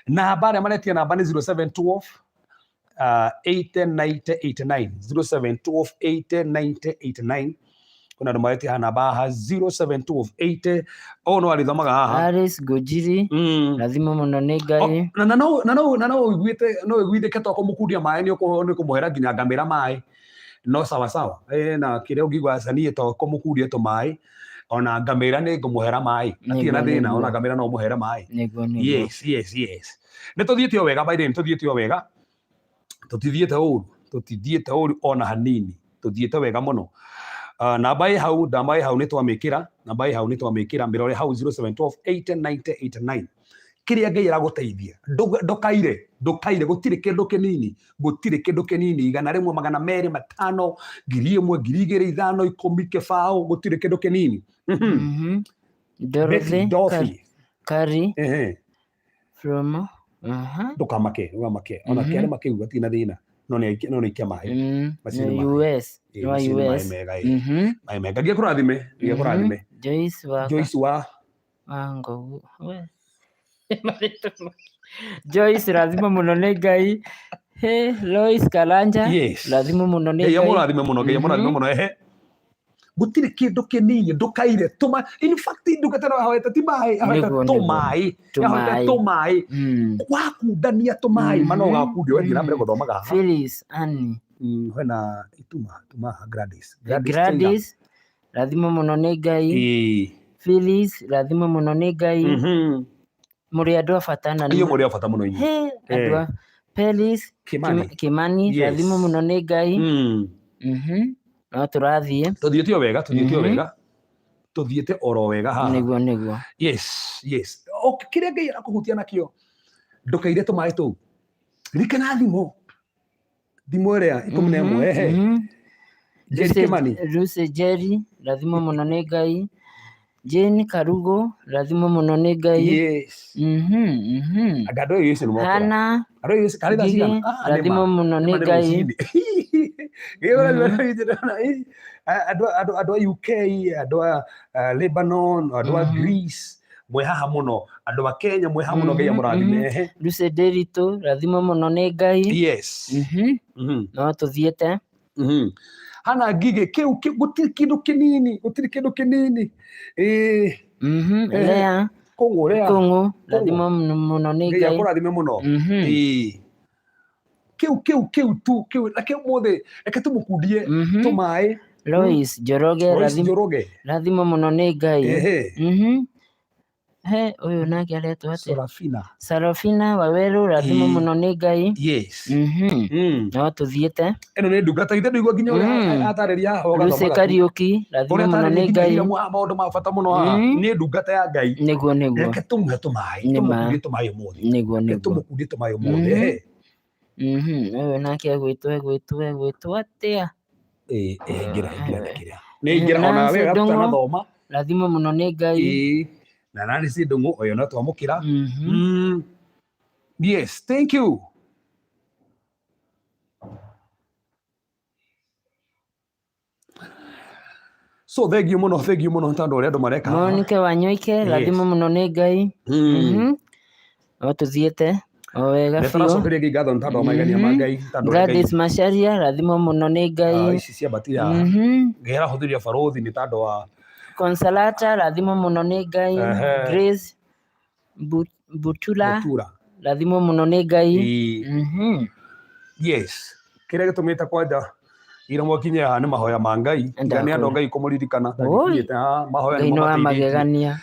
namba arĩa maretia namba nĩ 0712 80 90 89 0712 80 90 89 kuna andũ maretia haha namba haha 0712 80 no arĩthomaga haha
Alice Ngũnjiri rathimo mũno nĩ Ngai
na no ũiguithĩke to kũmũkundia maĩ nĩ kũmũhera nginya ngamĩra maĩ no sawa na kĩrĩa ũngĩigua caniĩ to kũmũkundia tũmaĩ ona ngamĩra nĩ ngũmũhera maĩ atirĩ na thĩna ona ngamĩra no mũhere maĩ yes nĩ tũthiĩte o wega by the way tũthiĩte o wega tũtithiĩte ũru ona hanini tũthiĩte wega mũno namba ĩ hau nĩ twamĩkĩra mĩrore hau 0712 80 90 89 kĩrĩa Ngai aragũteithia ndũkaire gũtirĩ kĩndũ kĩnini igana rĩmwe magana merĩ matano ngiri ĩmwe ngiri igĩrĩ ithano ikũmi kĩbaũ gũtirĩ kĩndũ kĩnini
Dorothy Kari from
ndũkamake ona kĩarĩ makĩu gatirĩ na thĩna no nä ikia maä
US no US
maä mega gä kå rathime Joyce wa
Wango Joyce rathimo muno nä Ngai Lois Karanja rathimo muno nä
Ngai amå rathime må no ehe gå tirä kä ndå kä nini ndå kaire ndå gatera ahoete ti maä ahoete tå maä wakundania tå maä mana å gakundia wethiä na mbere gå thomaga
Phyllis Annie
hena ituma
Gladys rathimo muno nä Ngai Phyllis rathimo muno nä Ngai må rä andå a bata na
iyo må rä a bata må no inyuä
andå a Pelis Kimani rathimo muno nä Ngai no tå rathiä
tå thiä te o wega tå thiä te oro wega haha
niguo
kä rä a Ngai arakå hutia nakio ndå kaire tå maä tå u rikana thimå ä rä a ikå na ĩmwe Jerry Kimani
Lucy Jerry rathimo muno nä Ngai Jane Karugo rathimo muno nä Ngai
andå ä yå
Hana rathimo muno nä Ngai
andå a UK andå a Lebanon andå a Greece mwä haha må no andå a Kenya mwä haha må no Ngai amå rathime
Lucy Derito rathimo muno nä Ngai no tå thiä te
hana ngigä kä u gå tirä kä ndå kä nini
Lea Kångå rathimo muno nä
Ngai akå rathime må no kä u tu na kä u må thä reke tå må kundie tå maä
Lois Njoroge rathimo muno nä Ngai å yå nake aretwo atä Sarafina Waweru rathimo muno nä Ngai no tå thiä te
ä no nä ndungata ithe ndå igua nginya å rä a atarä ria
Lucy Kariuki rathimo muno nä Ngai
maå ndå ma bata må no nä ndungata ya Ngai
niguo
reke tå må he tå maä tå må kundie tå maä å må thä tå må kundie tå maä å må thä
å yå nake egwätwo atä a
nä ingä ra ona wega tutanathoma
rathimo muno nä Ngai
na nani si ndungu oyo no twamå kä ra yes thank you so thengiå må no tondå å rä a andå mareka
Monike Wanyoike rathimo muno nä Ngai no tå thiä te o wega
biå ngai ngatho nä tondå wa magegania ma Ngai
Gladys Macharia rathimo muno nä Ngai
ici ciambatira Ngai arahå thä ria barothi nä tondå wa
Consolata rathimo muno nä Ngai Grace Butula rathimo muno nä Ngai
yes kä rä a gä tå mä te kwanja ira mwakinye haha nä mahoya ma Ngai tiga nä andå Ngai kå må ririkana mahoya
Ngai no amagegania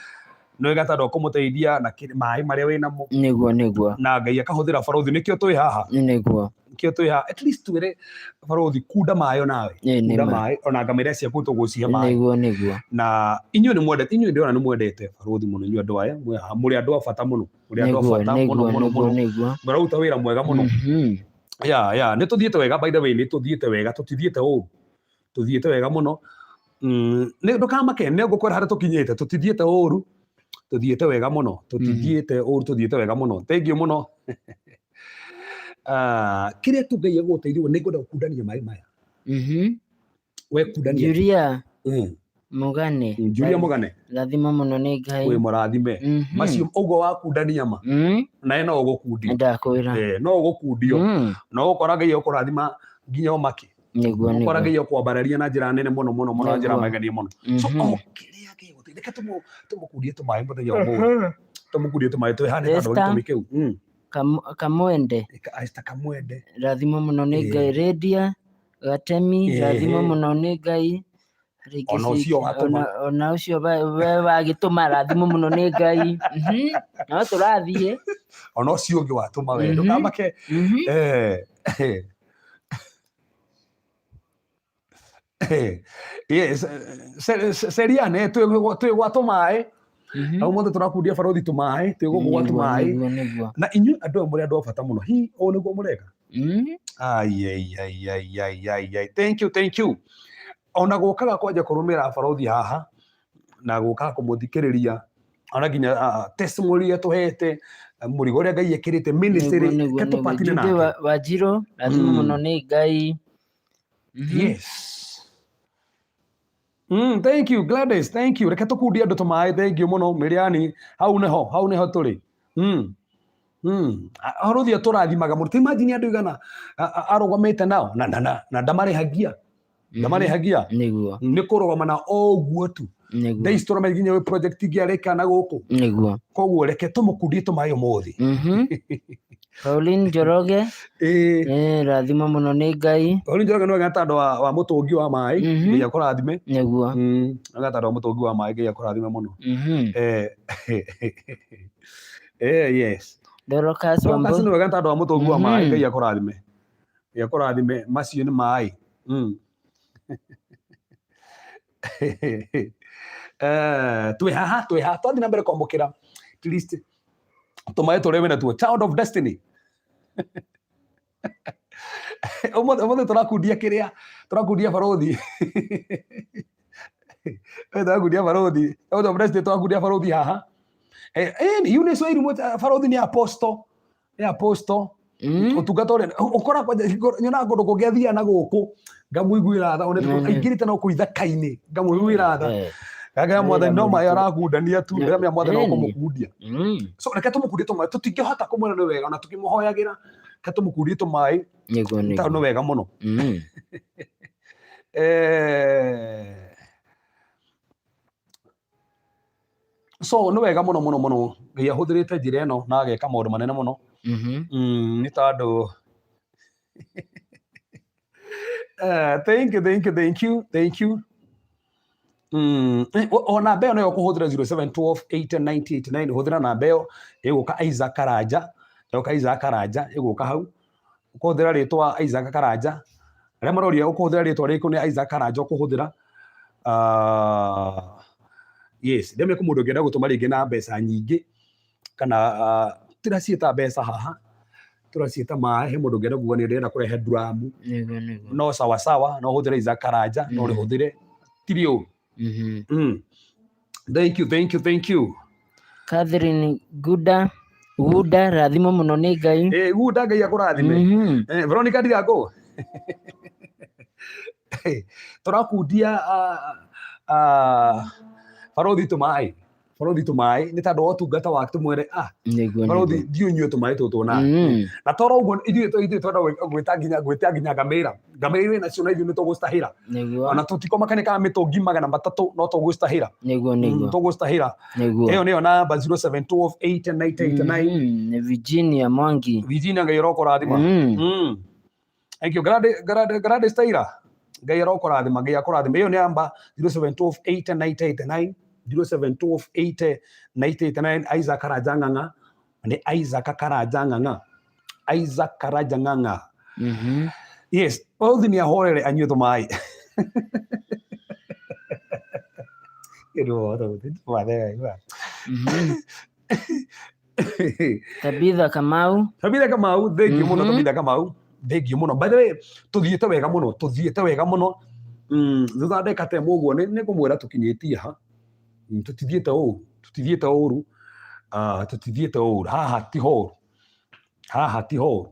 no wega tondå kå må teithia na maä marä a wä namo
niguo
na Ngai akahå thä ra barothi nä kä o twä haha
niguo
kä o twä haha at least twä re barothi kunda maä o nawe kunda maä ona ngamä ra ciaku tå gå cihe maä
niguo
na inyuä nä mwendete inyuä ndä ona nä mwendete barothi må no inyuä andå aya må rä andå a bata må no må rä andå a bata må no må rauta wä ra mwega må no nä tå thiä te wega by the way nä tå thiä te wega tå tithiä te å tå thiä te wega må no ndå kamake nä gå kwera harä tå kinyä te tå tithiä te å ru tå thiä te wega må no tå tithiä te å ru tå thiä te wega må no thengiå må no kä rä a tå Ngai agå teithio nä ngwenda gå kundania maä maya we kundania
Julia Mugane
Julia Mugane
rathimo muno nä Ngai
wä må rathime macio å guo wa kundania ma nae no å gå kundio
ndakwä ra
no å gå kundio no gå kora Ngai agå rathima nginya å makä gå kora Ngai akwambararia na njä ra nene må no na njä ra magania må no so kä rä a Ngai gå teithia reke tå må kundie tå maä må thenya wa må tå må kundie tå maä twä hanä kandå gä tå mä kä u
Kamwende rathimo muno nä Ngai Redia Gatemi rathimo muno nä Ngai ona å cio wagä tå ma rathimo må no nä Ngai no tå rathiä
ona å cio å ngä watå ma we ndå kamake Seriane twä gwatå maä au mothe tå rakundia barothi tå maä twä gå kå gwatå maä na inyuä andå må rä andå a bata må no hihi å nä guo må reka thank you ona gå kaga kwanja kå rå mä ra barothi haha na gå kaga kå må thikä rä ria ona nginya testimony tå hete murigo ria Ngai ekirite ministry ketupatine nake
Wanjiru rathimo muno ni Ngai.
Yes. Thank you Gladys, thank you. Reke tukundia andu tumai, thank you muno Miriani. Hau neho turi. Aruthi turathimaga muno. Imagine andu igana arugamite nao na ndamarihagia.
Niguo.
Ni kurugama na oguo tu. They store me nginya project ingi areka na guku.
Niguo.
Koguo reke tumukundie tumai umuthi.
Pauline Njoroge rathimo muno ni Ngai.
Pauline Njoroge no gatando wa mutungi wa mai Ngai akurathime.
Niguo.
Gatando wa mutungi wa mai Ngai akurathime muno. Yes.
Dorocas Wambu
no gatando wa mutungi wa mai Ngai akurathime. Ngai akurathime macio ni mai. Twi haha twathi na mbere kwamukira at least tumai turewe na tuo child of destiny. Umuthi turakundia kiria turakundia barothi turakundia barothi child of destiny turakundia barothi haha yune swahili barothi ni apostle utungata uri ukora kwa nyona ngondo kungiathia na guku ngamuiguira tha one aingirite no kuithaka-ini ngamuiguira tha gaga mwathani no mai aragundania tu ya mwathani no kumukundia so reke tumukundie tumai tutingihota kumwira ni wega na tukimuhoyagira reke tumukundie tumai ta no wega muno so no wega muno Ngai ahuthirite njira ino na ageka maundu manene muno ni tondu thank you ona mbeo no kuhuthira 0712899889 huthira na mbeo iguka Isaac Karanja iguka hau ukuhuthira ritwa Isaac Karanja aria maroria ukuhuthira ritwa riku ni Isaac Karanja ukuhuthira yes ndeme ku mundu ngenda gutuma ringi na mbeca nyingi kana tiraciita mbeca haha turaciita mai he mundu ngenda kuga ni ndenda kurehe drum no sawa no huthire Isaac Karanja no rihuthire tirio thank you
Catherine Guda rathimo muno ni Ngai.
Guda Ngai akurathime. Veronica Ndigago turakundia barothi tumai ni tondu utungata waku tumwire barothi ndiunyue tumai tutu na na toro uguo ithuĩ twenda gwĩta nginya ngamĩra nacio na ithuĩ nĩ tũgũcitahĩra ona tũtikomakania kana mĩtũngi 300 no tũgũcitahĩra tũgũcitahĩra ĩyo nĩyo namba 0712899889
ni Virginia Mwangi.
Virginia Ngai arokũrathima thank you Gladys Taira Ngai arokũrathima Ngai akũrathima ĩyo nĩ namba 0712899889 0712899889 Isaac Karanja Ng'ang'a ni Isaac Karanja Ng'ang'a yes othi ni ahorere anyue tumai
Tabitha Kamau
thank you muno Tabitha Kamau thank you muno by the way tuthiete wega muno thutha ndeka te muguo ni kumwira tukinyitie ha tutithiete uru haha ti horu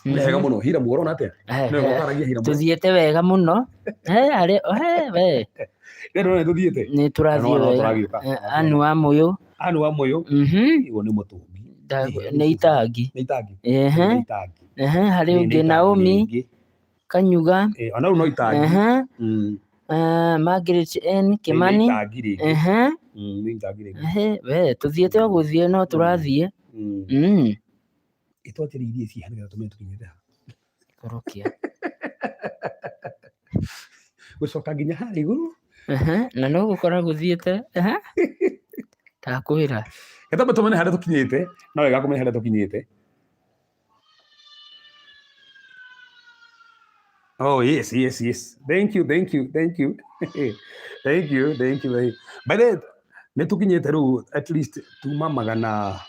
wega muno Hiram urona atia
tuthiete wega muno we
ndio tuthiete
ni turathie wega anu wa muyu
igo ni mutungi
ni itangi hari ungi Naomi Kanyuga
ona no itangi
Margaret N Kimani we tuthiete o guthie no turathie
itwatiriirie ci hana tume tukinyite
korokia
gucoka nginya hari iguru
na no gukora guthiete takwira
geta tumene haria tukinyite no wega kumenya haria tukinyite. Oh yes. Thank you. By the way, tukinyite riu at least tuma magana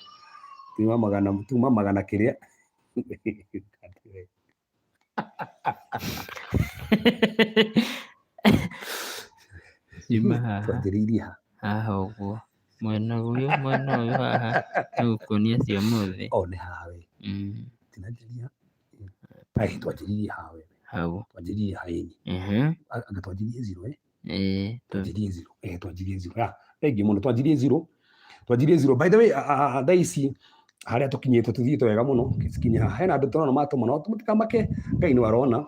kiria.
Jima. Uguo. mwena uyu haha nukuonia cio muthi
nĩ hawe tinanjĩria twanjĩrĩrie hawe
hau
twanjĩrĩrie haini anga twanjĩrĩrie zero twanjĩrĩrie zero twanjĩrĩrie zero thengiũ mũno twanjĩrĩrie zero. By the way thaa ici harĩa tũkinyĩte tũthiĩte wega mũno gĩcikinya haha hena andũ tũrona matũmana mũtikamake Ngai nĩ arona.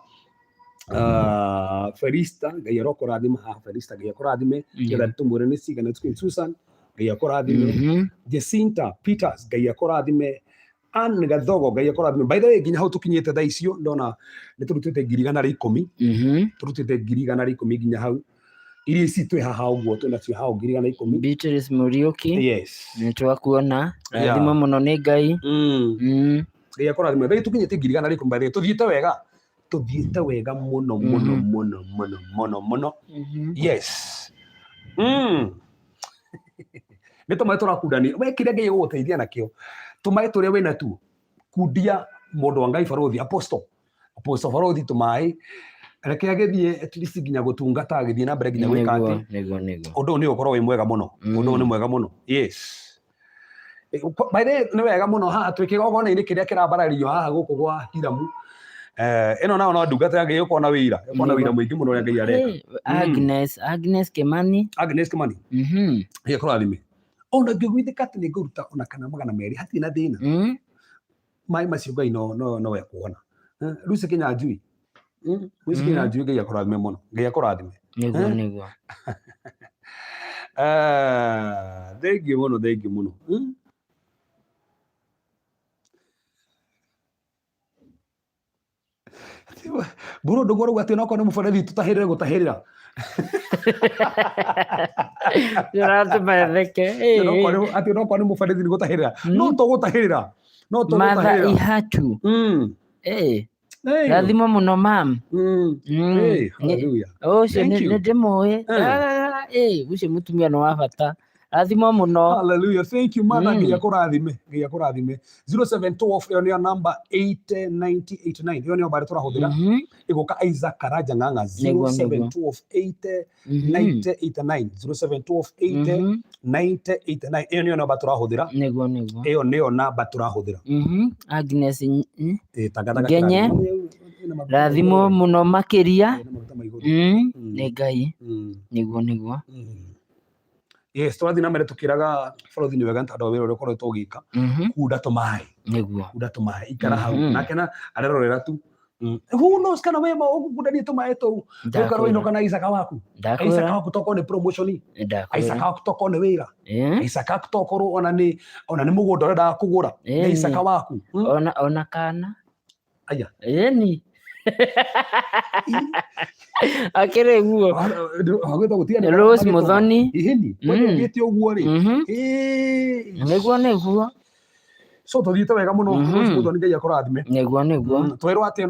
Felista Ngai arokũrathima haha Felista Ngai akũrathime getha tũmwĩre nĩ cigana Susan Ngai akũrathime Jacinta Peters Ngai akũrathime Anne Gathogo Ngai akũrathime. By the way nginya hau tũkinyĩte thaa icio ndona nĩ tũrutĩte 110 tũrutĩte 110 nginya hau iria ici twĩ haha ũguo twĩnacio haha 110.
Beatrice Muriuki nĩ twakuona rathima mũno nĩ Ngai
Ngai akũrathime. Ngai tũkinyĩte 110 by the way tũthiĩte wega mũno mũno. Yes nĩ tũmaĩ tũrakundania we kĩrĩa Ngai gũgũteithia nakĩo tũmaĩ tũrĩa wĩna tu kundia mũndũ wa Ngai Barothi Apostle Barothi tũmaĩ reke agĩthiĩ at least nginya gũtungata agĩthiĩ na mbere nginya gwĩka atĩ ũndũ ũyũ nĩ ũkorwo wĩ mwega mũno ũndũ ũyũ nĩ mwega mũno. Yes by the way nĩ wega mũno haha twĩ kĩgongona-inĩ kĩrĩa kĩrambarario haha gũkũ gwa Hiram. Ĩno nao no ndungata ya Ngai ũkorwo na wĩra mũingĩ mũno ũrĩa Ngai areka.
Agnes Kimani
Ngai akũrathime. Ona ngĩgwithĩka atĩ nĩ ngũruta ona kana 200 hatirĩ na thĩna maĩ macio Ngai no ekuona. Lucy Kinyanjui Ngai akũrathime mũno Ngai akũrathime
nĩguo
thengiũ mũno. Buru ndũguo rauga atĩ onakorwo nĩ mũberethi tũtahĩrĩre gũtahĩrĩra
ĩratũmetheke
atĩ onakorwo nĩ mũberethi nĩ gũtahĩrĩra no tũgũtahĩrĩra
Martha Ihatu rathimo mũno mam ũcio nĩ ndĩmũĩ ũcio mũtumia nĩ wa bata rathimo mũno.
Hallelujah. Thank you Martha Ngai akũrathime 0712 ĩyo nĩyo namba 809089 ĩyo nĩyo mbare tũrahũthĩra ĩgũka Isaac Karanja Ng'ang'a 0712 809089 0712 809089 ĩyo nĩyo namba tũrahũthĩra ĩyo nĩyo namba tũrahũthĩra.
Agnes Ngenye rathimo mũno makĩria nĩ Ngai nĩguo.
Yes twathi na mbere tukiraga Barothi nĩ wega nĩ tondũ wa wĩra ũrĩa ũkoretwo ũgĩka kunda tũmaĩ ikara hau nake arerorera tu who knows kana we ũgundanie tũmaĩ tũu ũkarwo ino kana Isaac waku tokorwo nĩ promotion Isaac waku tokorwo nĩ wĩra Isaac waku tokorwo ona nĩ mũgũnda ũrendaga kũgũra Isaac waku
ona kana
aya
eni akĩrĩ guo Rose Muthoni
ũgĩte ũguo rĩ
nĩguo
so tũthiĩte wega mũno Rose Muthoni Ngai akũrathime
nĩguo
twĩrwo atĩ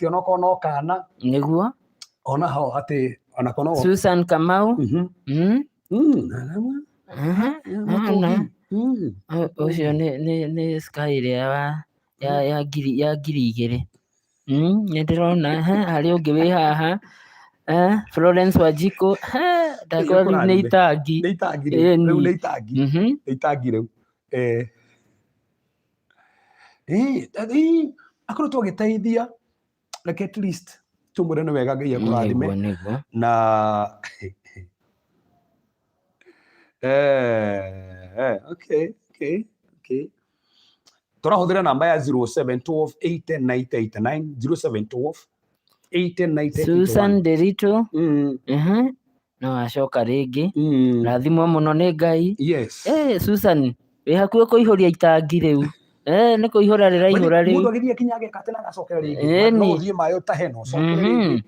onokorwo no kana
nĩguo
ona ho atĩ onakorwo
Susan Kamau ũcio nĩ sky ĩrĩa ya ngiri igĩrĩ nĩ ndĩrona harĩ ũngĩ wĩ haha Florence Wanjiku ndakorwo nĩ itangi
rĩu akoretwo agĩteithia reke at least tumwĩre nĩ wega Ngai akũrathime na okay tũrahũthĩra namba ya 0712 809089
Susan Derito no acoka rĩngĩ rathimwo mũno nĩ Ngai. Susan wĩ hakuhĩ kũihũria itangi rĩu nĩ kũihũra rĩraihũra rĩu
mũndũ agĩthiĩ kinya ageka atĩ na agacokera rĩngĩ no ũthiĩ maĩ ũtahe no ũcokere rĩngĩ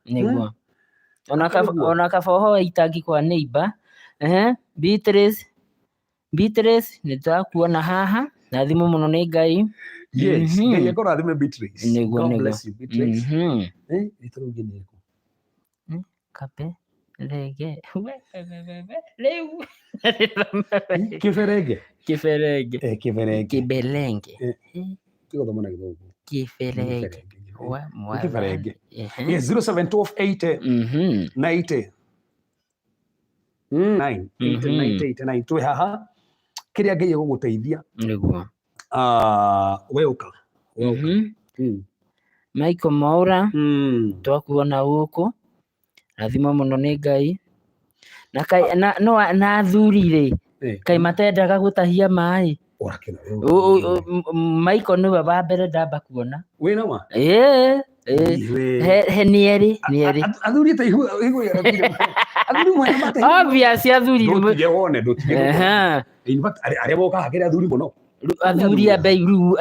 nĩguo ona kaba ũhoe itangi kwa neighbor. Beatrice nĩ tũrakuona haha rathimwo mũno nĩ Ngai.
Ngai akũrathime Beatrice.
God
bless you Beatrice. Rĩtũrũngi nĩ ĩkũ
kape rege rĩu
kĩberenge
kĩbelenge
tũgũthoma na Gĩthũngũ
kĩberenge
kĩberenge 0712 80 90 89 twe haha kiria ngai guguteithia
niguo
we uka
Michael Maura twakuona guku rathimo muno ni ngai na kai na athuri kai matendaga gutahia mai Michael niwe wa mbere ndamba kuona
wina ma
nieri
athuri ta igu ya athuri mwana mate
obvious athuri
ndutige wone in fact aria boka hakira athuri muno
athuri abeiru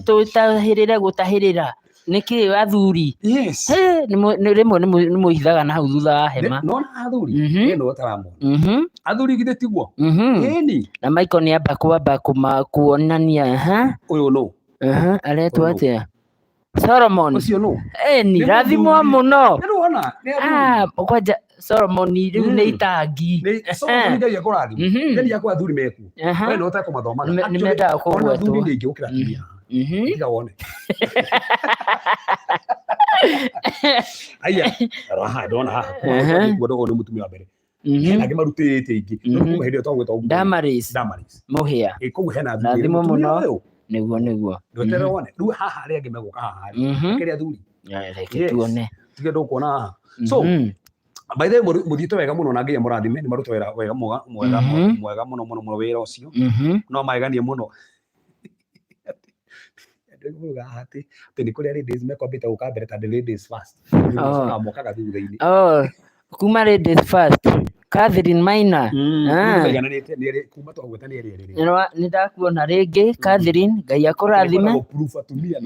tutahirira gutahirira niki athuri ni rimwe ni muhithaga na hau thutha wa hema
no athuri eno otaramo athuri githe tiguo ni
na Michael ni amba kuonania
uyu no
aretwa atia Solomon
ucio no
ni rathimo muno
nduona
kwanja Solomon riu ni itangi
Solomon ngai akurathi ngai yakwa athuri meku we no ta kumathoma
ni menda kugwetwo
athuri ngi ukira kinya tiga wone aya raha dona ha kuodo ni mutumia wa mbere hena marutite ingi kuma hindi twagwetwo
Damaris muhia
ikugu hena
rathimo muno niguo
ndotere wone riu haha ria ngimeguka haha kiria athuri
reke tuone
tige ndukuona haha so by the way muthite wega muno na ngai amurathime ni marute wega mwega muno wira ucio no maiganie muno nduga ati ni kuria ladies mekwambite guka mbere ta ladies first mokaga thutha-ini
kuma ladies first Catherine Maina
kuma twagweta ni eri
ni ndakuona ringi Catherine ngai akurathime
proof atumia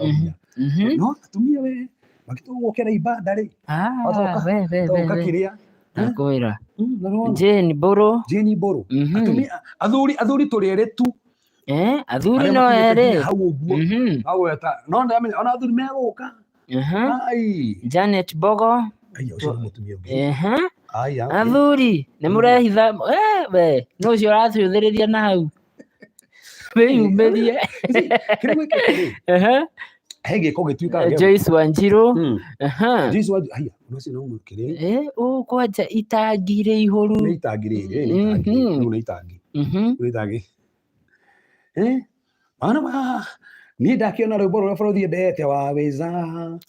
no atumia we makitugukera ibada ri we kiria
nakwira Jane Boro
atumia athuri turere tu
athuri no ere
aweta no ndamenya ona athuri meguka
Janet Bogo
ai ucio mutumia ungi
athuri ni murehitha we no ucio rathuthiriria na hau wiyumirie
hege ko gituika
Joyce Wanjiru
Joyce Wanjiru aya unocio no mukire
kwanja itangire ihuru
ni itangi ana ni ndakiona rwimbo rwa borothi ndete
waweza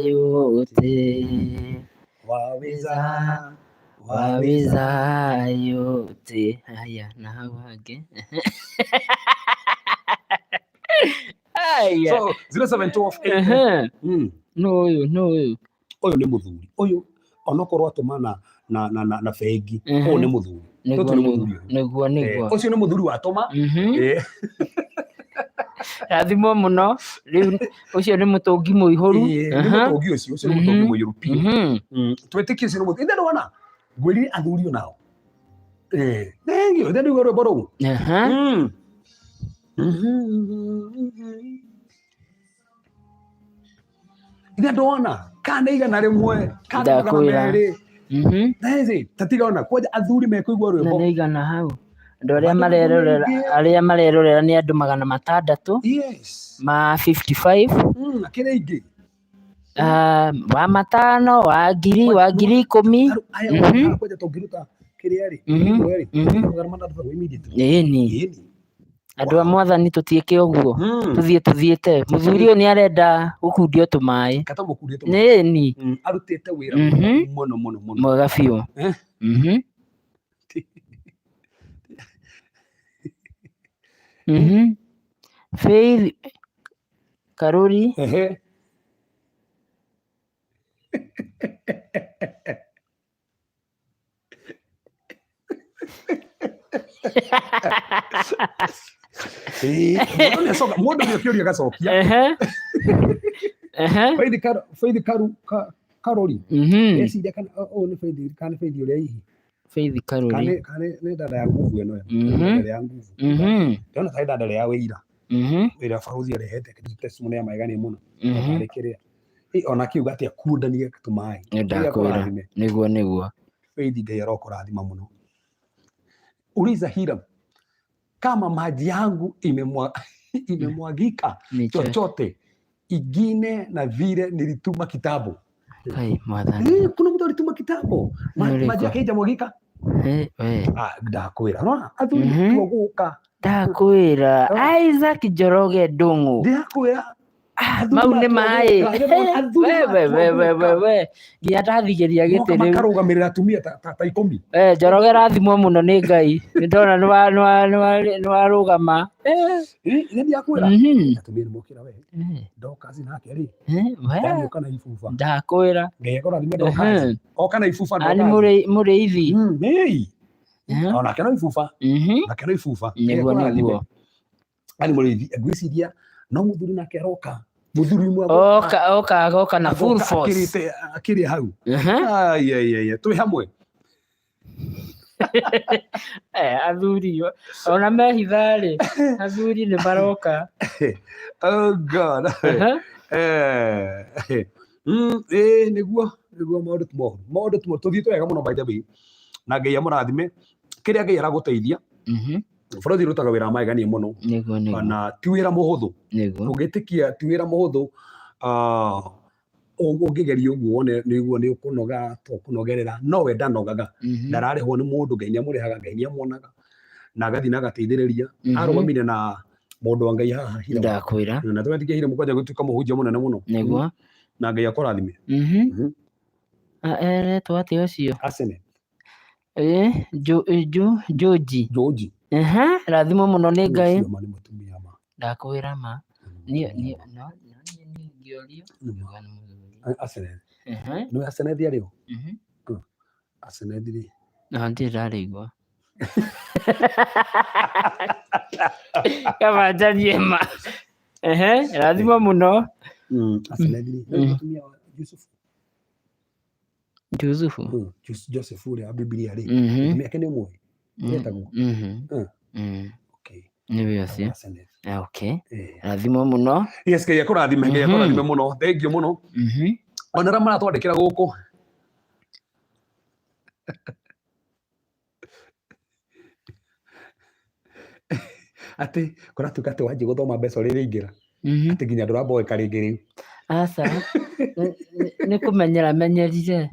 yote waweza yote haya na hau hage aya
so 0712
no uyu
ni muthuri uyu onokorwo atuma na bengi uyu ni muthuri
niguo
ucio ni muthuri watuma
rathimo muno riu ucio ni mutungi muihuru
mutungi ucio ni mutungi muihuru pia twetikie ucio ni mutungi ndio wana gwiri athuri onao thank you ndio goro boro ndio ndona kana igana rimwe kana meri nezi tatigona kwaja athuri mekuigwa rwimbo
na igana hau andu aria marerorera ni andu 600 ma 55
akira ingi
wa matano wa ngiri 10,000
kwaja tungiruta kiria ri
ni andu a mwathani tutiike uguo tuthiete muthuri uyu ni arenda gukundio tumai
kata mukundio
ni
arutite wira muno
mwega biu Faith Karuri
mundu ni akiuria gacokia Faith Karuri eciria kana ni Faith uria hihi
Faith Karuri
ni dada ya nguvu eno dada ya nguvu ndona ta dada ya wira barothi arehete testimony ya maigani muno arekerea ona kiuga atia kundanie tumai
ndakwira niguo
Faith ngai arokorathima muno uliza Hiram kama maji yangu imemwagika chochote ingine na vile nilituma kitabu
Kai mwathani.
Kuna mtu alituma kitambo. Maji yakaija mwagika. Ndakwira no athuri tuo guka.
Ndakwira Isaac Njoroge Ndung'u.
Ndakwira
mau nĩ maĩ we nginya ndathigeria gĩtĩ rĩu
makarũgamĩrĩra atumia ta 10.
Njoroge rathimwo mũno nĩ Ngai nĩndona nĩwarũgama
ndiakwĩra atumia nĩmokĩra we ndokazi nake rĩ ndarĩũka na ibuba
ndakwĩra
Ngai akũrathime ndokazi oka na ibuba
nĩ mũrĩithi
onake no ibuba nake no ibuba
nĩguo
ani mũrĩithi ngwĩciria no mũthuri nake aroka mũthuri mwe
oka na full force
akĩrĩ hau twĩ hamwe
athuri ona mehitharĩ athuri nĩ maroka
oh god nĩguo maũndũ tũthiĩte wega mũno by the way na Ngai amũrathime kĩrĩa Ngai aragũteithia bũrũri rutaga wĩra magegania mũno na ti wĩra mũhũthũ ũngĩtĩkia ti wĩra mũhũthũ ũngĩgeria ũguo wone nĩguo nĩ ũkũnoga tũkũnogerera no we ndanogaga ndararĩhwo nĩ mũndũ Ngai nĩamũrĩhaga Ngai nĩamuonaga na agathiĩ na agateithĩrĩria arũgamire na mũndũ wa Ngai haha
ndakwĩra
na twetikia Hiram kwanja gũtuĩka mũhunjia mũnene mũno
nĩguo
na Ngai akũrathime
eretwo atĩa ũcio
Arsenal
George rathimo mũno nĩ Ngai ndakwĩra ma
Arsenal nĩ Arsenal thiarĩ Arsenal thiri
na ndirarĩigua kama njanie ma rathimo mũno
Arsenal thiri mũtumia wa Joseph ũrĩa Biblia rĩ mĩaka nĩ ũmwe wetagwo
nĩwe ũcio okay rathimo mũno
yes Ngai akũrathime mũno thank you mũno ona arĩa maratwandĩkĩra gũkũ atĩ kũratuĩka atĩ wanjie gũthoma mbeca ũrĩa iraingĩra atĩ nginya ndũramboeka rĩngĩ rĩu
aca nĩ kũmenyera menyerire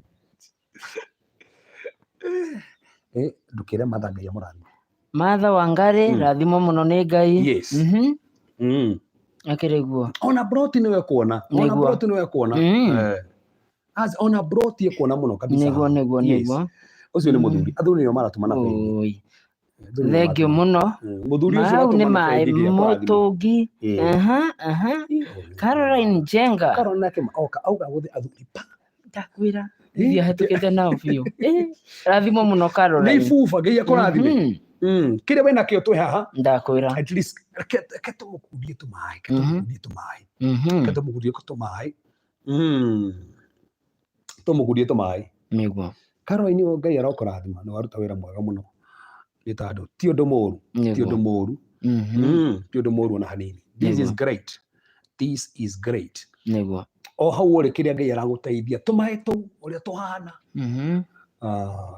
ndũkĩre Martha Ngai amũrathime
Martha Wangari rathimo mũno nĩ Ngai
yes
akĩrĩ guo
ona broti nĩwe kuona ona broti ekuona mũno kabisa
nĩguo
ũcio nĩ mũthuri athuri nĩo maratũmana bengi
thengio mũno
mũthuri ũcio
nĩ maĩ mũtũngi Caroline Njenga
oka auga gũthĩ athuri
ndakwĩra ithia hetũkĩte nao biũ rathimo mũno Caroline
nĩ ibuba Ngai akũrathime kĩrĩa wĩna kĩo twĩ haha
ndakwĩra
at least ketũmũkundie tũmaĩ tũmũkundie tũmaĩ
nĩguo
Caroline Ngai arokũrathima nĩ waruta wĩra mwega mũno nĩ tondũ ti ũndũ mũũru ona hanini this is great
nĩguo
o hau ũrĩ kĩrĩa Ngai aragũteithia tũmaĩ tũu ũrĩa tũhana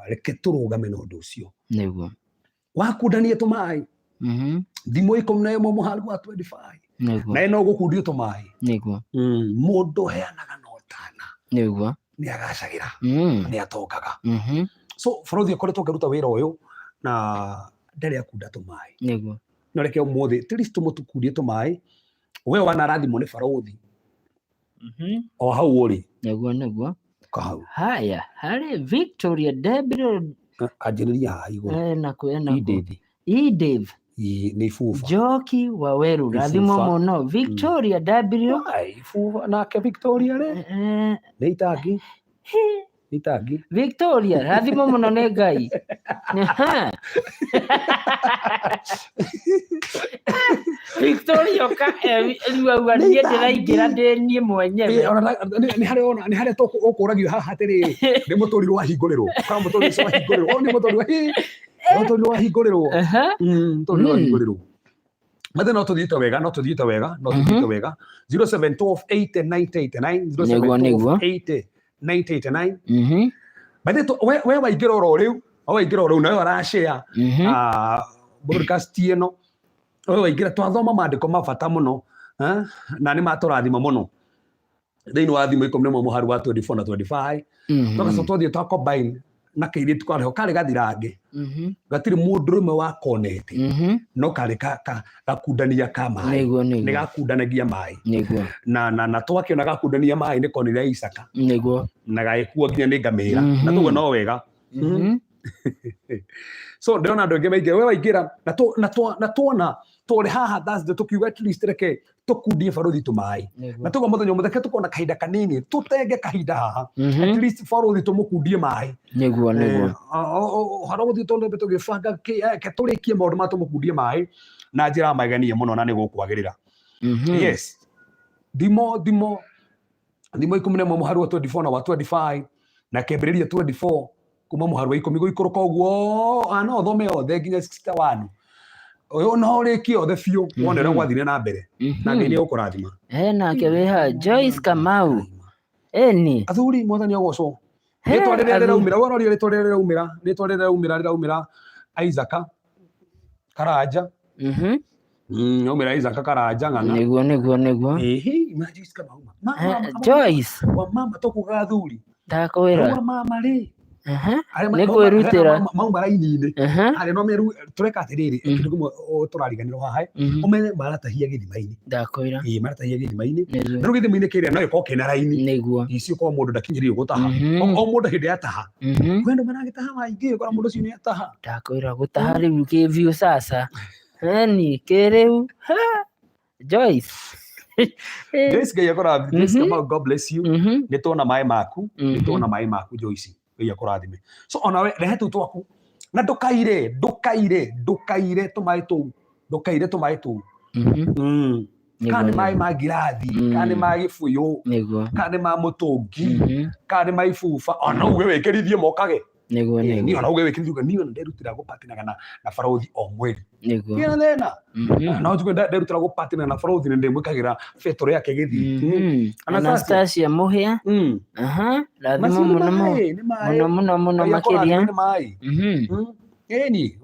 reke tũrũgame na ũndũ ũcio
nĩguo
wakundanie tũmaĩ thimũ 11 mũharu wa 25 na ĩno gũkundio tũmaĩ
nĩguo
mũndũ heanaga na ũtana
nĩguo
nĩ agacagĩra nĩ atongaga so bũrũri ũkoretwo ũkĩruta wĩra ũyũ na ndarĩ akunda tũmaĩ
nĩguo
no reke ũmũthĩ at least tũmũtukundie tũmaĩ we wanarathimwo nĩ barũthi o hau ũrĩ
nĩguo
kahau
haya harĩ Victoria Deborah
anjĩrĩria haha igũrũ
Edith
nĩ ibuba
Njoki Waweru rathimo mũno Victoria W
ibuba nake Victoria rĩ nĩ itangi
Victoria rathimo mũno nĩ Ngai Victoria rĩu auga niĩ ndĩraingĩra ndĩ niĩ mwenyewe
nĩ harĩa ũkũragio haha atĩrĩ nĩ mũtũri wahingũrĩrwo kana mũtũri ũcio wahingũrĩrwo nĩ mũtũri wahingũrĩrwo mathe no tũthiĩte wega 0712809089 0712809089 mathe we waingĩra oro rĩu nawe warashare broadcast ĩno we waingĩra twathoma maandĩko ma bata mũno na nĩ matũrathima mũno thĩinĩ wa thimũ ikũmi nĩmo mũhari wa 24 na 25 tũgacoka twathiĩ twa combine na kairĩtu karĩho karĩ gathirange gatirĩ mũndũ rũmwe wakonete no karĩ gakundania ka maĩ nĩ gakundanagia maĩ na twakĩona gakundania maĩ nĩ konire Isaka na gagĩkuo nginya nĩ ngamĩra na tuguo no wega so ndĩrona andũ aingĩ maingĩ we waingĩra na tuona tũrĩ haha Thursday tukiuga at least reke tukundie barothi tũmaĩ na tuguo mũthenya ũmwe reke tukona kahinda kanini tutenge kahinda haha at least barothi tumũkundie maĩ
nĩguo
haro gũthiĩ tondũ tũgĩbanga ke tũrĩkie maũndũ ma tũmũkundie maĩ na njĩra magania mũno na nĩ gũkwagĩrĩra yes thimo 11 mũhari wa 24 na wa 25 na kĩambĩrĩria 24 kuma mũhari wa 10 gũikũrũka ũguo no thome yothe nginya 61 ũyũ no rĩkie othe biũ wone ũrĩa gwathire na mbere na Ngai nĩ egũkũrathima
nake wĩha Joyce Kamau eni
athuri mwathani agocwo rĩtwa rĩrĩa rĩraumĩra wonoria rĩtwa rĩrĩa rĩraumĩra Isaac Karanja Omera Isaac Karanja ng'ang'a
nĩguo
Joyce Kamau
Joyce
wa mama tũkuga athuri
ndakwĩra
wa mama rĩ
nĩ kwĩrutĩra
mauma raini-inĩ harĩ no meru tũreka atĩrĩrĩ kĩndũ kĩmwe tũrariganĩrwo haha ũmenye maratahia gĩthima-inĩ
ndakwĩra
maratahia gĩthima-inĩ na rĩu gĩthima-inĩ kĩrĩa no gĩkorwo kĩna raini
nĩguo
icio kwa mũndũ ndakinyĩrĩirio gũtaha o mũndũ hĩndĩ yataha kwenda maragĩtaha maingĩ kwa mũndũ ũcio nĩ ataha
ndakwĩra gũtaha rĩu kĩ view sasa eni kĩrĩu Joyce
Joyce Ngai akũrathime Joyce Kamau God bless you nĩ tuona maĩ maku Joyce Ngai akũrathime so onawe rehe tũu twaku na ndũkaire tũmaĩ tũu kana nĩ maĩ ma ngirathi kana nĩ ma gĩbũyũ kana nĩ ma mũtũngi kana nĩ ma ibuba ona uge wĩkĩrithie mokage niĩ ona uge wĩkĩrithie niĩ ona nderutĩra gũpatinaga na barothi o mweri kĩna thĩna no njuge nderutĩra gũpatina na barothi nĩ ndĩmwĩkagĩra betũrũ yake gĩthiĩ
Anastasia Mũhĩa rathimo mũno makĩria
eni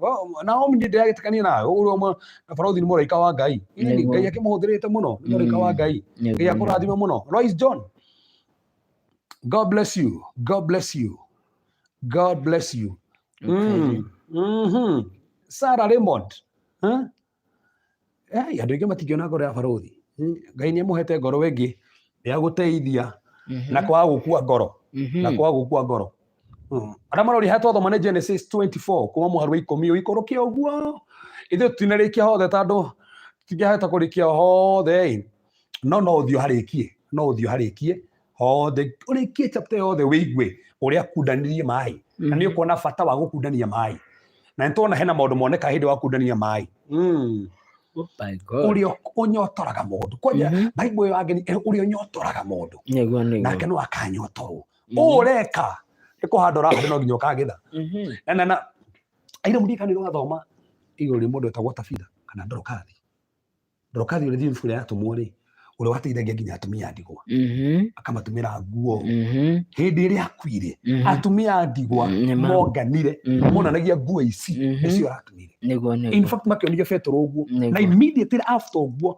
Naomi ndĩragĩtĩkania nawe ũguo na barothi nĩ mũraika wa Ngai Ngai akĩmũhũthĩrĩte mũno nĩ mũraika wa Ngai Ngai akũrathime mũno Royce John God bless you Sarah Raymond andũ aingĩ matingĩona ngoro ya barothi Ngai nĩ amũhete ngoro ĩngĩ ya gũteithia na kwaga gũkua ngoro arĩa marorihetwo thoma nĩ Genesis 24 kuma mũhari wa 10 ũikũrũkia ũguo ithuĩ tũtinarĩkia hothe tondũ tingĩahota kũrĩkia hothe no ũthiĩ harĩkie hothe ũrĩkie chapter yothe wĩigue ũrĩa kundanirie maĩ na nĩ ũkuona bata wa gũkundania maĩ na nĩtwona hena maũndũ moneka hĩndĩ wa kundania maĩ ũrĩa ũnyotoraga mũndũ kwanja Bible yageni ũrĩa ũnyotoraga mũndũ nake no akanyotorwo ũreka nĩ kũhanda ũrahanda no nginya ũkagetha na aira mũrikanĩrwo gathoma igũrũ rĩ mũndũ etagwo Tabitha kana Ndorokathi ũrĩa thiĩ bũrĩa yatũmwo rĩ ũrĩa wateithagia nginya atumia a ndigwa akamatũmĩra nguo hĩndĩ ĩrĩa akuire atumia a ndigwa monganire monanagia nguo ici nĩcio aratũmire in fact makĩonire Petero ũguo na immediately after ũguo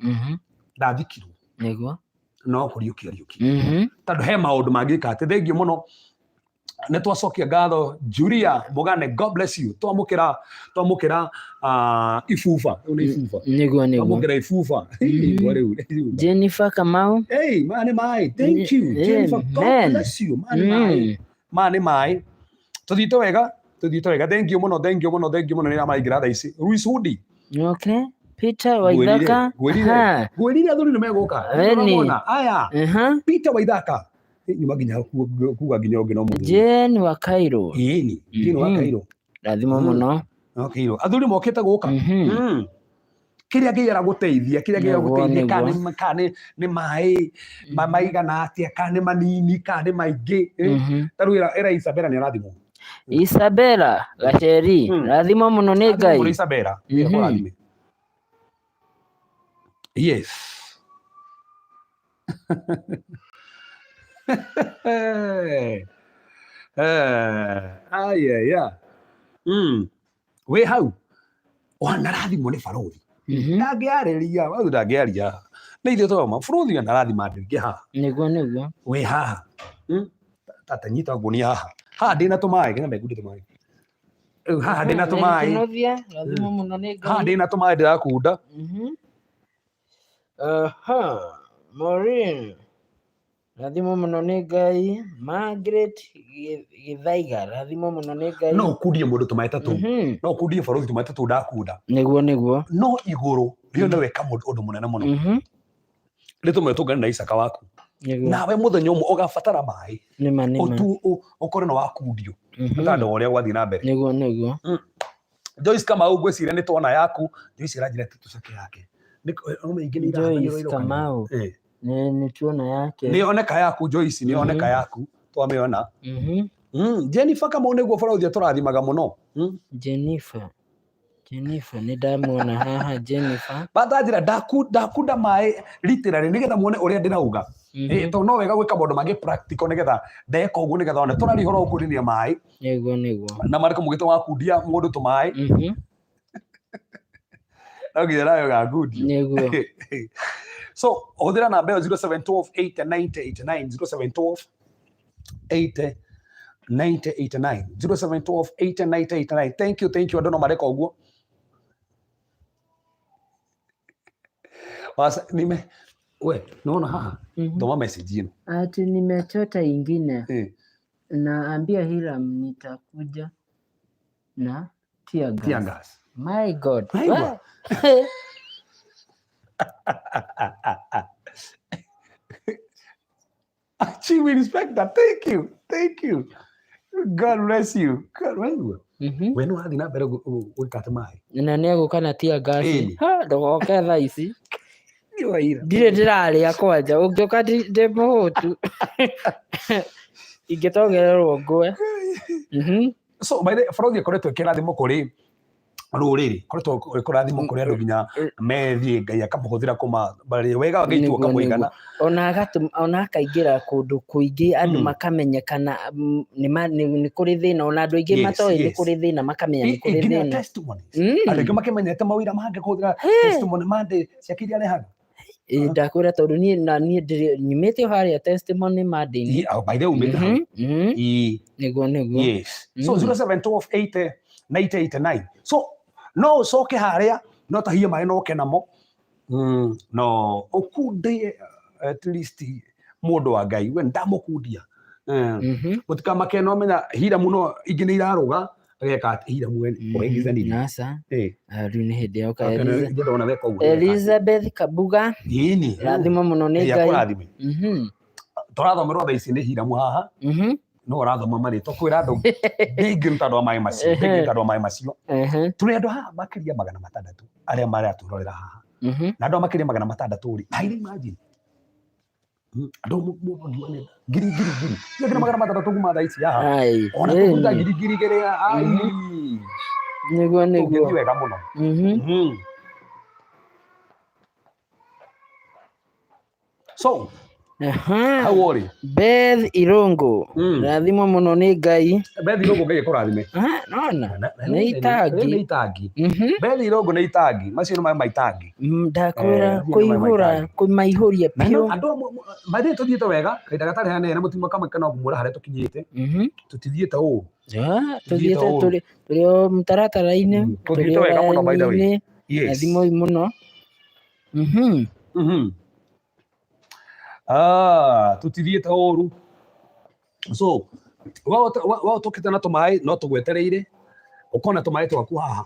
ndathikirwo no kũriũkia tondũ he maũndũ mangĩka atĩ thengiũ mũno nĩ twacokia ngatho Julia Mũgane God bless you twamũkĩra ibuba twamũkĩra ibuba
Jennifer Kamau
maĩ thank you Jennifer God bless you maĩ tũthiĩte wega thank you mũno nĩ ramaraingĩra thaa ici Louis Hudi
Peter Waithaka
gwĩrire athuri nĩ megũka aya Peter Waithaka nyuma nginya kuga nginya ũngĩ no mũndũ
Jane wa Cairo
Jane wa Cairo
rathimo mũno
athuri mokĩte gũka kĩrĩa gĩgera gũteithia kana nĩ maĩ maigana atĩa kana nĩ manini kana nĩ maingĩ tarũ era Isabella nĩ arathimwo
Isabella Gacheri rathimo mũno nĩ Ngai
Isabella nĩ yes wĩ hau wanarathimwo nĩ barothi ndangĩarĩria wau ndangĩaria nĩ ithuĩ twauma bũrũri ona arathima andũ aingĩ haha
nĩguo
wĩ haha tata nyita ngunia haha ndĩna tũmaĩ nginya mekundĩte maĩ haha ndĩna tũmaĩ haha ndĩna tũmaĩ ndĩrakunda
Maureen rathimo mũno nĩ Ngai. Margaret Gĩthaiga rathimo mũno nĩ Ngai.
no ũkundie mũndũ tũmaĩ ta tũu no ũkundie bũrũri tũmaĩ ta tũu ndakunda
nĩguo
no igũrũ rĩo nĩ weka ũndũ mũnene mũno nĩ tũmwe tũngane na Isaka waku nawe mũthenya ũmwe ũgabatara maĩ ũkore no wakundio ũtandũ ũrĩa gwathiĩ na mbere
nĩguo
Joyce Kamau ngwĩciria nĩ tuona yaku Joyce aranjĩra tũcoke yake
Joyce Kamau nĩ tuona yake
nĩ oneka yaku Joyce nĩ oneka yaku twamĩona Jennifer Kamau nĩguo bũrũri tũrathimaga mũno
Jennifer nĩ ndamuona haha Jennifer
batanjĩra ndakunda maĩ literally nĩgetha muone ũrĩa ndĩrauga tondũ no wega gwĩka maũndũ mangĩ practical nĩgetha ndeka ũguo nĩgetha one tũrari ũhoro ũkundithia maĩ
nĩguo
na marĩkũ mũgĩte wakundia mũndũ tũmaĩ no nginya nayo gakundio
nĩguo
so hũthĩra namba ĩyo 0712 80 90 89 0712 80 90 89 thank you andũ no mareka ũguo basi naona haha toma message ino
ati nimechota ingine naambia Hiram nitakuja na tear gas. My God.
Chief Inspector, thank you. God bless you. Wenu wathi na mbere gwĩkate maĩ
na nĩ egũka na tear gas ndogoke thaa ici ndirĩ ndĩrarĩa kwanja ũngĩũka ndĩ mũhũtu ingĩtogererwo ngwe
so by the bũrũri ũkoretwo ĩkĩrathimo kũrĩ rũrĩrĩ koretwo ĩkĩrathimo kũrĩ andũ nginya methiĩ Ngai akamũhũthĩra kũmabarĩria wega Ngai tu ũkamũigana
ona akaingĩra kũndũ kũingĩ andũ makamenyekana nĩ kũrĩ thĩna ona andũ aingĩ matoĩ nĩ kũrĩ thĩna makamenya nĩ kũrĩ thĩna
andũ aingĩ makĩmenyete mawĩra mangĩ kũhũthĩra testimony mandĩ ciakĩria arehaga
ndakwĩra tondũ niĩ nyumĩte o harĩa testimony mandĩ-inĩ
by the way umĩte hau
nĩguo
yes so 0712 80 90 89 so no ũcoke harĩa no tahie maĩ no ũke namo no ũkundie at least mũndũ wa Ngai we ndamũkundia mũtikamake no menya Hiram no ingĩ nĩ irarũga ageka Hiram we ũraigithanirie
nasa rĩu nĩ hĩndĩ yoka Elizabeth Kabuga rathimo mũno nĩ Ngai
tũrathomerwo thaa ici nĩ Hiram haha no ũrathoma marĩtwa kwĩra andũ ndĩngĩ nĩ tondũ wa maĩ macio tũrĩ andũ haha makĩria 600 arĩa maratũrorera haha na andũ makĩria 600 rĩ haire imagine andũ mũndũ ngiri ngiri 600 kuma thaa ici haha ona kũruta ngiri gerea
nĩguo
wega mũno so how are you
Beth Irongo rathimo mũno nĩ Ngai
Beth Irongo Ngai akũrathime
nona nĩ itangi
Beth Irongo nĩ itangi macio nĩ maĩ ma itangi
ndakwĩra kũmaihũria piũ
andũ mathĩ tũthiĩte wega kaita gatarĩ hanene mũtimo kamwe kana mũra harĩa tũkinyĩte tũtithiĩte ũũ
tũthiĩte tũrĩ o mũtaratara-inĩ
tũthiĩte wega mũno by the way
rathimo mũno
tutithiĩte ũru so wao tũkĩte na tũmaĩ no tũgwetereire ũkona tũmaĩ twaku haha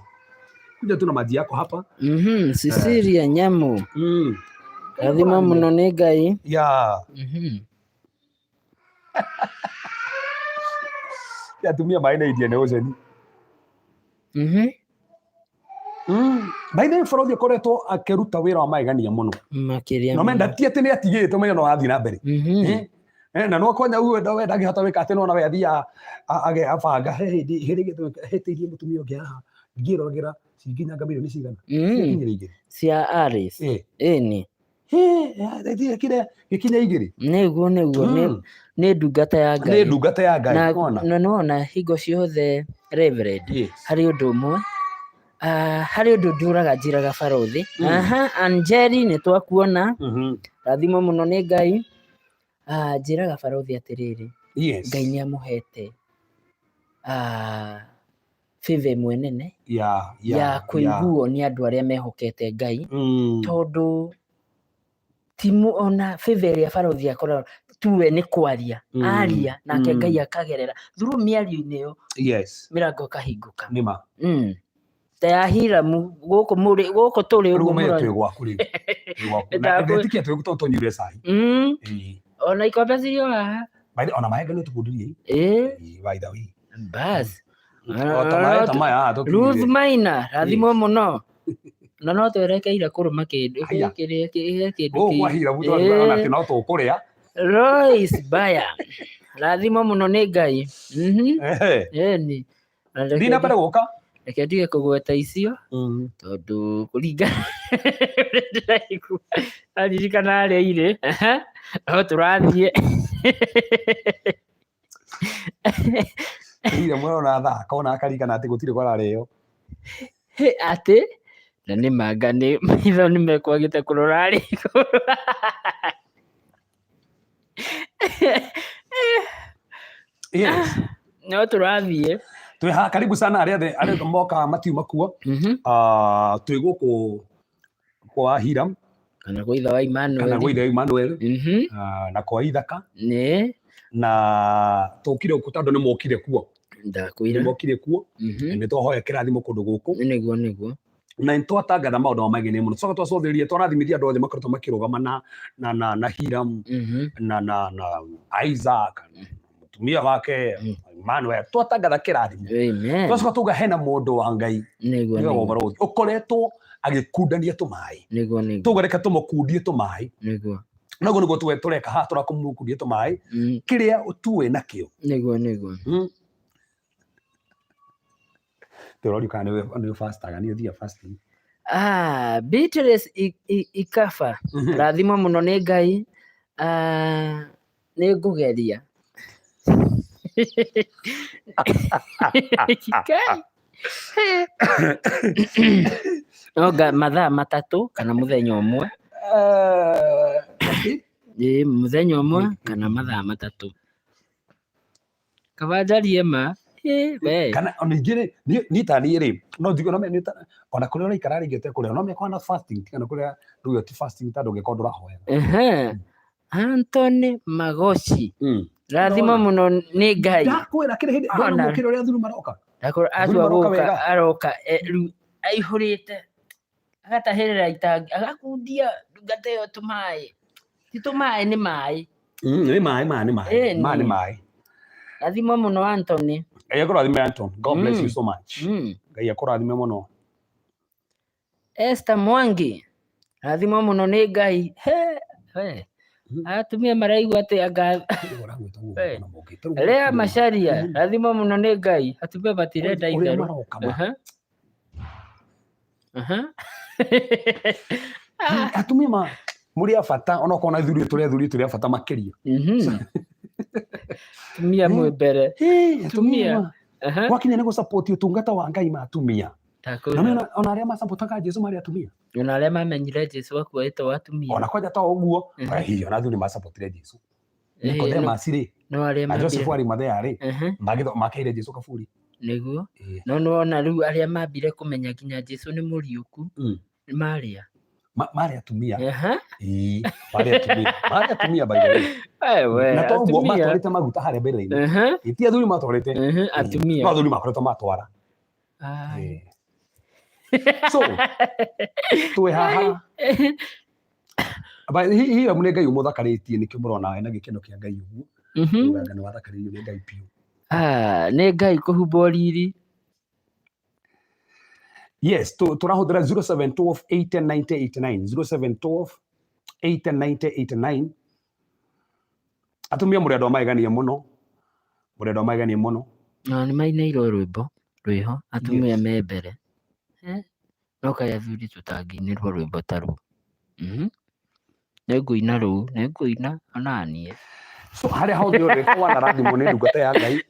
kuja tuna maji yako hapa
Cecilia Nyamu rathimo mũno nĩ Ngai
atumia maĩ na Indian Ocean by the way bũrũri ũkoretwo akĩruta wĩra wa magegania mũno
makĩria
no menda ti atĩ nĩ atigĩte ũmenye no athiĩ na mbere na no kwanya uwe ndangĩhota gwĩka atĩ no nawe athiĩ abanga hetĩirie mũtumia ũngĩ haha ngĩrogera cinginyanga milioni cigana
cia Aris ĩni
gĩkinya igĩrĩ
nĩguo nĩ ndungata ya Ngai na nona hingo ciothe Reverend harĩ ũndũ ũmwe harĩ ũndũ ndũraga njĩraga barothi. Angeli nĩ twakuona, rathimo mũno nĩ Ngai. Njĩraga barothi atĩrĩrĩ, Ngai nĩ amũhete favor ĩmwe nene ya kũiguo nĩ andũ arĩa mehokete Ngai, tondũ timu ona favor ĩrĩa barothi akoragwo tuwe nĩ kwaria, aria nake Ngai akagerera through mĩario-inĩ ĩyo, mĩrango ĩkahingũka. Ta ya Hiram gũkũ tũrĩ ũguo ona ikombe cirio haha
ona mahenga nĩ tũkundirie
bas Ruth Maina rathimo mũno na no twerekeire kũrũma kĩndũ
no tũkũrĩa
Royce Baya rathimo mũno nĩ Ngai.
Ndina mbere gũka
reke ndige kũgweta icio tondũ kũringana ndĩraigua aririkana harĩa irĩ no tũrathiĩ
ire mwana thaka ona akarikana atĩ gũtirĩ kwararĩo
atĩ na nĩ manga nĩ maitho nĩ mekwagĩte kũrora arĩ no tũrathiĩ
twĩ karibu sana arĩa moka matiuma kuo twĩ gũkũ kwa Hiram
kana kwa ithe wa Emmanuel
na kwa Ithaka na tũkire gũkũ tondũ nĩ mokire kuo nĩ twahoya kĩrathimo kũndũ gũkũ
nĩguo
na nĩtwatangatha maũndũ maigana mũno tũcoka twacũthĩrĩria twarathimithia andũ othe makoretwo makĩrũgama na Hiram na Isaac mutumia wake Emmanuel twatangatha kĩrathimo twacoka tuga hena mũndũ wa Ngai ũkoretwo agĩkundania tũmaĩ tuga reke tũmũkundie tũmaĩ naguo nĩguo tũreka haha tũrakũmũkundie tũmaĩ kĩrĩa tuwe nakĩo
nĩguo
tũrori kana nĩ fastaga nĩ ũthia fasting
Beatrice Ikafa rathimo mũno nĩ Ngai. Nĩ ngũgeria mathaa matatũ kana mũthenya ũmwe mũthenya ũmwe kana mathaa matatũ kabanjarie ma
kana ningĩ nĩ tani rĩ no njigo no mẹ ona kũrĩa ũraikara rĩngĩte kũrĩa no mẹ na fasting kana kũrĩa rĩu ti fasting tondũ ũngĩkorwo ndũrahoya.
Anthony Magoshi rathimo mũno nĩ Ngai.
Ndakwĩra kĩrĩ hĩndĩ ndona mũkĩra ũrĩa thuru maroka
atua gũka aroka aihũrĩte agatahĩrĩra itangi agakundia ndungata ĩyo tũmaĩ ti tũmaĩ nĩ maĩ
nĩ maĩ
rathimo mũno Anthony.
Ngai akũrathime Anton. God bless you so much. Ngai akũrathime mũno.
Esther Mwangi rathimo mũno nĩ Ngai. Atumia maraigua atĩ anga Lea Macharia rathimo mũno nĩ Ngai. Atumia matirenda itherũ
atumia mũrĩ a bata ona kona thuri tũrĩa bata makĩria
tumia mwĩmbere
tumia wakinya nĩ gũsupport ũtungata wa Ngai matumia na ona arĩa masapotaga Jesũ marĩ atumia
ona arĩa mamenyire Jesũ akuoĩtwo atumia
ona kwanja ta ũguo hihi ona thuri masapotire Jesũ Nicodemus rĩ
no arĩa
na Joseph arĩ mathea rĩ makeire Jesũ kaburi
nĩguo no ona rĩu arĩa mambire kũmenya nginya Jesũ nĩ mũriũku nĩ marĩa
marĩ atumia marĩ atumia by the way na to ũguo matwarĩte maguta harĩa mbere-inĩ itia thuri matwarĩte
atumia
no thuri makoretwo matwara so twĩ haha Hiram nĩ Ngai ũmũthakarĩtie nĩkĩo mũrona na gĩkeno kĩa Ngai ũguo nĩ wathakarĩrio nĩ Ngai piũ
nĩ Ngai kũhumba riri.
Yes, turahũthĩra 0712 810 90 89 0712 810 90 89 atumia mũrĩ andũ maiganie mũno
nĩ mainĩirwo rwĩmbo rwĩho atumia me mbere no kaĩ athuri tũtangĩinĩrwo rwĩmbo ta rũu nĩngũina rũu nĩngũina onaniĩ
So haria hothe ore ko wana rathimo ni ndungata ya Ngai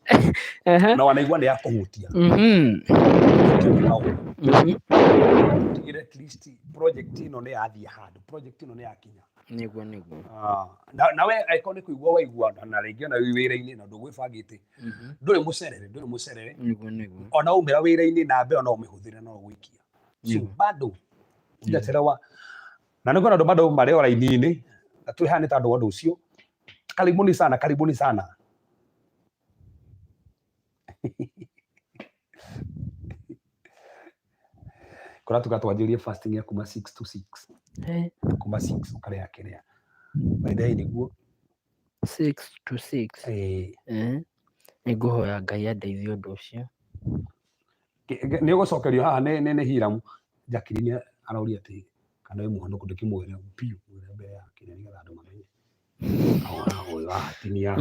na wanaigua ni ya kuhutia tigire at least project ino ni yathie handu project ino ni yakinya
niguo
na we aiko ni kuigua waigua na ringi na wira-ini na ndugwibangite nduri mucerere
niguo
ona umira wira-ini na mbe ona umihuthire no gwikia so bado ndachelewa na niko na ndo bado mari ora ini na tuli hani tandu wandu ucio karibuni sana kora tukatwanjirie fasting ya kuma 6 to 6 kuma 6 ukaria kiria by the way niguo
6 to 6 niguhoya Ngai andeithie undu ucio
ni ugucokerio haha ni Hiram Jacqueline arauria ati kana muhonoku ndikimwira piu mbere ya kiria nigetha andu mamenye tinia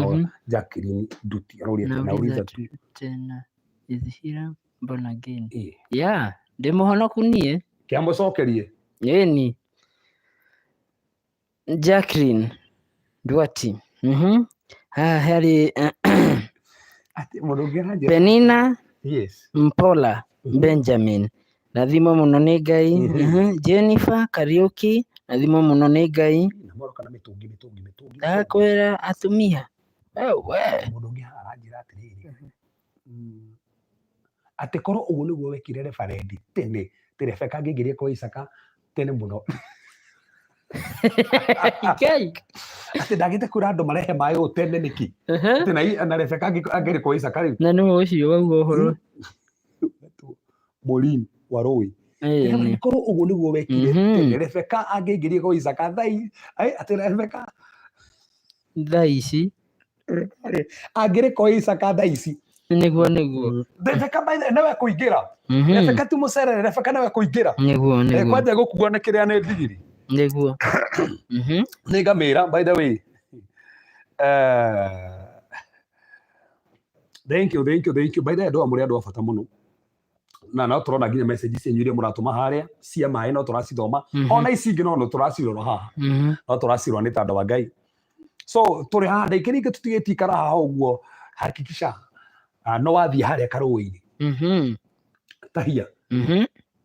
Jacqueline Duty arauria nauliza tu
tena is Hiram born again yeah ndi muhonoku nie
kiamucokerie
ni Jacqueline Duty hari
ati mundu
Penina
yes
Mpola Benjamin nathimo muno ni Ngai Jennifer Kariuki nathimo muno ni Ngai
moroka na mitungi
ndakwira atumia we
mundu ungi aranjira atiriri ati korwo uguo niguo wekire referendi tene Rebeka ngingirie kwa Isaka tene muno
Ngai
ati ndagite kura andu marehe mai utene niki ati na Rebeka angiri kwa Isaka riu
na no ucio wauga uhoro
Morin waroi ni korwo uguo niguo wekire tene Rebeka angingirie kwa Isaka thai ati Rebeka
thaici
angiri kwa Isaka thaici
niguo
Rebeka by the nawe kuingira Rebeka tu mucerere Rebeka nawe kuingira
niguo
kwanja gukugwa na kiria ne ndigiri
niguo
ni ngamira by the way thank you by the way ndo amuri andu afata muno na no turona nginya message cienyu iria muratuma haria cia mai no turacithoma ona ici ingi no turacirora haha no turacirora ni tandu wa Ngai so turi haha ndaikiringe tutigetikara haha uguo hakikisha no wathie haria karui-ini tahia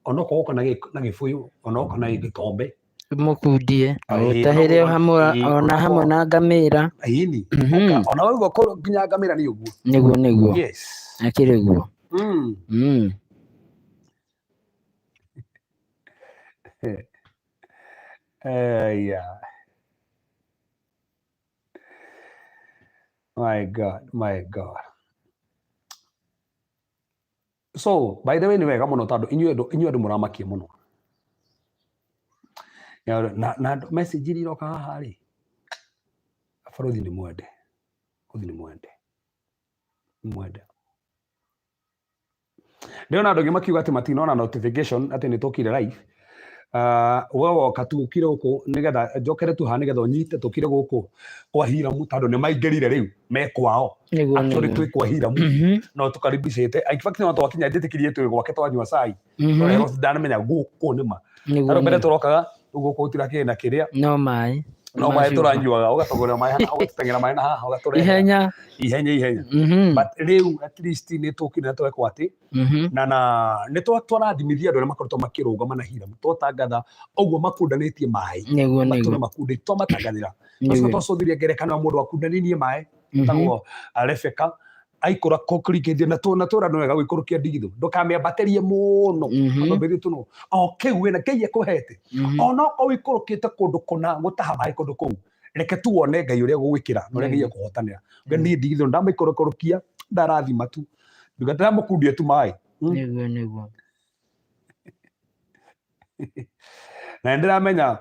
ona ko na gifuyu ona ko na gikombe
mukundie utahire hamwe na ngamira
ini ona wewe ko nginya ngamira ni uguo
niguo
yes
akire guo
yeah my god so by the way ni wega muno tondu inyu andu muramakia muno na message iroka haha ri borothi ni mwende ndiona andu makiuga ati matinona notification ati ni tukire live wewe katukire guku nigetha njokere tu ha nigetha unyite tukire guku kwa Hiram tondu ni maingirire riu me kwao actually twi kwa Hiram no tukaribicite in fact no twakinya nditikirie twi gwake twanyua cai no ndanamenya guku nima aro mbere turokaga guku utira na kiria
no mai
turanyuaga ugatogora mai haha ugatengera mai haha ugatore ihenya but riu at least ni tukire twekwa ati na ni twarathimithia andu aria makoretwo makirungama na Hiram twatangatha uguo makundanitie mai matune makundi twamatagathira ucio twacuthirie ngerekano ya mundu akundaninie mai tagwo Rebeka aikura kokrikithi na tura no wega gwikurukia ndigithu ndukamĩambaterie muno mbere tuno kiu wina Ngai akuhete ona ko wikurukite kundu kuna gutaha mai kundu kuu reke tu wone Ngai uria gugwikira no Ngai akuhotanira ni ndigithu ndamaikurukia ndarathima tu ndugatara mukundie tu mai
niguo
na ndiramenya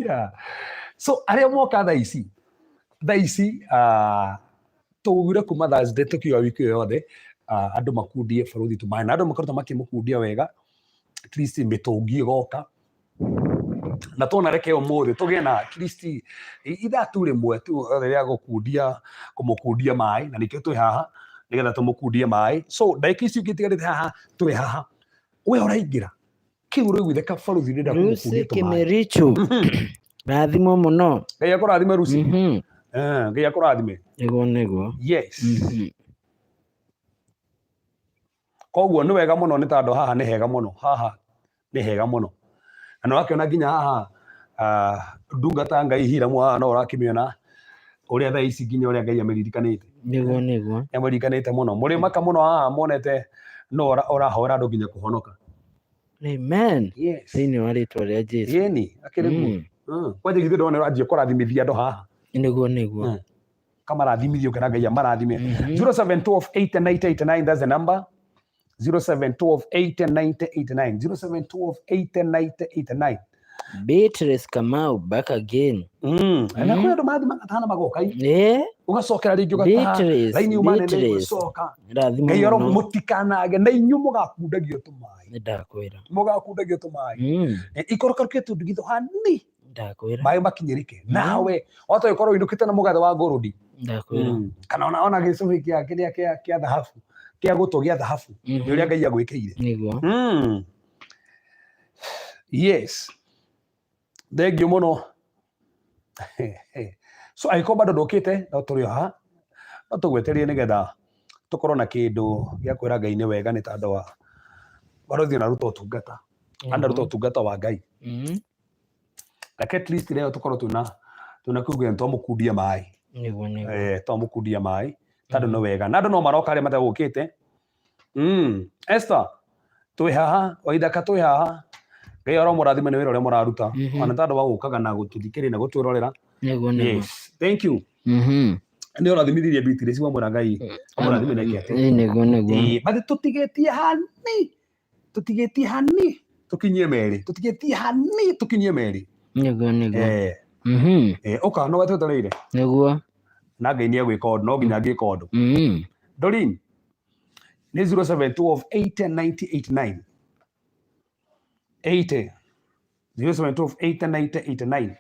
yeah so aria moka tha ici tugire kuma Thursday tukiwa wiki yothe andu makundie borothi tu mai na andu makoretwo makimukundia wega at least mitungi igoka na tona reke umuthi tugie na at least ithatu rimwe tu ria kumukundia mai na nikio twi haha nigetha tumukundie mai so ndagika ici ungitigarite haha twi haha we uraingira kiu riu ithe kabaruthi ndenda
Lucy
kugukuria tu mai
Kimerichu rathimo muno
Ngai akũrathime Lucy Ngai akũrathime
niguo
yes koguo nĩ wega mũno nĩ tondũ haha nĩ hega mũno na nĩ wakĩona nginya haha ndungata Ngai Hiram haha no ũrakĩmĩona ũrĩa thaa ici nginya ũrĩa Ngai amĩririkanĩte
niguo
amĩririkanĩte mũno mũrĩ maka mũno haha monete no ũrahora andũ nginya kũhonoka
amen thĩinĩ wa rĩtwa rĩa Jesũ
yeni akĩrĩ kwanja githĩ ndona ũranjia kũrathimithia andũ haha
niguo
kamarathimithio kana Ngai amarathime 0712898889 that's the number 0712898889 0712898889
Beatrice Kamau back again
na kwenda andũ marathima gatana magoka ũgacokera rĩngĩ ũgataha laini umane nĩ gũcoka Ngai oro mũtikanage na inyuĩ mũgakundagio tũmaĩ
ndakwĩra
mũgakundagio tũmaĩ ikorokarukie tũndigitho hani
ndakwĩra
maĩ makinyĩrĩke nawe wata ũkorwo inũkĩte na mũgathe wa ngũrũndi
ndakwĩra
kana ona gĩcũhĩ kĩa thahabu kĩa gũtũ gĩa thahabu nĩ ũrĩa Ngai agwĩkĩire
niguo
yes thengiũ mũno so angĩkorwo bado ndũkĩte no tũrĩ haha no tũgweterie nĩgetha tũkorwo na kĩndũ gĩa kwĩra Ngai nĩ wega nĩ tondũ wa barothi naruta ũtungata anaruta ũtungata wa Ngai reke at least leo tũkorwo tuna kuga twamũkundia maĩ
niguo
twamũkundia maĩ tondũ nĩ wega na andũ no maroka arĩa matagũkĩte Esther twĩ haha Waithaka twĩ haha Ngai oro mũrathime nĩ wĩra ũrĩa mũraruta ona tondũ wa gũkaga na gũtũthikĩrĩria na gũtwĩrorera yes thank you nĩ ũrathimithirie Beatrice wa mũra Ngai mũrathime nake atĩ
niguo
bathi tũtigĩtie hani tũkinyie merĩ
niguo
ũka no wetereire
niguo
na Ngai nĩ agwĩka ũndũ no nginya angĩka ũndũ Doreen nĩ 0712898889 0712898889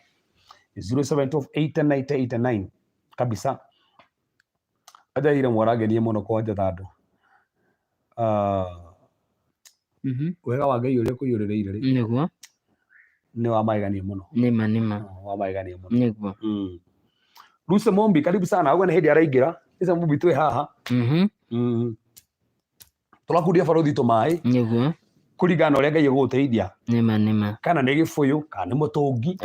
0712898889 kabisa ajaire mwaragenie mũno kwanja tandũ wega wa Ngai ũrĩa kũiyũrĩrĩire
niguo
nĩ wa magegania mũno
nima
wa magegania mũno
niguo
Lucy Mombi karibu sana agwe nĩ hĩndĩ araingĩra Lucy Mombi twĩ haha tũrakundia barothi tũmaĩ nĩguo kũringana ũrĩa Ngai agũgũteithia nĩma kana nĩ gĩbũyũ kana nĩ mũtũngi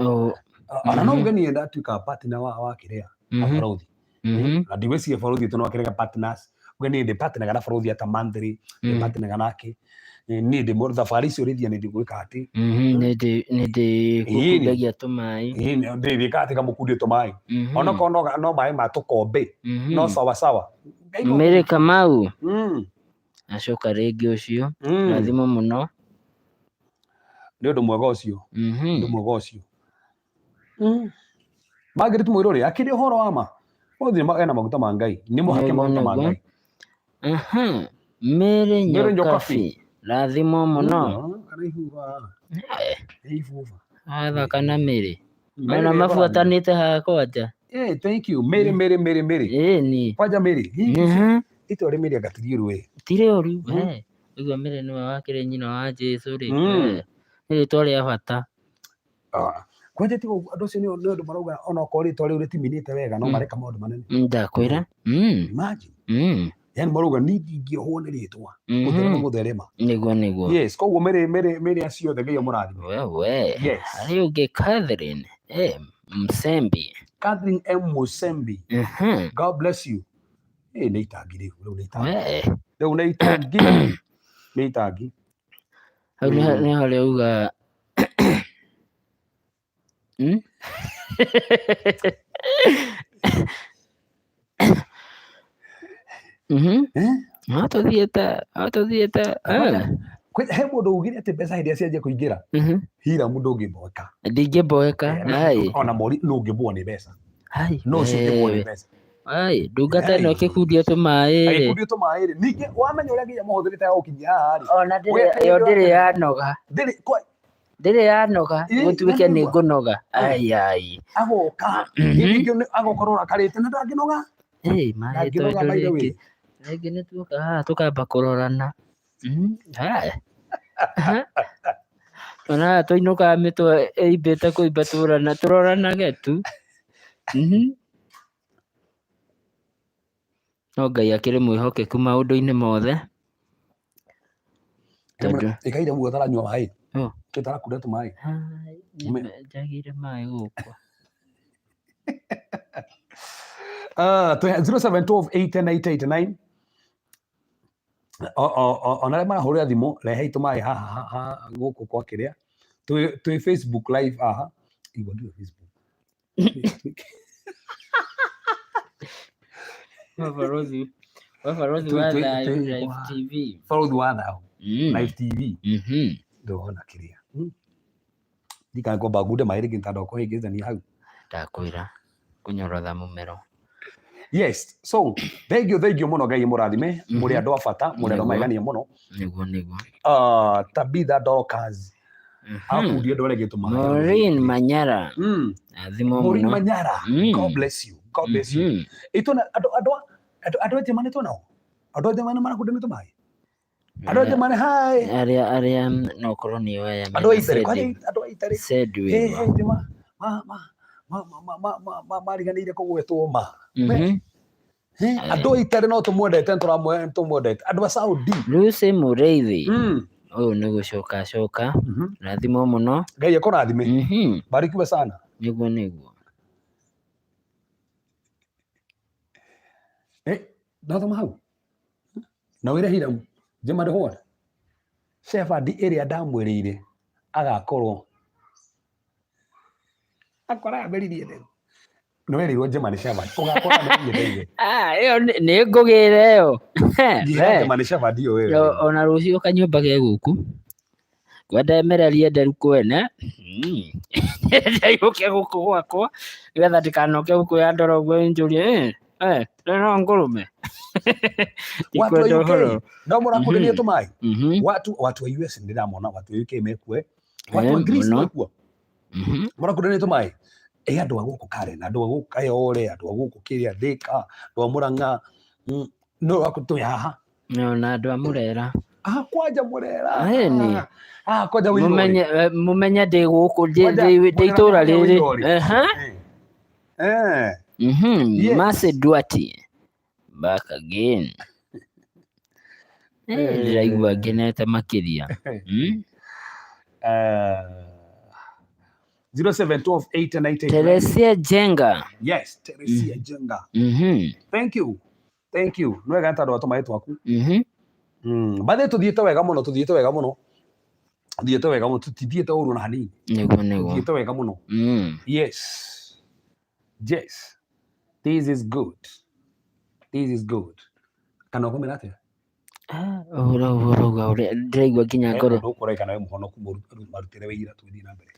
ona no ngeni ndatuĩka partner wa kĩrĩa barothi na ndigwĩciria barothi tũ no akĩrega partners ngeni ndĩ partner kana barothi ata monthly ndĩ partner nake nĩ ndĩ mũrutha thabarĩ icio rĩthia nĩ ndigwĩka atĩ nĩ gũkundagia tũmaĩ ndĩ gĩka atĩ kamũkundie tũmaĩ ona kono no maĩ ma tũkombe no sawa
Mary Kamau acoka rĩngĩ ũcio rathimo mũno
nĩ ũndũ mwega ũcio Margaret Mũirũrĩ akĩrĩ ũhoro wa ma ũthĩ ena maguta ma Ngai nĩ mũhake maguta ma Ngai
Mary Nyokabi rathimo mũno athaka na Mary ona mabuatanĩte haha kwanja
thank you Mary
ni
kwanja Mary itwa rĩ Mary agatirie rũĩ
tire ũru ũguo Mary nĩwe wakĩrĩ nyina wa Jesũ rĩ nĩ rĩtwa rĩa bata
kwanja ti andũ acio nĩ ũndũ marauga ona okorwo rĩtwa rĩu rĩtiminĩte wega no mareka maũndũ manene
ndakwĩra
imagine yani marauga ndingĩohwo nĩ rĩtwa gũtherema
nĩguo
yes koguo Mary acio othe Ngai amũrathime
yes harĩ ũngĩ Catherine Msembi
Catherine Musembi God bless you nĩ itangi rĩu nĩ itangi
hau nĩ harĩa uga atũthiĩte
he mũndũ ugire atĩ mbeca hĩndĩ cianjia kũingĩra Hiram ndũngĩmboeka ona mori ndũngĩmbwo nĩ mbeca no cingĩmbwo nĩ mbeca
ndungata ĩno ĩkĩkundia tũmaĩ
ningĩ wamenya ũrĩa nginya mũhũthĩrĩte ya gũkinyia haha
ona yo ndĩrĩ yanoga gũtuĩke nĩ ngũnoga
agoka ningĩ agokorwo rakarĩte na ndangĩnoga
rĩngĩ nĩ tuoka haha tũkamba kũrorana ona tũinũkaga mĩtwe ĩimbĩte kũimba tũroranage tu. No Ngai akĩrĩ mwĩhokeku maũndũ-inĩ mothe.
Ikaire muo taranyua maĩ. Tũtara kuretu maĩ.
Njagire maĩ gũkũ.
0712818889. Ona rĩa marahũrĩra thimũ rehei tũmaĩ haha gũkũ kwa kĩrĩa. Twĩ Facebook live haha. Igua ndio Facebook.
Wabarothi wa thayũ live TV.
Barothi wa thayũ live TV. Ndona kĩrĩa. Ndika ngomba ngunde maĩ rĩngĩ ntanda kũhĩngĩcania hau.
Ndakwĩra kũnyorotha mũmero.
Yes, so thank you mũno Ngai mũrathime mũrĩ andũ a bata mũrĩ andũ maigania mũno.
Nĩguo.
Tabitha Dorcas. Akundi andũ arĩa gĩtũma.
Maureen Manyara. Athimo
Maureen
mũno.
Manyara. God bless you. God bless you. Itona andũ aje mane tona. Andũ aje mane marakundi tũmaĩ. Andũ aje mane hai.
Arĩa no korwo nĩ oya.
Andũ aitare.
Sedwe.
Mariganĩire kũgwetwo ma. Andũ aitare no tũmwendete tũmwendete. Andũ a Saudi.
Lucy Mũreithi. Ũyũ nĩ gũcoka. Rathimo mũno.
Ngai akũrathime. Barikiwe sana.
Nĩguo.
Ndathoma hau. Na wĩra Hiram. Jema ndĩhũa. Shepherd ĩrĩa ndamwĩrĩire agakorwo akora mberirie rĩu. No erirwo Jema nĩ Shepherd. Ũgakora mberirie.
Ĩyo nĩ ngũgĩra ĩyo.
Jema nĩ Shepherd ĩyo wewe.
Ona rũciũ kanyũmba ge gũkũ. Kwendemererie nderu kwene. Ndĩyũke gũkũ gwakwa. Nĩgetha ndikanoke gũkũ ya ndoro ũguo njũrie. No ngũrũme.
Watu wa UK. No mũrakũrĩria tũmaĩ. Watu wa US ndiramona watu wa UK mekue. Watu wa Greece mekua. Mũrakũrĩria tũmaĩ. Andũ a gũkũ Karen, andũ a gũkũ Kayole, andũ a gũkũ kĩrĩa Thika, andũ a Mũrang'a. No akũtũ haha.
Na andũ a Mũrera.
Kwanja Mũrera.
Kwanja wĩrore. Mũmenye ndĩ gũkũ ndĩ itũra rĩrĩ. Mercy Duarte. Back again. Ndĩraigua ngenete makĩria.
07128988.
Teresia Jenga.
Yes, Teresia Jenga. Thank you. No wega ntandũ wa tũmaĩ twaku. Bathe tuthiĩte wega mũno. Tuthiĩte wega mũno. Tutithiĩte ũru na hanini.
Nĩguo.
Tuthiĩte wega mũno. Yes. This is good. Kana ũkũmĩra atĩa?
Ũhoro ũrĩa ndĩraigua nginya ngoro.
Ndũkũreka nawe mũhonoku marutĩre wĩira tũthiĩ na mbere.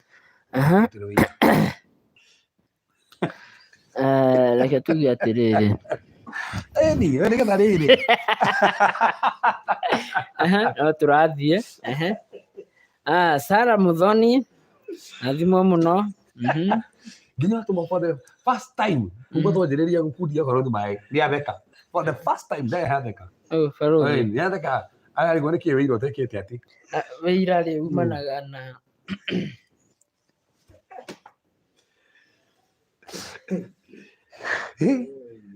Reke tuge atĩrĩrĩ.
Nĩgetha rĩrĩ.
No tũrathiĩ. Sarah Muthoni. Athimo mũno.
Nginya tũma for the first time. Kuma twanjĩrĩria gũkundia Barothi maĩ. Nĩatheka. For the first time ndatheka.
Barothi.
Nĩatheka. Arigwo nĩkĩ wĩira ũtekĩte atĩ.
Wĩira rĩ umanaga na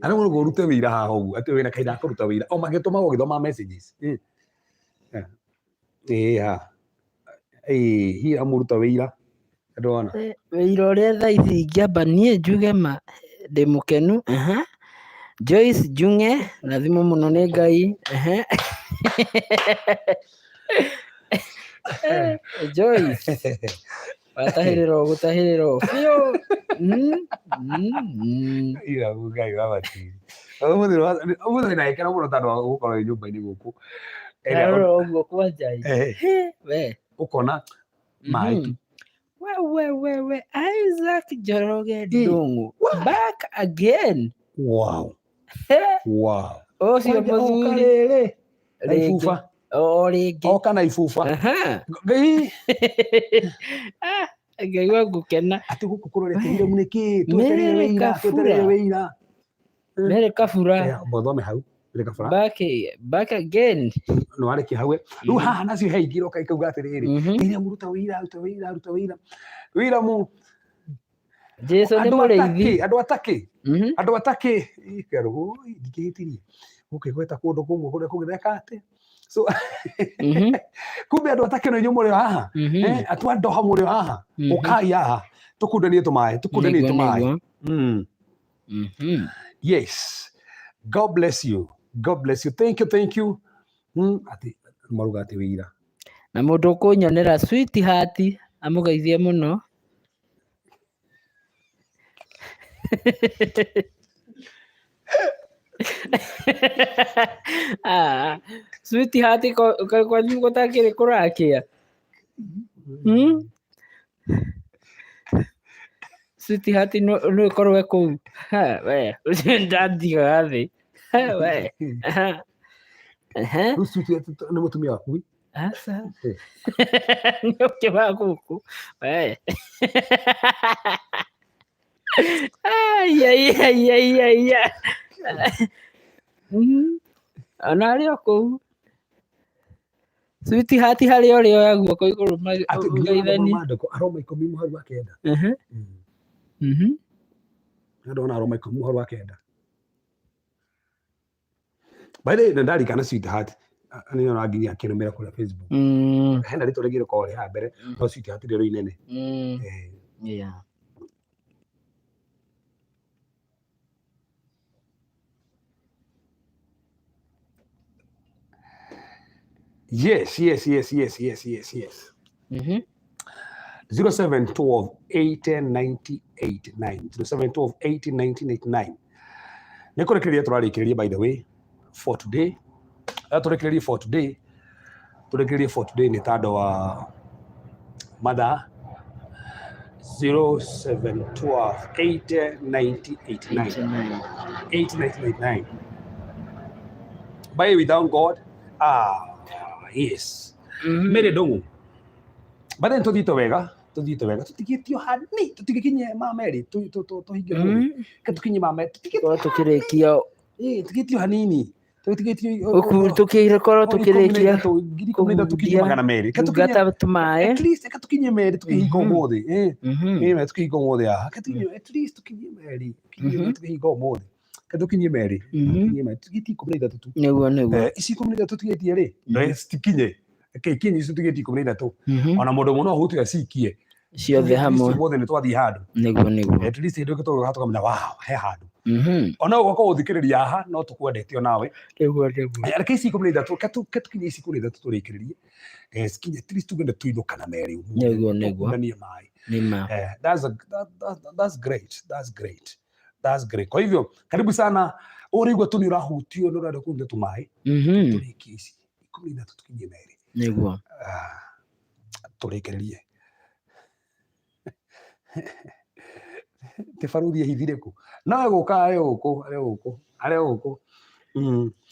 Ana mũno gũrute wĩira haha ũguo atĩ wĩna kahinda kũruta wĩira o magĩtũmagwo gĩthoma messages. Hiram mũruta wĩira. Ndona
wĩira ũrĩa thaa ici ingĩamba niĩ njuge ma ndĩ mũkenu. Joyce Junge rathimo mũno nĩ Ngai. Joyce watahĩrĩrwo gũtahĩrĩrwo biũ.
ira Ngai wa batiri. Ũmũthĩ naĩkĩra mũno tondũ wa gũkorwo wĩ nyũmba-inĩ gũkũ.
Ũguo kwanja we
ũkona maĩ tu.
We Isaac Njoroge Ndung'u back again.
Wow.
Ũcio mũthuri
na ibuba.
Rĩngĩ
Oka na ibuba.
Ngai wa gũkena.
Atĩ gũkũ kũrorete Hiram nĩkĩ? Twetereire wĩira.
Mere Kabura.
Mũthome hau.
back again
no areke hawe riu haha nacio heingiro kaikauga atiriri ira muruta wira mu
Jesu ni mureithi
andu ataki ikaru ndikihitirie ukigweta kundu kumwe kuria kugithekate so kumbe andu ataki no nyumuri haha atu ando hamuri haha ukai haha tukundanie tumai yes, God bless you, thank you ati maruga ati wira
na mundu kunyonera sweetheart amugeithie muno sweetheart kwa nini gutakire kurakia sweetheart no ikorwe kuu we ndandiga thi we
sweetheart ni mutumia waku
asa nyoke waguku we ay anario kuu sweetheart hari ori oya guoko iguru
magaithani aroma 10 muharu wa kenda ndona aroma 10 muharu wa kenda baile ndari kana sweetheart ani ona nginya akinumira kuri Facebook henda rito regire ko ri ha mbere no sweetheart rero inene
yeah.
Yes. 0712 1898 9 nikurekereria turarekereria by the way for today turekereria for today ni tando wa mother 0712 1898 by without God yes mere dongo bada ntodito wega tutigitio hani tutigikinye mameri tuhinge katukinye mameri
tukirekia
tugitio hanini
tukire koro tukirekia
tukinye magana meri
katukinye tumae
at least katukinye meri tukihinga umuthi tukihinga umuthi katukinye at least tukinye meri tukihinga umuthi katukinye meri tugiti kumrida tutu
neguo
isi kumrida tutugetie ri no stikinye kinyi icio tugiti kumrida tu ona mundu muno hutu asikie
ciothe hamwe
ciothe ni twathi handu
neguo
at least ndio kitu hatukamenya wow he handu ona uko uthikiriria haha no tukwendetio nawe
neguo
areke isi kumrida tu katukinye isi kumrida tu turikiririe skinye at least tugende tuithukana meri
neguo
ndani mai
nima
that's great kwa hivyo karibu sana urigwa tu ni urahutio no rada kunde tumai turikisi ikumina tutukinye meri
neguo
turekererie te farudia hithire ku nawe guka are guko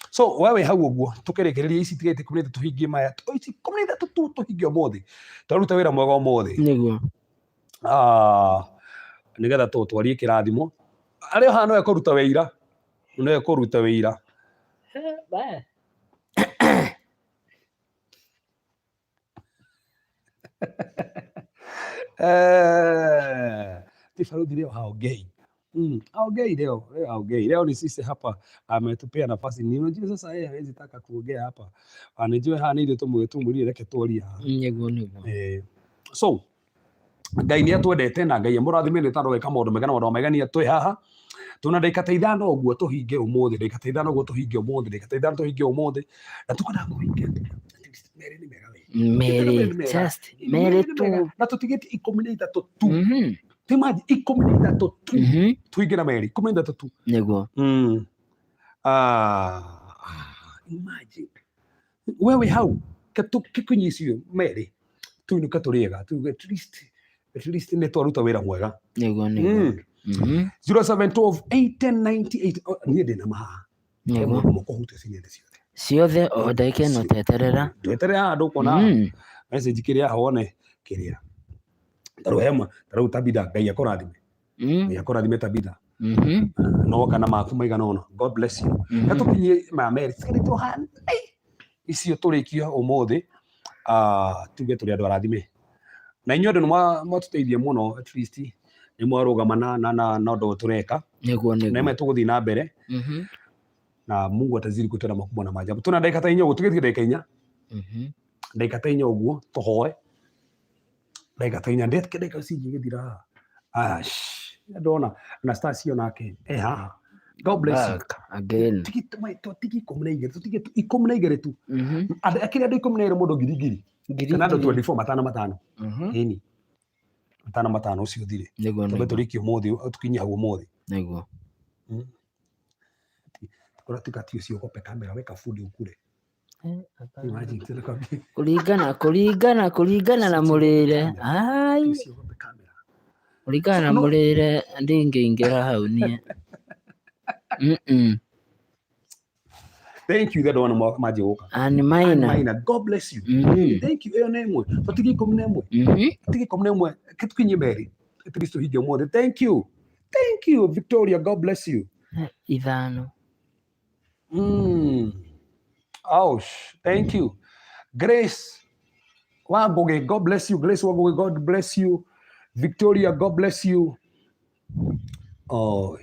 so wewe hau uguo tukirekererie ici tigete kumina tuhingie maya ici kumina tuhingie umuthi taruta wira mwega umuthi
neguo
nigetha tutwarie kirathimo ario hano ekuruta wira no ekuruta wira tifaruthi leo haongei leo ni sisi hapa ametupea nafasi ni unajua sasa yeye hawezi taka kuongea hapa anajua hana ile tumuli reke tuoria
neguo
so ngai ni atwendete na ngai murathime ni tando weka maundu mega na maundu megania twi haha tuna ndagika ta ithano uguo tuhinge umuthi ndagika ta ithano uguo tuhinge umuthi na tukana kuhinge meri ni mega
meri tu
na tutigeti 13 tu timaji 13 tu tuinge na meri 13 tu
neguo
imagine wewe hau katukikunyicio meri tuinuka turiega tu at least ne twaruta wira mwega
neguo
0712 1898 ni ndina maha
neguo
mukohute cinyende
ciothe o ndagika no tweterera
andu kona message kiria hone kiria taruhema tabida ngai akorathime tabida no kana maku maigana ona. God bless you. Gatukinye ma Mary tsikirito han icio turikio umuthi tuge turi andu arathime na inyuothe no tuteithie muno at least ni mwarugama na ndo tureka na me tuguthi na mbere na Mungu atazidi kutenda makubwa na maajabu. Tuna dakika 4 uguo tugithi dakika 4 dakika 4 uguo tuhoe dakika 4 ndetike dakika cingi githira ndona na Anastasia nake haha. God bless you
again.
Tiki komnaigere tu akiri andu 12 mundu ngiri kana andu 24 matano ini matano ucio thire tobe turikio muthi tukinya huo muthi niguo tukora tukati ucio kope kamera weka fundi ukure
kuringana na murire ai kuringana na murire ndingiingira hau nie
Thank you, that one majoka.
And mine.
God bless you. Thank you. Your name. Totiki komnemo. Totiki komnemo. Ketukinye Mary. Kristo hije mode. Thank you. Thank you, Victoria. God bless you.
Ivano.
Ouch. Thank you. Grace Wagoge. God bless you. Grace Wagoge. God bless you. Victoria. God bless you. Oh,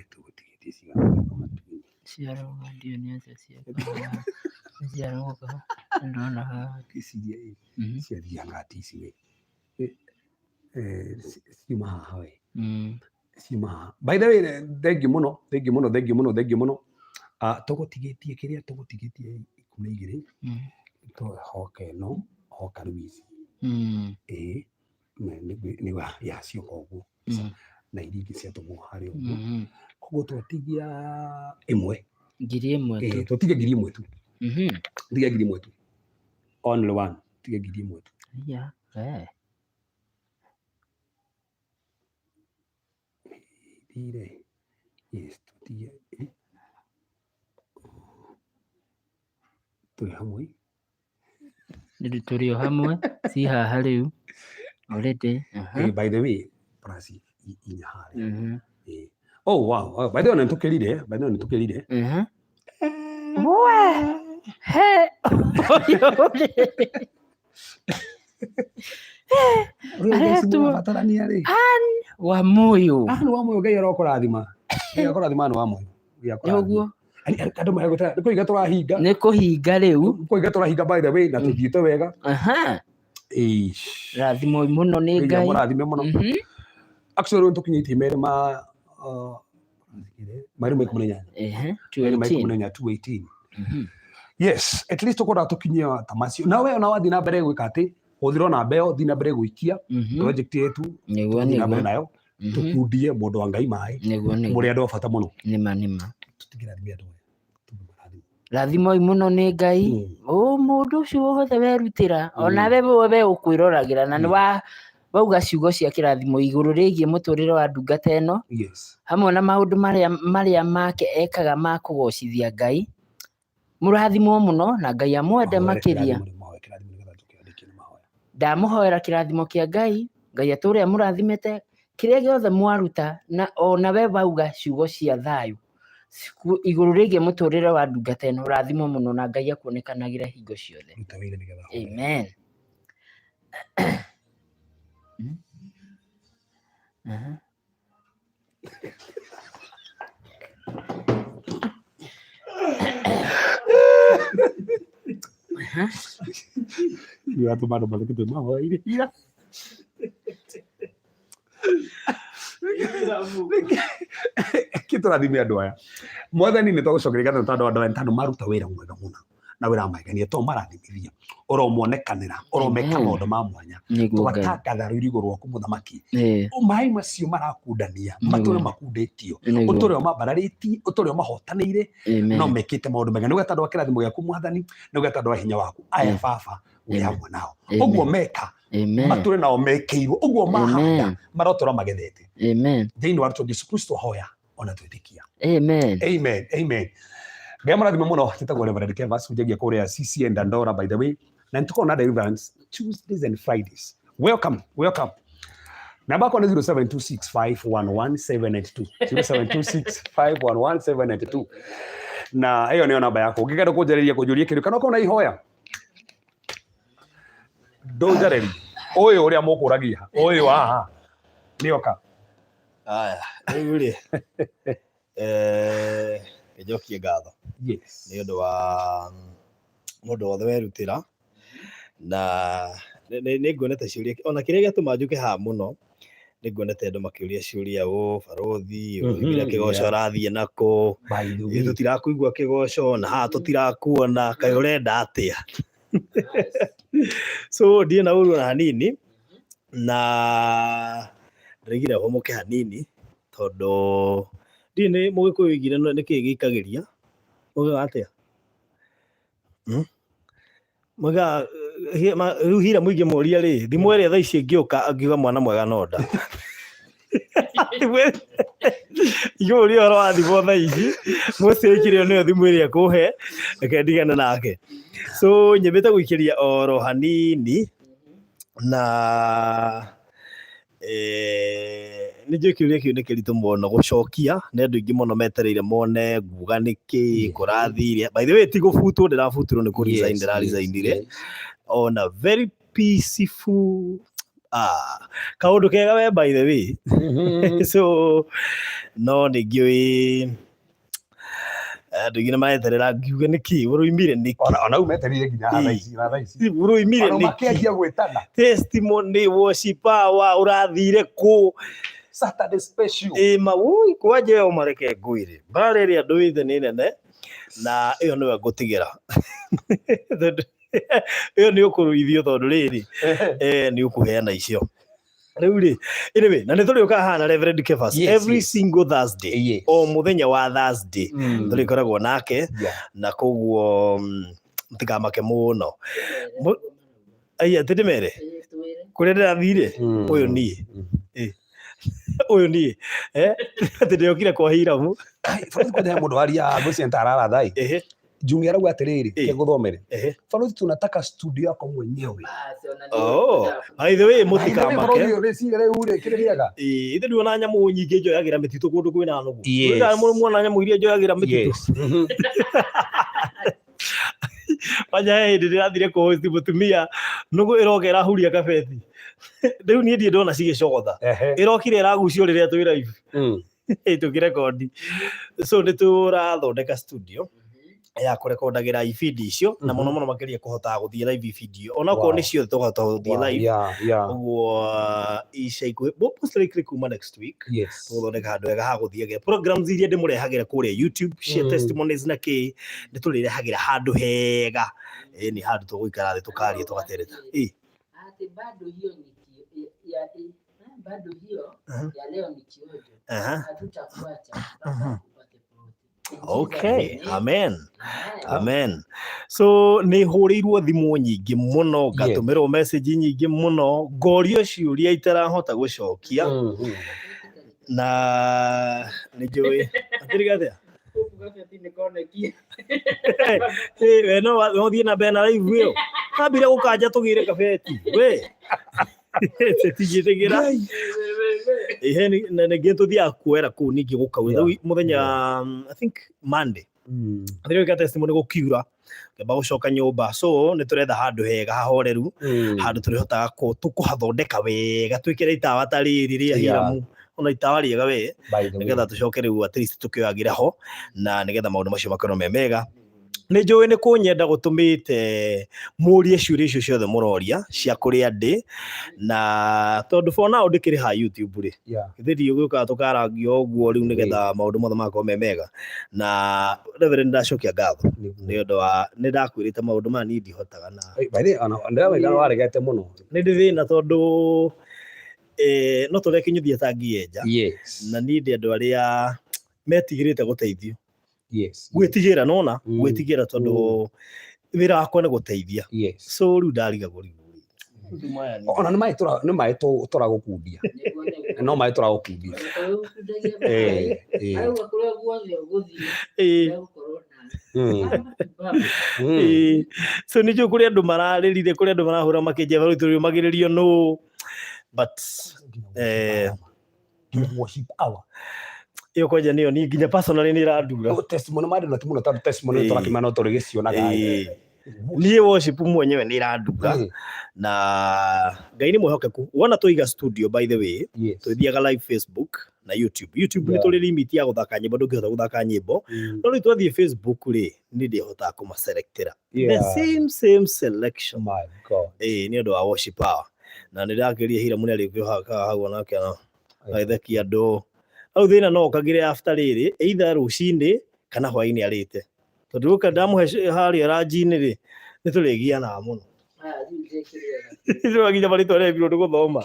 by the way, thank you muno. Tugotigetie kiria tugotigetie 12 to hoke no hoka Luis ni wa ya cio koguo na iringi cia tumu hari uguo koguo twatigia imwe
ngiri imwe tu
tutigia ngiri imwe tu tigia ngiri imwe tu only one tigia ngiri imwe tu dire yes tutigia turi hamwe
ndio turi hamwe si haha riu already
by the way prasi in hari oh wow by the way ntukirire
he wa moyo
ngai arokurathima no wa moyo
yoguo
andu maragutara nikuiga turahinga
riu
kuiga turahinga by the way na tuthiite wega
rathimo muno ni ngai
murathime muno actually tukinyitie mere marimu 218 yes at least tukora tukinyia tamasio na we ona wathi na mbere gwika ati uthiro na mbeo thi na mbere gwikia project yetu na mbere nayo tukundie mundu wa ngai mai muri andu bata muno
nima
tutigirathimia andu
rathimo muno ni ngai mundu ucio wothe werutira ona we ukwirораgira na ni wauga ciugo cia kirathimo iguru rigie muturire wa ndungata eno hamwe na maundu maria make ekaga ma kugocithia ngai murathimo muno na ngai amwende makiria ndamuhoera kirathimo kia ngai ature amurathimete kiria giothe mwaruta na ona we wauga ciugo cia thayu iguru rigie muturire wa ndungata eno rathimo muno na ngai akuonekanagira hingo ciothe amen
ya tu mano balik itu mau ini ya kiturathime andu aya mwathani ni twagucokeria tondu andu aya ntano maruta wira mwega muno na wira maigania to marathimithia oromonekanira oromeka maundu ma mwanya twatangatha ruri iguru rwaku muthamaki mai macio marakundania mature makunditio utore mabarariti utore mahotanire no mekite maundu mega nuga tandu akirathimo gyaku mwathani nuga tandu hinya waku aya baba uri hamwe nao uguo meka mature nao mekeirwo uguo mahanda marotora magethete thiini wa Yesu Kristo hoya ona twitikia amen Gamara muno titagwo Reverend Kevas ujagia kuria CC and Andora by the way na nituko na deliverance Tuesdays and Fridays welcome Namba yako ni 0726511792. 0726511792. Na hiyo ndio namba yako. Ukikenda kujereria kujuria kiru kana uko na ihoya. Ndonjareri. Oyo uria mukuragia. Oyo haha. Nioka.
Aya, rĩu-rĩ njokie ngatho nĩ ũndũ wa mũndũ wothe werutĩra na nĩ nguonete ciũria ona kĩrĩa gĩatũma njũke haha mũno nĩ nguonete andũ makĩũria ciũria barothi ũrĩa kĩgoco arathiĩ nako tũtirakũigua kĩgoco na haha tũtirakuona kaĩ ũrenda atĩa so ndiĩ na ũru ona hanini na regire homoke hanini tondu ndine mugikuyu igire niki gikagĩria muga atia muga riu Hiram muige moria ri thimu ĩrĩa thaa ici ngĩũka angiuga mwana mwega nonda yoria oro wa thimu thaa ici mucikire nĩyo thimu ĩrĩa kuhe reke ndigane nake so nyambĩte gũikĩria oro hanini na nĩnjũĩ kĩũria kĩu nĩ kĩritũ mũno gũcokia nĩ andũ aingĩ mũno metereire mone nguga nĩkĩ kũrathire by the way ti gũbutwo ndĩrabutirwo nĩ kũresign ndĩraresignire on a very peaceful kaũndũ kega we by the way so no nĩngĩũĩ andũ aingĩ nĩmareterera ngiuge nĩkĩ ũroimire nĩkĩ
ona umeterire nginya thaa ici
ũroimire nĩkĩ
makĩanjia gwĩtana
testimony worship power ũrathire kũ
Saturday special
mawui kwaje yo mareke ngwire mbara ĩrĩa ndũĩte nĩ nene na ĩyo nĩwe ngũtigĩra ĩyo nĩ ũkũruithio tondũ rĩrĩ nĩ ũkũheana icio rĩu-rĩ anyway na nĩtũrĩũka haha na Reverend Kefas every single Thursday o mũthenya wa Thursday tũrĩkoragwo nake na koguo mtikamake mũno aya tĩndĩmere kũrĩa ndĩrathire ũyũ niĩ ũyũ niĩ atĩ ndĩokire kwa Hiram
bũrũri kwenda mũndũ waria gũcienta arara thai Junior arauga atiriri ngũthomere bũrũri tunataka studio yako mwenyewe
by the way mutikamake
ithe
ndiona nyamu nyingĩ njoyagira mĩtitũ kũndũ kwĩna nũgũ ndio muona nyamu iria njoyagira mĩtitũ wanja hĩndĩ ndĩrathire kũhost mũtumia nũgũ ĩroka ĩrahuria kabeti rĩu niĩ ndiĩ ndona cigĩcogotha ĩrokire ĩragucio rĩrĩa twĩ live tũkĩrekondi so nĩtũrathondeka studio ya kũrekondagira ibindi icio na mũno mũno makĩria kũhota gũthiĩ live video ona kwa nĩ ciothe tũkahota gũthiĩ live ũguo ica ikuhĩ most likely kuma next week tũgũthondeka handũ hega ha gũthiĩ programs iria ndĩmũrehagĩra kũrĩa YouTube cia testimonies na kĩ nĩtũrĩrehagĩra handũ hega ni handũ tũgũikara thĩ tũkaria tũgatereta bado hiyo ya leo ni kiojo hatutakuacha okay amen so ni hũrĩirwo thimũ nyingĩ mũno ngatũmĩrwo message nyingĩ mũno ngorio ciũria itarahota gũcokia na nĩnjũĩ atĩrĩgathĩa we no wathiĩ na mbere na live ĩyo kambire gũkanja tũgĩre kabeti we tigitegera na nĩngĩ tũthiaga kuoera kũu ningĩ gũkau mũthenya I think Monday ndirĩka testimony gũkiura ngamba gũcoka nyũmba so nĩtũretha handũ hega hahoreru handũ tũrĩhotaga tũkũhathondeka wega twĩkĩre itawa ta rĩrĩ rĩa Hiram ona itawa rĩega we nĩgetha tũcoke rĩu at least tũkĩoyagĩra ho na nĩgetha maũndũ macio makorwo me mega nĩnjũĩ nĩ kũnyenda gũtũmĩte mũrie ciũria icio ciothe mũroria cia kũrĩa ndĩ na tondũ for now ndĩkĩrĩ ha YouTube rĩ ithiĩ gũka tũkarangio ũguo rĩu nĩgetha maũndũ mothe makorwo me mega na Reverend ndacokia ngatho nĩ ũndũ wa nĩ ndakwĩrĩte maũndũ maya niĩ ndihotaga na
ndĩramenya waregete mũno
nĩ ndĩthĩna tondũ no tũrekinyithia tangienja na niĩ ndĩ andũ arĩa metigĩrĩte gũteithio gwĩtigĩra nona gwĩtigĩra tondũ wĩra wakwa nĩ gũteithia so rĩu ndarigagwo
ona nĩ maĩ tũragũkundia no maĩ tũragũkundia
so nĩnjũĩ kũrĩ andũ mararĩrire kũrĩ andũ marahũra makĩnjia magĩrĩrio no but
worship hour
iyo koja niyo ni nginya personally ni radura
testimony made na timu na testimony turakimana turigicionaga
ni worship mwenyewe ni radura na Ngai ni mwehokeku wona tuiga studio by the way tuthiaga live Facebook na YouTube ni tuli limit ya guthaka nyimbo ndungihota guthaka nyimbo no ni twathie Facebook ri ni ndihota kuma selectera the same selection
my god
ni ndo wa worship hour na nirageria Hiram ni ari hau onake no aitheki andu au thina no kagire after riri either rucini kana hwaini arite tondu guka ndamuhe hari ranjini ri ni tuligia na muno nginya bari tware biro guthoma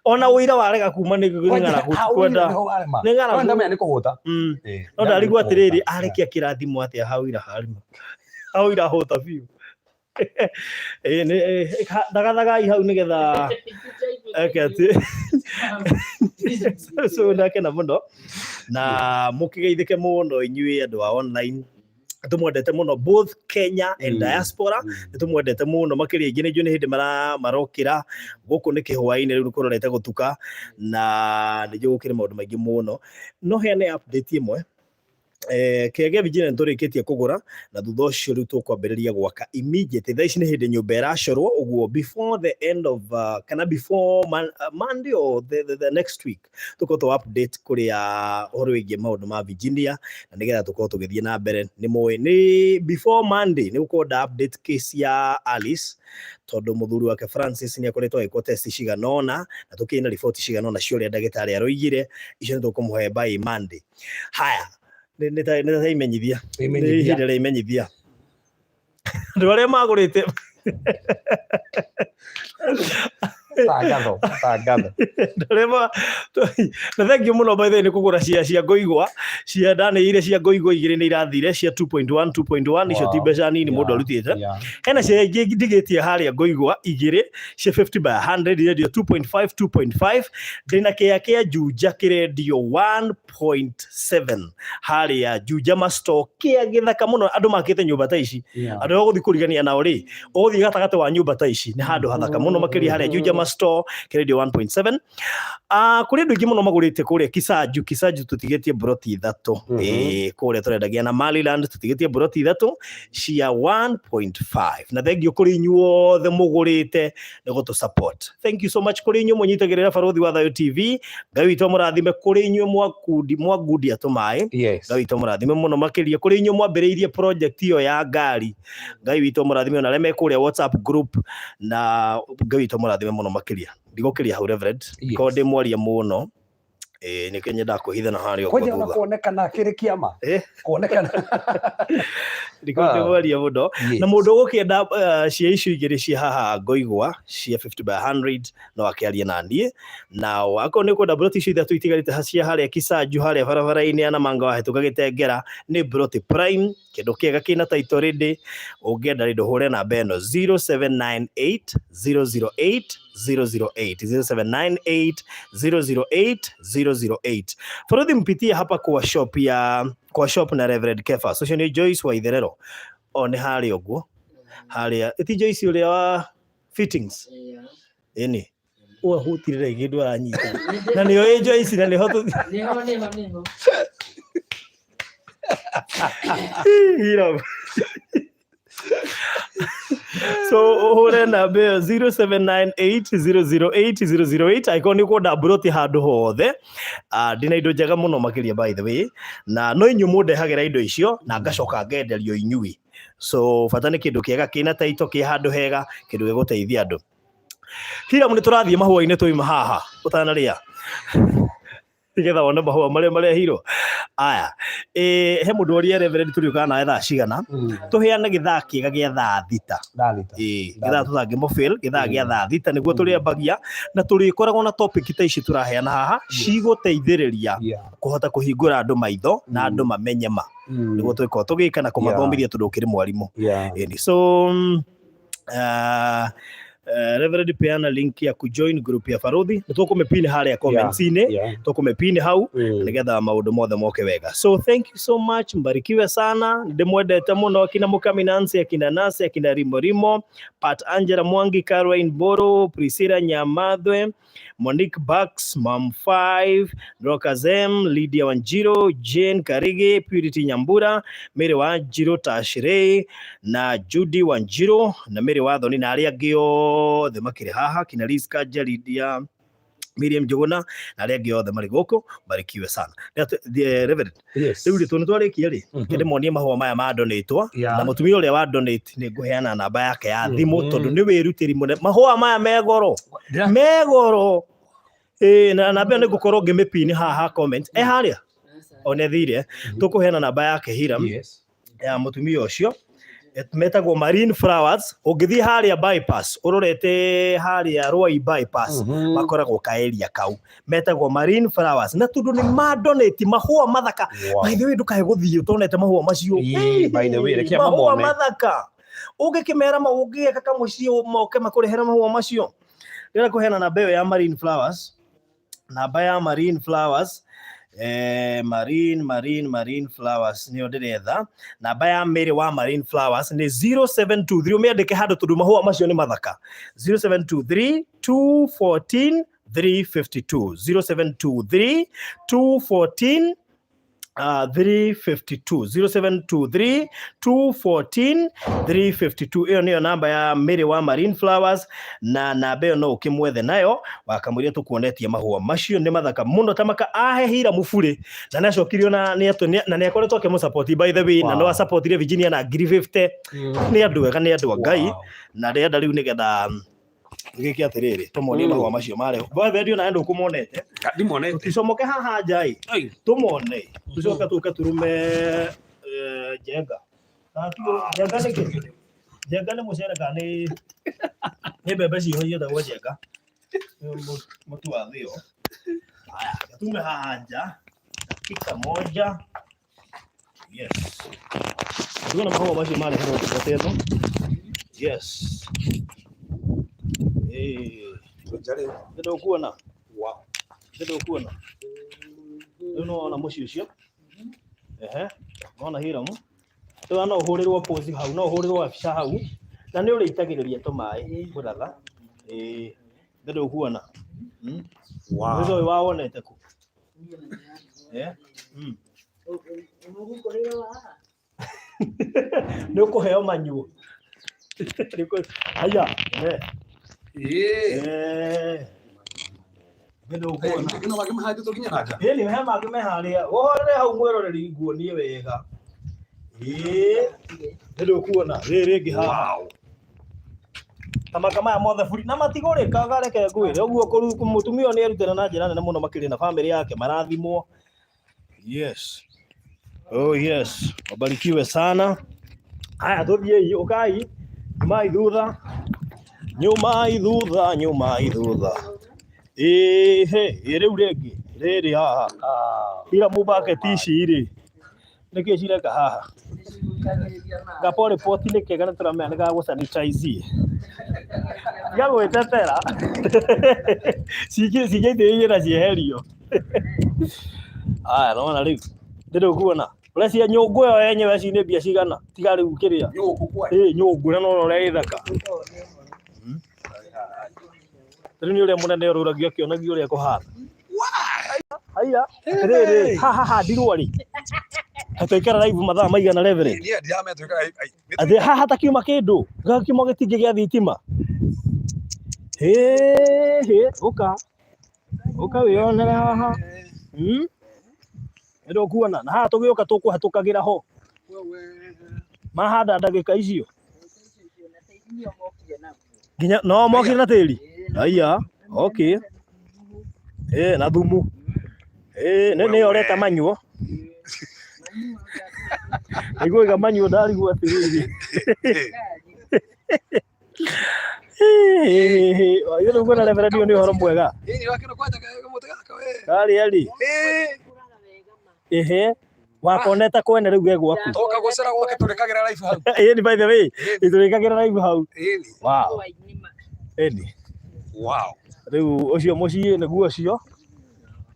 ona wira warega kuma ni ngara kwenda ni ngara
kwenda ni kuhuta
no ndarigwa atiriri arekia kirathimo atia hawira harima hawira hota biu ni dagathagai hau nigetha akati so ndakena muno na mukigeithike muno inyui andu wa online tumwendete muno both Kenya and diaspora tumwendete muno makiri ingine nju ni hindi marokira guku ni kihwaini riu kurorete gutuka na ni gukire maundu maingi muno no heane update imwe kege vijine nturikitie kugura na thutha ucio riu tukwambiriria gwaka immediate thaa ici ni hindi nyumba irashorwo uguo before the end of kana before Monday or the next week tuko to update kuria horo wingi maundu ma Virginia na nigetha tuko tugithie na mbere ni before Monday ni ukoda update case ya Alice tondu muthuri wake Francis ni akoretwo agikwo test ciganona na tukina report ciganona cio ndagitari aroigire icio tukumuhe by Monday haya nita imenyithia imenyithia ndu aria magurite
tangatho
ndarema na thank you muno by the way ni kugura cia ngoigwa cia ndane cia ngoigwa igire ni irathire cia 2.1 icio ti mbeca nini mundu arutite hena cia ingi ndigitie haria ngoigwa igire cia 50 by 100 radio 2.5 ndina kia Juja kiredio 1.7 haria Juja masto kia githaka muno andu makite nyumba ta ici andu guthi kurigania nao ri uthi gatagate wa nyumba ta ici ni handu hathaka muno makiri haria Juja store kiredio 1.7 kuri ndu ingi muno magurite kuria Kisaju tutigetie broti 3 kuria turendagia na Maryland tutigetie broti 3 cia 1.5 na thank you kuri nyuo the mugurite nego to support thank you so much kuri nyuo munyitagirira Barothi wa Thayo TV Ngai witũ mũrathime kuri nyuo mwagudi atumai Ngai witũ mũrathime muno makiria kuri nyuo mwambiriirie project iyo ya ngari Ngai witũ mũrathime na reme kuria WhatsApp group na Ngai witũ mũrathime muno makiria ndigukiria hau reverend ko ndi mwaria muno ni kenye ndakuhithana hario
kwa jana kuonekana kiri kiama kuonekana
ndiko ndimwaria muno na mundu gukienda cia icio igiri cia haha ngoigwa cia 50 by 100 no akiaria na nie na wako ni kwenda broti icio ithatu itigarite hacia haria Kisaju haria barabara-ini ana manga wahetũkagĩte ngera ni broti prime kindu kiega kina title ready ungienda rindu hure na beno 0798 008 008 008 Barothi mpitie hapa kwa shop na Reverend Kefa so ni Joyce wa Itherero ni hari oguo hari ti Joyce uria wa fittings eni uwa hutirire gindu aranyita na niyo Joyce na niho Hiram so hore na be 0798 iconic koda broti handu hothe ndina indo njega muno makiria by the way na no inyu munde hagira indo icio na ngacoka ngenderio inyui so fatani kindu kiega kina taito ki handu hega kindu giguteithia andu Hiram ni turathie mahua-ini tuima haha utanaria tigetha wona mahua maria hiro aya he mundu oria reverend turiuka na thaa cigana tuheana githaa kiega gia thaa thita githaa tuthange mobile githaa gia thaa thita niguo turiambagia na turikoragwo na topic ta ici turaheana haha ciguteithiriria kuhota kuhingura andu maitho na andu mamenye ma niguo twiko tugika na kumathomithia tundu kiri mwarimu so Reverend peana link ya kujoin group ya Baruthi tukumepin haria comments ine tukumepin hau nigetha maundu mothe moke wega. So thank you so much, mbarikiwe sana, ndimwendete muno akina Mukami Nancy, akina Nasi, akina Rimo, Pat Angela Mwangi, Caroline Boro, Priscilla Nyamadwe, Monique Bucks, Mom 5, Rokazem, Lydia Wanjiro, Jane Karige, Purity Nyambura, Mary Wanjiro Tashire na Judy Wanjiro na Mary Wathoni na aria ngio the makire haha kina Liz Kaja, Lydia, Miriam Jogona na aria ngio the mari goko, barikiwe sana. The Reverend, riu ri tunu twarikia ri kende monie mahua maya ma donatwo na mutumia uria wa donate ni nguheana namba yake ya thimu tondu ni wirutiri mune. Mahua maya megoro na namba ni gukorwo ngimipini haha comment haria one thire tukuheana namba yake Hiram ya mutumia ucio metagwo Marine Flowers. Ungithii haria bypass urorete haria Rwai bypass makoragwo kaeria kau metagwo Marine Flowers na tundu ni ma donate mahua mathaka. By the way ndukahe guthii utonete mahua macio by the way rekia mahua mathaka ungikimera maungika kamucie moke makurehera mahua macio. Ndira kuheana namba ya Marine Flowers, namba ya Marine Flowers Marine Flowers ni ndiretha. Namba ya Mary wa Marine Flowers ni 0723 umiandike handu tondu mahua macio ni mathaka. 0723 214 352 0723 214 352 0723 214 352. Iyo niyo namba ya Mary wa Marine Flowers na namba iyo no ukimwethe nayo wakamwiria tukuonetie mahua macio ni mathaka muno tamaka ahe Hiram bure na nacokirio na ni akoretwo ke support by the way na no support Virginia na ngiri 50 ni andu wega ni andu ngai na rienda riu nigetha giki atiriri tumonie mahua macio mare bo video na endo kumonete ndimonete tucomoke haha njai tumone tucoka tuke turume jenga jenga niki jenga ni mucere kani ni bebe ciho yetagwo jenga mutu wa thio. Haya tume haha nja dakika moja. Yes tuona mahua macio mare hero tuteto. Yes ndio kuona ndio kuona no muci ucio ona Hiram to no hurirwo pose hau no hurirwo afisha hau na ni uri itagiriria tumai muratha ndio kuona ndio waonete ku ndio kuheo manyu haya ndio kuona
ino magimahati tukinya naja
ni hema gimeharia wohorere hau mweroreri nguonie wega ndio kuona riri ngi haha kama ya mothe buri na matigurika gareke ngwire uguo kuru mutumia ni erutena na njira nene muno makiri na family yake marathimwo. Yes oh yes wabarikiwe sana. Haya tuthie ukai nyuma ithutha riu ringi riri haha ira mubake ici ri niki cireka haha gapore poti ni kega na turamenya ni gagu sanitize gagwetetera cigeithĩrĩirie na cieherio. Aya nona riu ndio kuona uracia nyungu yo yenyewe cine mbia cigana tiga riu kiria nyungu na no ore ithaka ni uria munene ururagia kionagio uria kuhana haya riri haha ndirwari hatoikara live mathaa maigana Reverend athe haha takiuma kindu gakiuma gitingi gia thitima uka wionera haha ndio kuona na haha tugioka tukuhatukagira ho mahanda ndagika icio nginya no mokire na tĩri haya okay na thumu nĩ oreta manyuo niguo manyuo ndarigwo atiriri yule uko na Reverend ni horo mwega kari wakoneta kwene riu gegwaku
toka gocera gwake turikagira live hau
ni by the way turikagira live hau wow eni
Wow.
riu ucio mucii niguo cio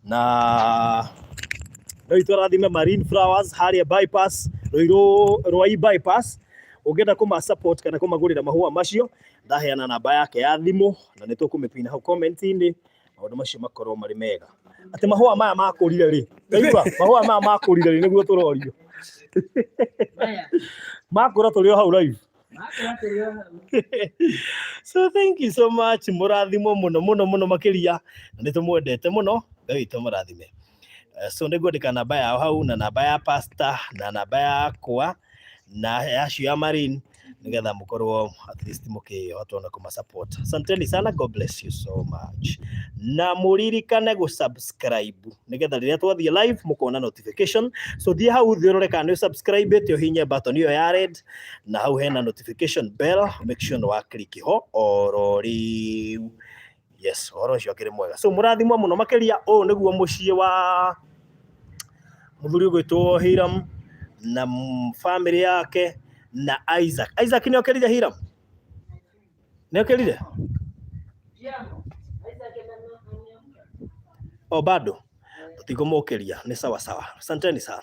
na no itwarathime Marine Flowers haria bypass Ruiru Rwai bypass ungenda kuma support kana kumagurira mahua macio ndaheana namba yake ya thimu na nitukumipina hau comment-ini maundu macio makorwo mari mega ati mahua maya makurire ri ndaigua mahua maya makurire ri niguo turorio makura turi hau live. So thank you so much murathimo muno makiria na nitumwendete muno ngai tumurathime. So ndigwandika namba yao hau na namba ya pastor na namba yakwa na yacio ya Marine nigetha mukorwo at least mukihotwo kuma support. Asanteni sana, God bless you so much. Na muririkane gu subscribe nigetha riria twathie live mukona notification. So thie hau thirore kana subscribe te hinye button iyo ya red na hau hena notification bell, make sure wa click ho orori. Yes, oro cio akiri mwega. So murathimwa muno makiria o niguo mucie wa muthuri ugwitwo Hiram na family yake na Isaac. Isaac ni okerire Hiram? Ni okerire? O bado? Tutigomokeria ni sawa sawa. Asanteni sana.